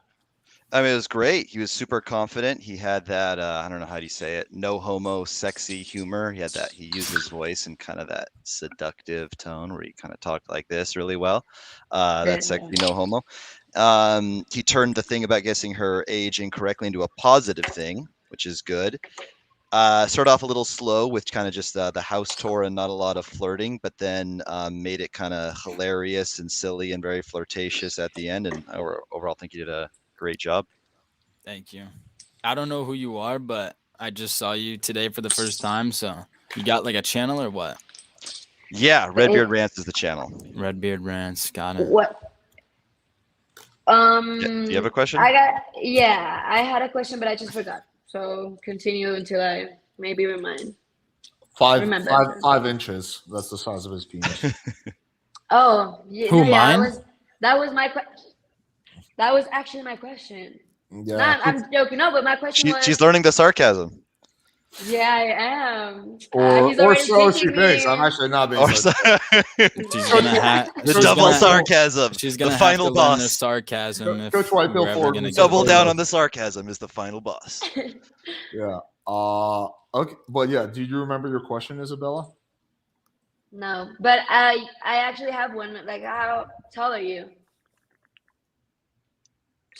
I mean, it was great. He was super confident. He had that, I don't know how do you say it, no homo sexy humor. He had that, he used his voice in kind of that seductive tone where he kind of talked like this really well. That sexy no homo. He turned the thing about guessing her age incorrectly into a positive thing, which is good. Started off a little slow with kind of just the house tour and not a lot of flirting, but then made it kind of hilarious and silly and very flirtatious at the end. And overall, I think he did a great job. Thank you. I don't know who you are, but I just saw you today for the first time. So you got like a channel or what? Yeah, Redbeard Rants is the channel. Redbeard Rants, got it. What? Do you have a question? I had a question, but I just forgot. So continue until I maybe remind. 5 inches. That's the size of his penis. Oh, yeah. Who, mine? That was my question. That was actually my question. Yeah. No, I'm joking. No, but my question was. She's learning the sarcasm. Yeah, I am. Or so she thinks. I'm actually not being She's gonna have the double sarcasm. She's gonna the have final to boss. Learn the sarcasm. Coach Whitebill Ford. Double down on the sarcasm is the final boss. Yeah. Okay. But yeah, do you remember your question, Isabella? No, but I actually have one. Like, how tall are you?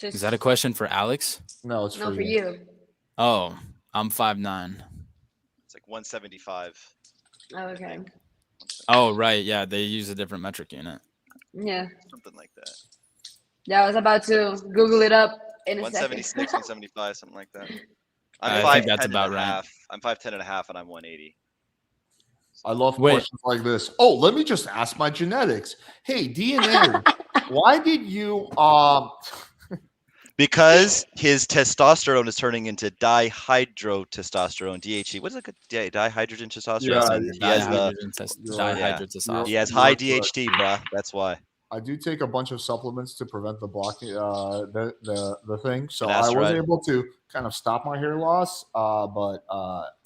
Is that a question for Alex? No, it's for you. Oh, I'm 5'9". It's like 175. Oh, okay. Oh, right. Yeah, they use a different metric unit. Yeah. Something like that. Yeah, I was about to Google it up. in a 176, second. 175, something like that. I I'm think 5'10" that's and about a right. half. I'm 5'10" and a half, and I'm 180. I love Wait. questions like this. Oh, let me just ask my genetics. Hey, DNA, why did you Because his testosterone is turning into dihydrotestosterone, DHT. What is it? Dihydrogen testosterone. Yeah, And he has Dihydrotestosterone. he has you high are correct. DHT, bruh. That's why. I do take a bunch of supplements to prevent the blocking the thing. So I was Finasteride. able to kind of stop my hair loss, but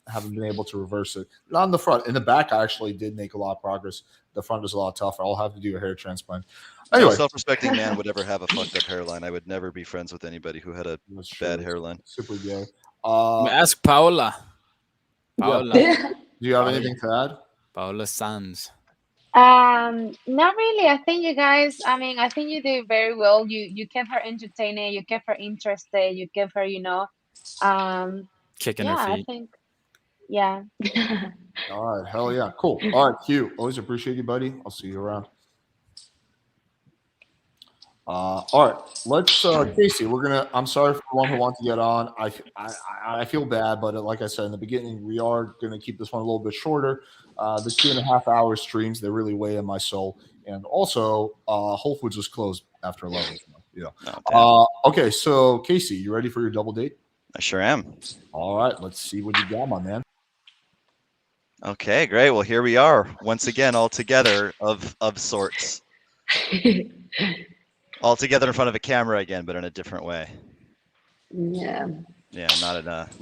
haven't been able to reverse it. Not in the front. In the back, I actually did make a lot of progress. The front is a lot tougher. I'll have to do a hair transplant. No Anyway, self-respecting man would ever have a fucked up hairline. I would never be friends with anybody who had a that's bad true. hairline. Super gay. Ask Paula. Paula. Do you have anything to add? Paula Sands. Not really. I think you guys, I think you did very well. You kept her entertaining, you kept her interested, you kept her, Kicking yeah, her I feet. think, yeah. All right, hell yeah, cool. All right, Hugh, always appreciate you, buddy. I'll see you around. All right, let's Casey. I'm sorry for the one who wants to get on. I feel bad, but like I said in the beginning, we are gonna keep this one a little bit shorter. The 2.5-hour streams, they really weigh in my soul. And also, Whole Foods was closed after 11. Okay, so Casey, you ready for your double date? I sure am. All right, let's see what you got, my man. Okay, great. Well, here we are once again, all together of sorts. All together in front of a camera again, but in a different way. Yeah. Yeah, not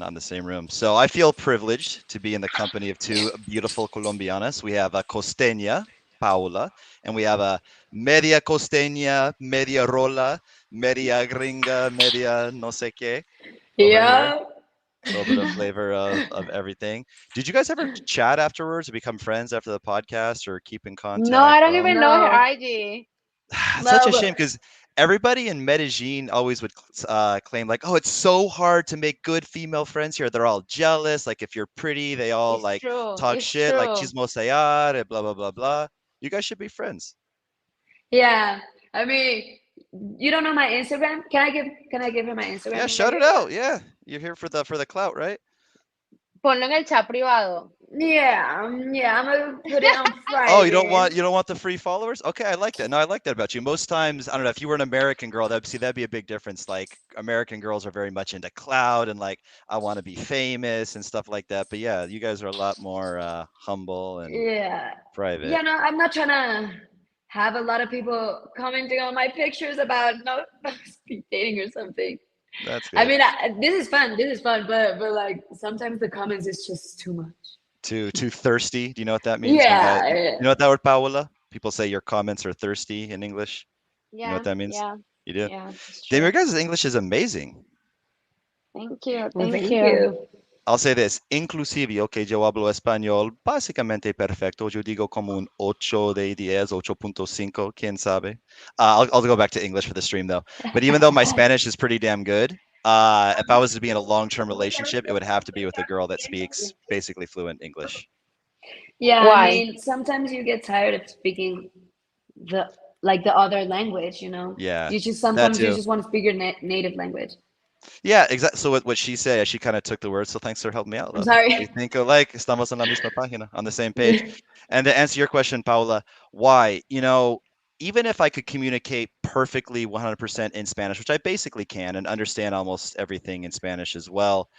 in the same room. So I feel privileged to be in the company of two beautiful Colombianas. We have a costeña, Paula, and we have a media costeña, media rola, media gringa, media no sé qué. Yeah. A little bit of flavor of everything. Did you guys ever chat afterwards or become friends after the podcast or keep in contact? No, I don't even know her IG. It's such a shame because everybody in Medellin always would claim like, oh, it's so hard to make good female friends here. They're all jealous. Like if you're pretty, they all talk shit, like chismosear, blah blah blah blah. You guys should be friends. Yeah, I mean, you don't know my Instagram? Can I give her my Instagram? Yeah, shout it out. Yeah, you're here for the clout, right? Ponlo en el chat privado. Yeah, I'm gonna put it on Friday. Oh, you don't want the free followers? Okay, I like that. No, I like that about you. Most times, I don't know, if you were an American girl, that'd be a big difference. Like American girls are very much into clout and like I want to be famous and stuff like that. But yeah, you guys are a lot more humble and private. Yeah, no, I'm not trying to have a lot of people commenting on my pictures about no speed dating or something. That's good. I mean, this is fun, but like sometimes the comments is just too much. Too thirsty. Do you know what that means? Yeah. You know what that word, Paula? People say your comments are thirsty in English. Yeah. You know what that means? Yeah. You do? Yeah. Damn, your guys' English is amazing. Thank you. Well, Thank you. I'll say this, inclusive, okay, yo hablo español básicamente perfecto. Yo digo como un 8 de 10, 8.5, quién sabe. I'll go back to English for the stream though. But even though my Spanish is pretty damn good, if I was to be in a long-term relationship, it would have to be with a girl that speaks basically fluent English. Yeah, Why? I mean, sometimes you get tired of speaking the other language, you know? Yeah, You just that sometimes you too. just want to speak your native language. Yeah, exactly. So what she said, she kind of took the words. So thanks for helping me out. I'm sorry. We think alike. Estamos en la misma página, on the same page. And to answer your question, Paula, why? You know, even if I could communicate perfectly 100% in Spanish, which I basically can and understand almost everything in Spanish as well,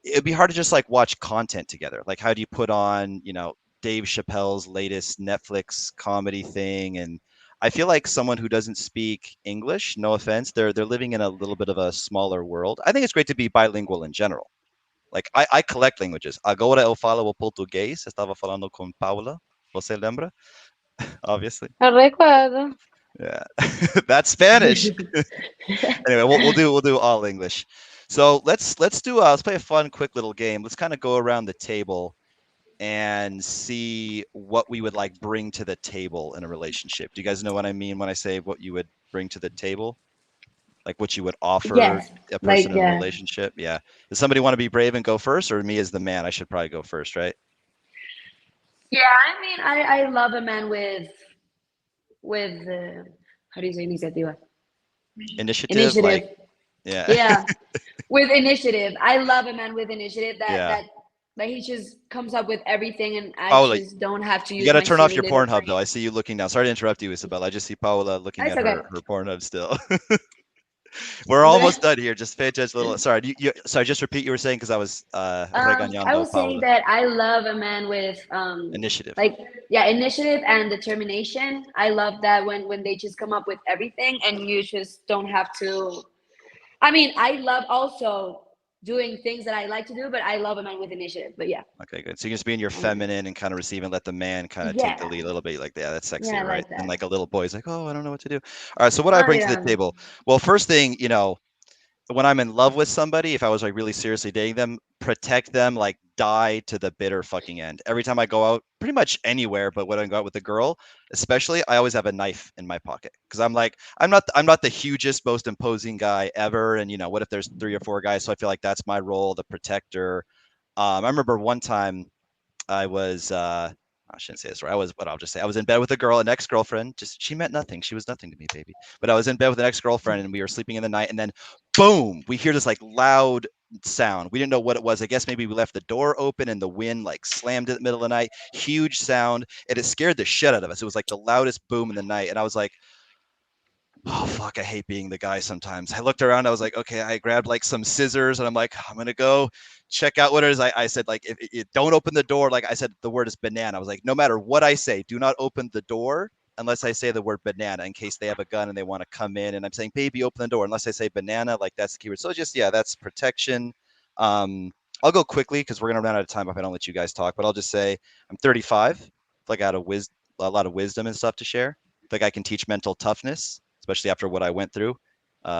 it'd be hard to just like watch content together. Like, how do you put on, you know, Dave Chappelle's latest Netflix comedy thing? And I feel like someone who doesn't speak English, no offense, they're living in a little bit of a smaller world. I think it's great to be bilingual in general. Like I collect languages. Agora eu falo o português. Estava falando com Paula. Você lembra? Obviously. No recuerdo. Yeah, that's Spanish. Anyway, we'll do all English. So let's play a fun, quick little game. Let's kind of go around the table and see what we would like bring to the table in a relationship. Do you guys know what I mean when I say what you would bring to the table? Like what you would offer a person in a relationship? Yeah. Does somebody want to be brave and go first, or me as the man? I should probably go first, right? Yeah, I mean, I love a man with how do you say iniciativa? Initiative. Like Yeah. With initiative. I love a man with initiative Yeah. that he just comes up with everything and I Paula, just don't have to you use got to my turn off silly your little Pornhub though. brain. I see you looking now. Sorry to interrupt you, Isabella. I just see Paula looking It's at okay. her Pornhub still. We're almost done here. Just pay attention a little. Sorry, sorry. Just repeat you were saying because I was I regañando was saying Paula. that I love a man with Initiative. like initiative and determination. I love that when they just come up with everything and you just don't have to. I mean, I love also doing things that I like to do, but I love a man with initiative. But yeah. Okay, good. So you can just be in your feminine and kind of receive and let the man kind of take the lead a little bit. Like, yeah, that's sexy, Yeah, I right? like that. And like a little boy's like, oh, I don't know what to do. All right. So what I bring to the table. Well, first thing, when I'm in love with somebody, if I was like really seriously dating them, protect them, like die to the bitter fucking end. Every time I go out, pretty much anywhere, but when I go out with a girl, especially, I always have a knife in my pocket because I'm like, I'm not the hugest, most imposing guy ever. And what if there's 3 or 4 guys? So I feel like that's my role, the protector. I remember one time I was I shouldn't say this right. I'll just say I was in bed with a girl, an ex-girlfriend. Just she meant nothing. She was nothing to me, baby. But I was in bed with an ex-girlfriend and we were sleeping in the night and then boom, we hear this like loud sound. We didn't know what it was. I guess maybe we left the door open and the wind like slammed in the middle of the night. Huge sound. And it scared the shit out of us. It was like the loudest boom in the night. And I was like, oh fuck, I hate being the guy sometimes. I looked around, I was like, okay, I grabbed like some scissors and I'm like, I'm gonna go check out what it is. I said, like, if don't open the door. Like I said, the word is banana. I was like, no matter what I say, do not open the door unless I say the word banana in case they have a gun and they want to come in. And I'm saying, baby, open the door. Unless I say banana, like that's the keyword. So just, that's protection. I'll go quickly because we're gonna run out of time if I don't let you guys talk, but I'll just say I'm 35. Like I had a lot of wisdom and stuff to share. Like I can teach mental toughness, especially after what I went through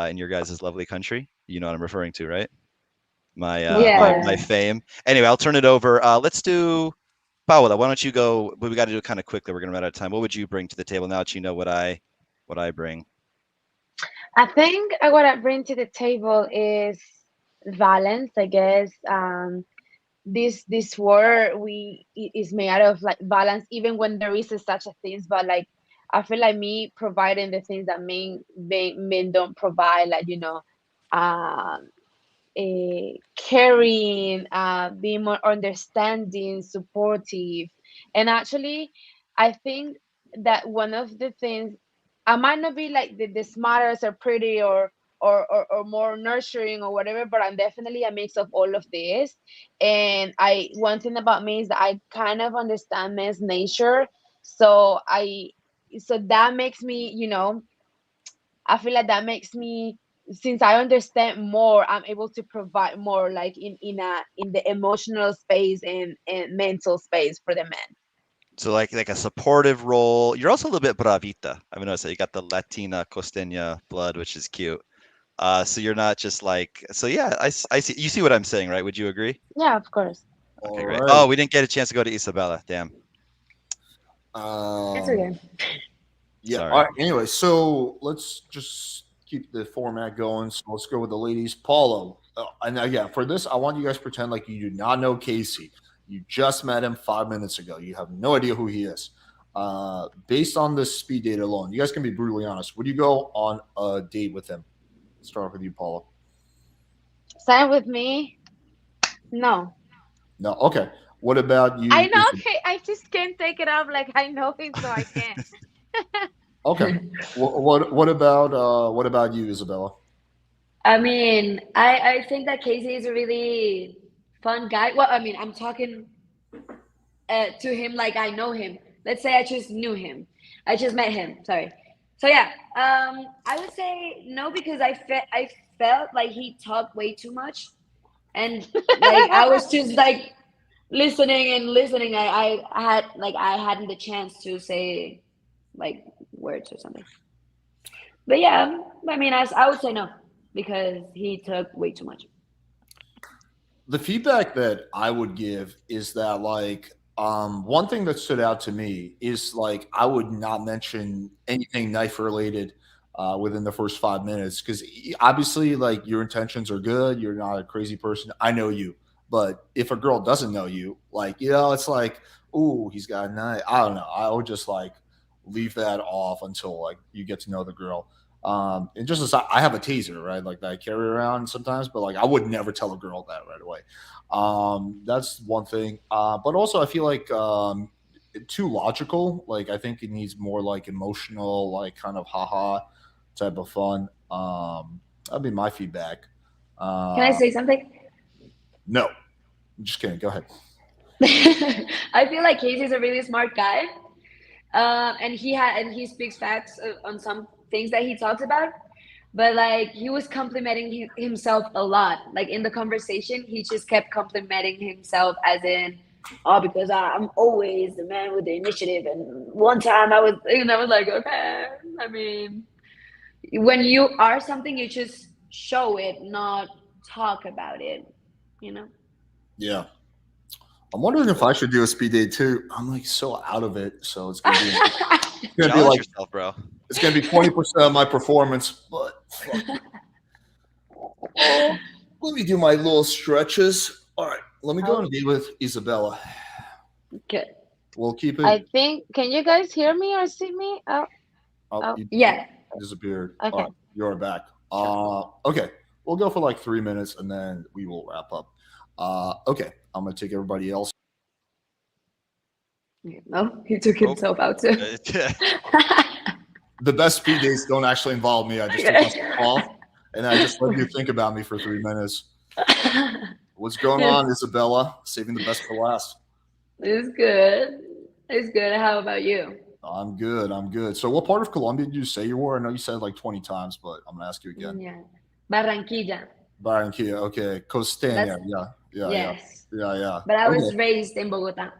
in your guys' lovely country. You know what I'm referring to, right? My fame. Anyway, I'll turn it over. Let's do Paula. Why don't you go? But we got to do it kind of quickly. We're gonna run out of time. What would you bring to the table now that you know what I bring? I think what I bring to the table is balance. I guess this world is made out of like balance, even when there is such a things. But like I feel like me providing the things that men don't provide, like caring, being more understanding, supportive. And actually, I think that one of the things, I might not be like the smartest or pretty or more nurturing or whatever, but I'm definitely a mix of all of this. And one thing about me is that I kind of understand men's nature. So that makes me, I feel like that makes me, since I understand more, I'm able to provide more, like in the emotional space and mental space for the men. So like a supportive role. You're also a little bit bravita. I mean, noticed that you got the Latina costeña blood, which is cute. So you're not just like, so yeah, I see. You see what I'm saying, right? Would you agree? Yeah, of course. Okay, great. Oh, we didn't get a chance to go to Isabella. Damn. It's okay. Yeah. Sorry. All right. Anyway, so let's just keep the format going. So let's go with the ladies. Paula. And again, for this, I want you guys to pretend like you do not know Casey. You just met him 5 minutes ago. You have no idea who he is. Based on this speed date alone, you guys can be brutally honest. Would you go on a date with him? Let's start with you, Paula. Sign with me? No. No. Okay. What about you? I know. Okay, I just can't take it off. Like I know him, so I can't. Okay. What about you, Isabella? I mean, I think that Casey is a really fun guy. Well, I mean, I'm talking to him like I know him. Let's say I just knew him. I just met him. Sorry. So yeah, I would say no because I felt like he talked way too much, and like I was just like listening and listening. I hadn't the chance to say like words or something. But yeah, I mean, I would say no because he took way too much. The feedback that I would give is that one thing that stood out to me is like I would not mention anything knife related within the first 5 minutes because obviously like your intentions are good. You're not a crazy person. I know you, but if a girl doesn't know you, like it's like, ooh, he's got a knife. I don't know. I would just like leave that off until like you get to know the girl. And just as I have a taser, right? Like that I carry around sometimes, but like I would never tell a girl that right away. That's one thing. But also I feel like too logical. Like I think it needs more like emotional, like kind of haha type of fun. That'd be my feedback. Can I say something? No, I'm just kidding. Go ahead. I feel like Casey's a really smart guy, and he speaks facts on some things that he talks about. But like he was complimenting himself a lot. Like in the conversation, he just kept complimenting himself, as in, "Oh, because I'm always the man with the initiative." And one time I was like, okay. I mean, when you are something, you just show it, not talk about it. You know. Yeah. I'm wondering if I should do a speed date too. I'm like so out of it, so it's gonna be Challenge like yourself, bro. it's gonna be 20% of my performance. But fuck. Oh, let me do my little stretches. All right, let me go and be with Isabella. Okay. We'll keep it. I think. Can you guys hear me or see me? You Yeah. disappeared. Okay. All right, you're back. Okay, we'll go for like 3 minutes and then we will wrap up. Okay, I'm gonna take everybody else. No, he took himself out too. The best speed dates don't actually involve me. I just took myself off and I just let you think about me for 3 minutes. What's going on, Isabella? Saving the best for last. It's good. It's good. How about you? I'm good. I'm good. So, what part of Colombia did you say you were? I know you said like 20 times, but I'm gonna ask you again. Yeah. Barranquilla. Barranquilla. Okay. Costeña. Yeah. Yes. Yeah. But I was raised in Bogota.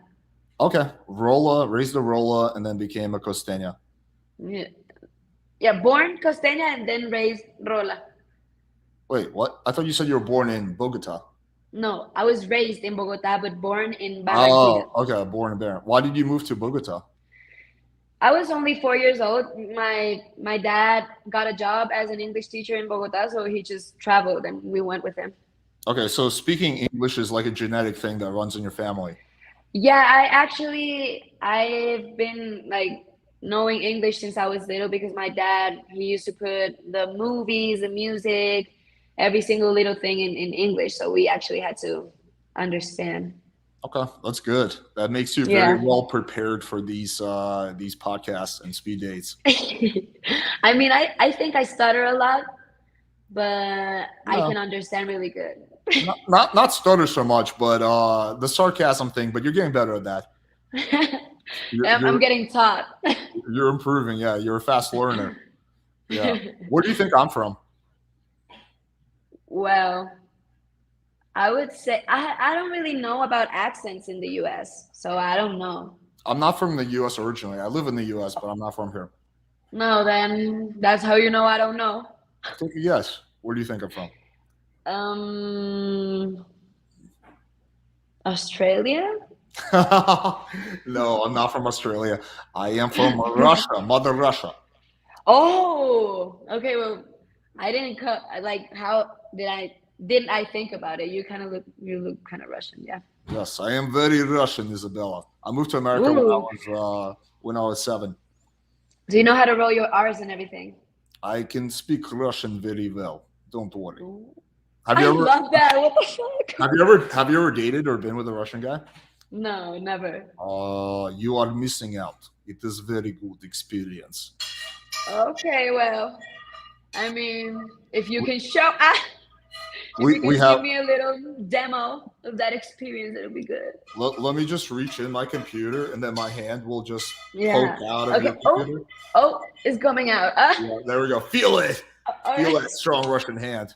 Okay. Rolla, raised a Rolla, and then became a Costeña. Yeah, born Costeña and then raised Rola. Wait, what? I thought you said you were born in Bogota. No, I was raised in Bogota, but born in Barranquilla. Oh, okay. Born in Barranquilla. Why did you move to Bogota? I was only 4 years old. My dad got a job as an English teacher in Bogota, so he just traveled and we went with him. Okay, so speaking English is like a genetic thing that runs in your family. Yeah, I've been like knowing English since I was little because my dad, he used to put the movies, the music, every single little thing in English. So we actually had to understand. Okay, that's good. That makes you very well prepared for these podcasts and speed dates. I mean, I think I stutter a lot, but I can understand really good. not stutter so much, but the sarcasm thing. But you're getting better at that. I'm getting taught. You're improving. Yeah, you're a fast learner. Yeah. Where do you think I'm from? Well, I would say I don't really know about accents in the U.S., so I don't know. I'm not from the U.S. originally. I live in the U.S., but I'm not from here. No, then that's how you know I don't know. Take a guess. Where do you think I'm from? Australia? No, I'm not from Australia. I am from Russia, Mother Russia. Oh, okay. Well, I didn't like. How didn't I think about it? You look kind of Russian, yeah. Yes, I am very Russian, Isabella. I moved to America when I was 7. Do you know how to roll your R's and everything? I can speak Russian very well. Don't worry. I love that. What the fuck? Have you ever dated or been with a Russian guy? No, never. You are missing out. It is very good experience. Okay, well, I mean, if you can give me a little demo of that experience, it'll be good. Let me just reach in my computer, and then my hand will just poke out of your computer. Oh, it's coming out. Yeah, there we go. Feel it. Feel that strong Russian hand.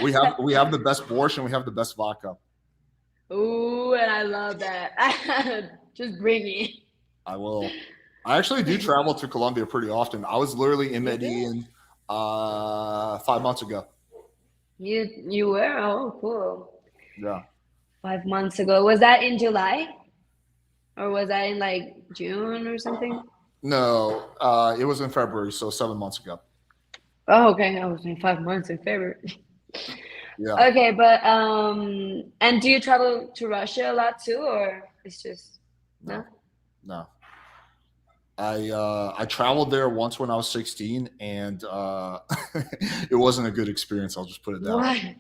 We have the best borscht and we have the best vodka. Ooh, and I love that. Just bring it. I will. I actually do travel to Colombia pretty often. I was literally in Medellin 5 months ago. You were? Oh, cool. Yeah. 5 months ago. Was that in July? Or was that in like June or something? No, it was in February, so 7 months ago. Oh, okay. I was in 5 months in February. Yeah. Okay, but and do you travel to Russia a lot too, or it's just no? No. I traveled there once when I was 16, and it wasn't a good experience. I'll just put it that way.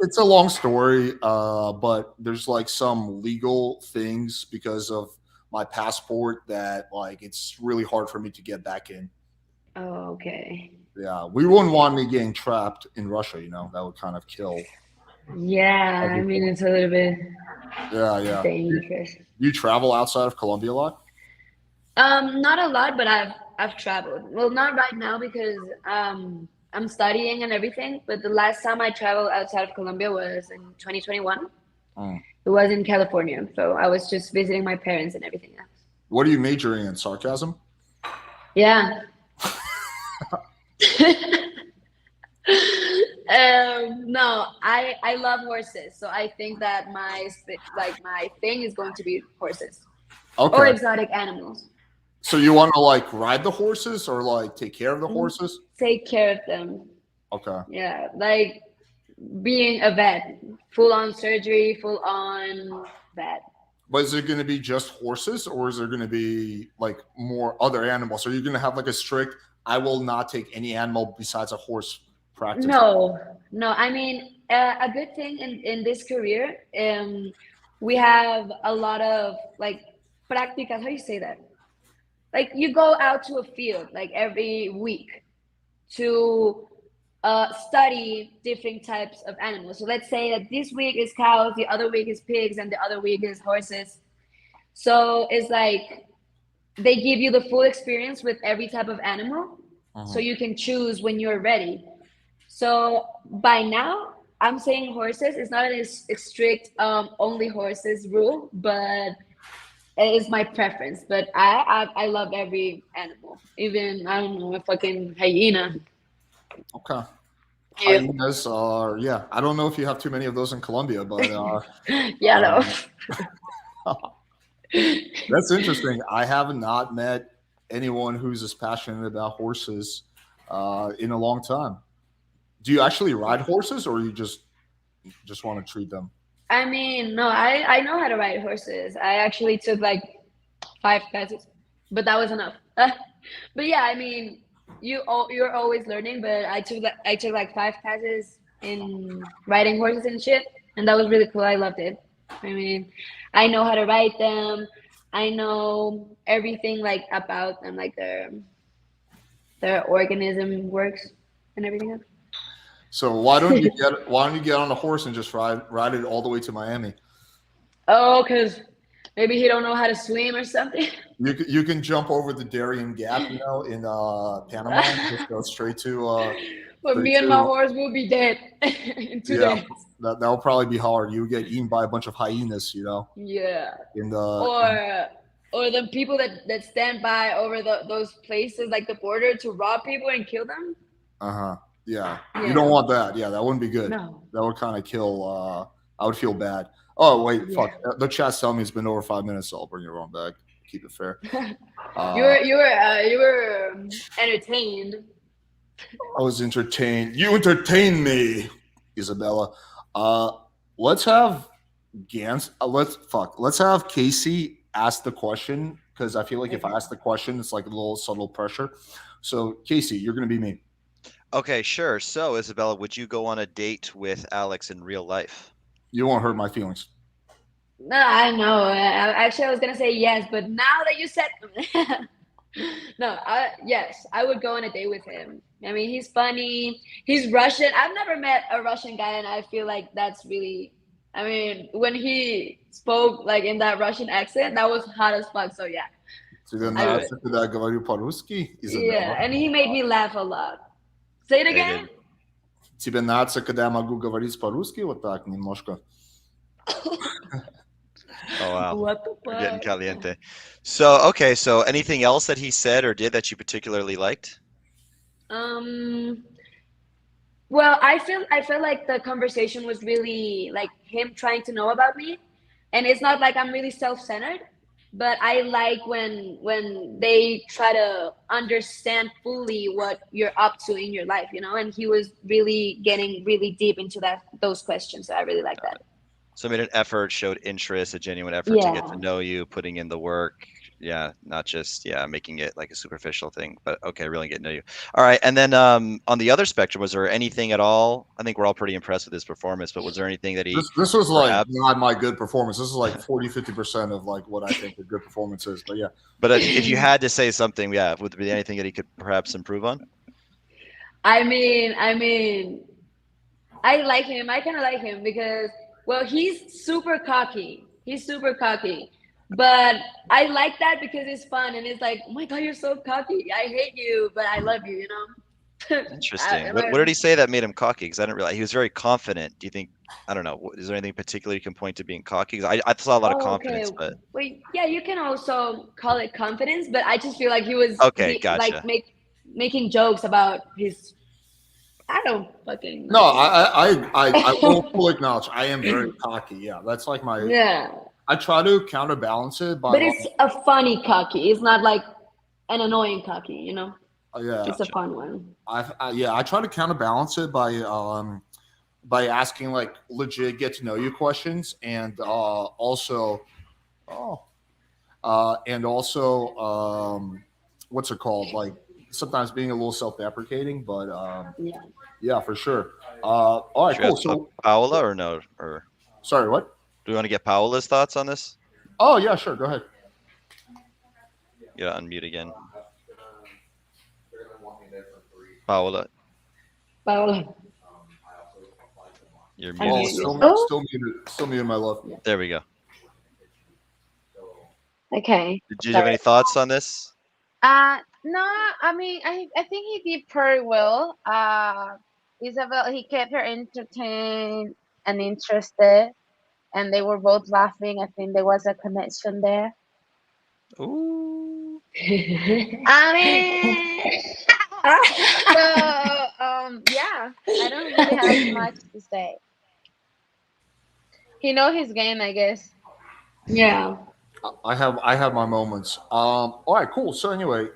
It's a long story, but there's like some legal things because of my passport that like it's really hard for me to get back in. Oh, okay. Yeah, we wouldn't want me getting trapped in Russia. You know, that would kind of kill Yeah, I mean everything. it's a little bit Yeah. dangerous. You travel outside of Colombia a lot? Not a lot, but I've traveled. Well, not right now because I'm studying and everything. But the last time I traveled outside of Colombia was in 2021. Mm. It was in California, so I was just visiting my parents and everything else. What are you majoring in? Sarcasm? Yeah. No, I love horses, so I think that my thing is going to be horses or Okay. exotic animals. So you want to like ride the horses or like take care of the horses? Take care of them. Okay. Yeah, like being a vet, full on surgery, full on vet. But is it going to be just horses or is there going to be like more other animals? Are you going to have like a strict, I will not take any animal besides a horse practice? No, no. I mean, a good thing in this career, we have a lot of like practicas. How do you say that? Like you go out to a field like every week to study different types of animals. So let's say that this week is cows, the other week is pigs, and the other week is horses. So it's like they give you the full experience with every type of animal, so you can choose when you're ready. So by now, I'm saying horses. It's not a strict only horses rule, but it is my preference. But I love every animal, even I don't know, a fucking hyena. Okay. Yeah. Hyenas are, yeah. I don't know if you have too many of those in Colombia, but Yeah, no. That's interesting. I have not met anyone who's as passionate about horses in a long time. Do you actually ride horses, or you just want to treat them? I mean, no, I know how to ride horses. I actually took like 5 classes, but that was enough. But yeah, I mean, you're always learning. But I took like 5 classes in riding horses and shit, and that was really cool. I loved it. I mean, I know how to ride them. I know everything like about them, like their organism works and everything else. So why don't you get on a horse and just ride it all the way to Miami? Oh, because maybe he don't know how to swim or something. You can jump over the Darien Gap, you know, in Panama, and just go straight to. But me and my horse will be dead in 2 days. That'll probably be hard. You would get eaten by a bunch of hyenas, you know. Yeah. In the or the people that stand by over those places like the border to rob people and kill them. Yeah. You don't want that. Yeah, that wouldn't be good. No. That would kind of kill. I would feel bad. Oh wait, fuck. The chat's telling me it's been over 5 minutes, so I'll bring it on back. Keep it fair. You were entertained. I was entertained. You entertained me, Isabella. Let's have let's have Casey ask the question, because I feel like if I ask the question, it's like a little subtle pressure. So Casey, you're gonna be me. Okay, sure. So Isabella, would you go on a date with Alex in real life? You won't hurt my feelings. No, I know. Actually, I was gonna say yes, but now that you said no, yes, I would go on a date with him. I mean, he's funny. He's Russian. I've never met a Russian guy, and I feel like that's really. I mean, when he spoke like in that Russian accent, that was hot as fuck. So yeah. Yeah, and he made me laugh a lot. Say it again. Тебе нравится, когда я могу говорить по-русски вот так немножко? Oh wow. What the We're fuck? getting caliente. So okay, so anything else that he said or did that you particularly liked? Well, I feel like the conversation was really like him trying to know about me, and it's not like I'm really self-centered, but I like when they try to understand fully what you're up to in your life, you know. And he was really getting really deep into those questions. So I really like that. So made an effort, showed interest, a genuine effort to get to know you, putting in the work. Yeah, not just making it like a superficial thing, but okay, really getting to know you. All right, and then on the other spectrum, was there anything at all? I think we're all pretty impressed with his performance, but was there anything that he This was like perhaps? not my good performance. This is like 40-50% of like what I think a good performance is. But yeah. But if you had to say something, would there be anything that he could perhaps improve on? I mean, I like him. I kind of like him because, well, he's super cocky. He's super cocky. But I like that because it's fun and it's like, oh my God, you're so cocky. I hate you, but I love you, you know? Interesting. What did he say that made him cocky? Because I didn't realize he was very confident. Do you think, I don't know, is there anything particular you can point to being cocky? 'Cause I saw a lot of confidence, but Wait, yeah, you can also call it confidence, but I just feel like he was okay, gotcha. making jokes about his. I don't fucking. No, I will fully acknowledge I am very cocky. Yeah, that's like my. Yeah. I try to counterbalance it by. But it's a funny cocky. It's not like an annoying cocky, you know. Yeah, it's a fun one. I try to counterbalance it by asking like legit get to know you questions and also what's it called, like sometimes being a little self-deprecating, but yeah, for sure. All right, cool. So Paula or no, or sorry, what? Do we want to get Paola's thoughts on this? Oh yeah, sure, go ahead. Yeah, unmute again. Paula. You're muted. Still muted, my love. There we go. Okay. Did you have any thoughts on this? No, I mean, I think he did pretty well. Isabel, he kept her entertained and interested, and they were both laughing. I think there was a connection there. Ooh. I mean, so yeah, I don't really have much to say. He know his game, I guess. Yeah. I have my moments. All right, cool. So anyway,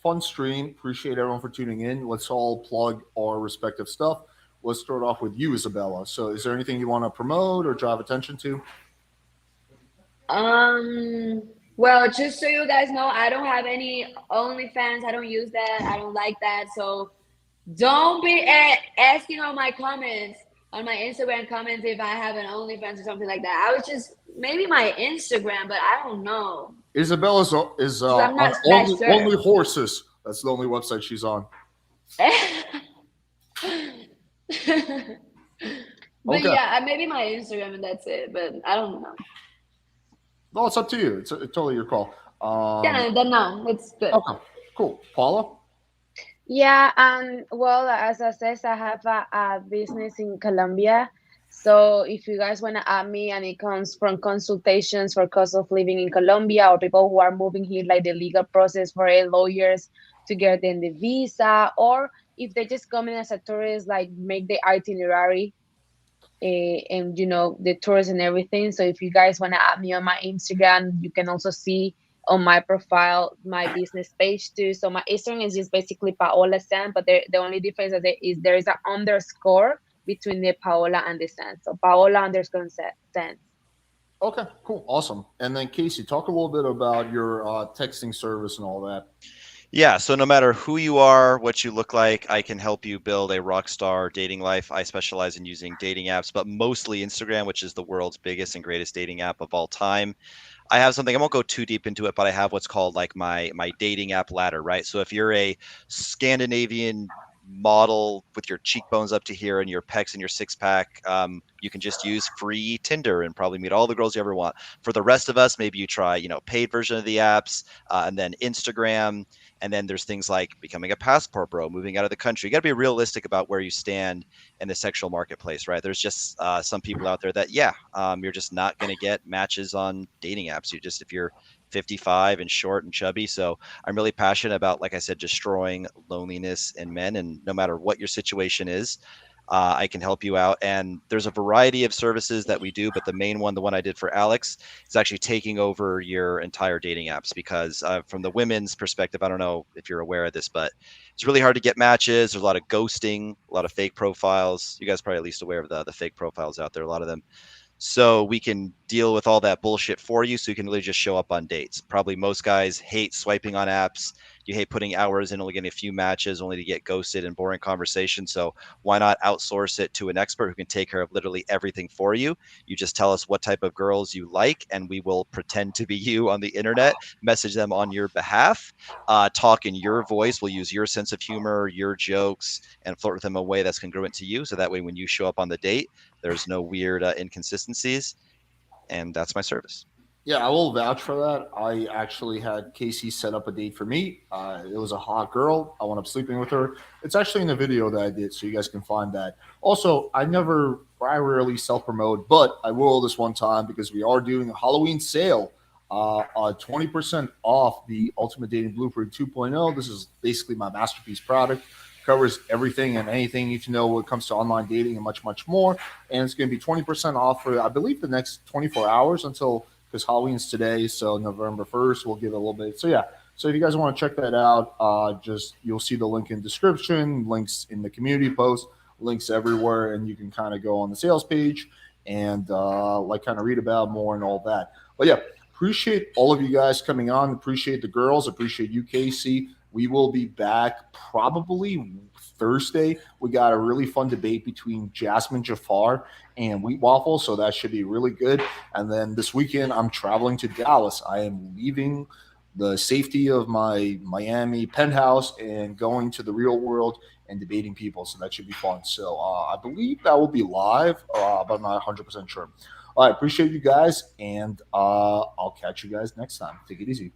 fun stream. Appreciate everyone for tuning in. Let's all plug our respective stuff. Let's start off with you, Isabella. So is there anything you want to promote or drive attention to? Well, just so you guys know, I don't have any OnlyFans. I don't use that. I don't like that. So don't be asking on my comments, on my Instagram comments, if I have an OnlyFans or something like that. I was just maybe my Instagram, but I don't know. Isabella's is on only Horses. That's the only website she's on. But yeah, maybe my Instagram and that's it. But I don't know. Well, it's up to you. It's totally your call. No, it's good. Okay, cool. Paula? Yeah, well, as I said, I have a business in Colombia. So if you guys want to add me, and it comes from consultations for cost of living in Colombia, or people who are moving here, like the legal process for lawyers to get them the visa, or if they just come in as a tourist, like make the itinerary and the tours and everything. So if you guys want to add me on my Instagram, you can also see on my profile my business page too. So my Instagram is just basically Paola San, but the only difference is there is an underscore between the Paola and the San. So Paola _San. Okay, cool, awesome. And then Casey, talk a little bit about your texting service and all that. Yeah, so no matter who you are, what you look like, I can help you build a rock star dating life. I specialize in using dating apps, but mostly Instagram, which is the world's biggest and greatest dating app of all time. I have something, I won't go too deep into it, but I have what's called like my dating app ladder, right? So if you're a Scandinavian model with your cheekbones up to here and your pecs and your six pack, you can just use free Tinder and probably meet all the girls you ever want. For the rest of us, maybe you try, paid version of the apps, and then Instagram. And then there's things like becoming a passport bro, moving out of the country. You got to be realistic about where you stand in the sexual marketplace, right? There's just some people out there that, you're just not going to get matches on dating apps. If you're 55 and short and chubby. So I'm really passionate about, like I said, destroying loneliness in men. And no matter what your situation is, I can help you out. And there's a variety of services that we do, but the main one, the one I did for Alex, is actually taking over your entire dating apps, because from the women's perspective, I don't know if you're aware of this, but it's really hard to get matches. There's a lot of ghosting, a lot of fake profiles. You guys are probably at least aware of the fake profiles out there, a lot of them. so we can deal with all that bullshit for you, so you can really just show up on dates. Probably most guys hate swiping on apps. You hate putting hours in, only getting a few matches, only to get ghosted and boring conversation. So why not outsource it to an expert who can take care of literally everything for you? You just tell us what type of girls you like, and we will pretend to be you on the internet, message them on your behalf, talk in your voice. We'll use your sense of humor, your jokes, and flirt with them in a way that's congruent to you. So that way, when you show up on the date, there's no weird inconsistencies. And that's my service. Yeah, I will vouch for that. I actually had Casey set up a date for me. It was a hot girl. I wound up sleeping with her. It's actually in the video that I did, so you guys can find that. Also, I rarely self promote, but I will this one time because we are doing a Halloween sale. 20% off the Ultimate Dating Blueprint 2.0. This is basically my masterpiece product. Covers everything and anything you need to know when it comes to online dating and much, much more. And it's going to be 20% off for, I believe, the next 24 hours until, because Halloween's today, so November 1st, we'll give it a little bit. So, yeah. So if you guys want to check that out, you'll see the link in description, links in the community post, links everywhere, and you can kind of go on the sales page and kind of read about more and all that. But yeah, appreciate all of you guys coming on. Appreciate the girls. Appreciate you, Casey. We will be back probably Thursday. We got a really fun debate between Jasmine Jafar and Wheat Waffle, so that should be really good. And then this weekend, I'm traveling to Dallas. I am leaving the safety of my Miami penthouse and going to the real world and debating people, so that should be fun. So I believe that will be live, but I'm not 100% sure. All right, appreciate you guys, and I'll catch you guys next time. Take it easy.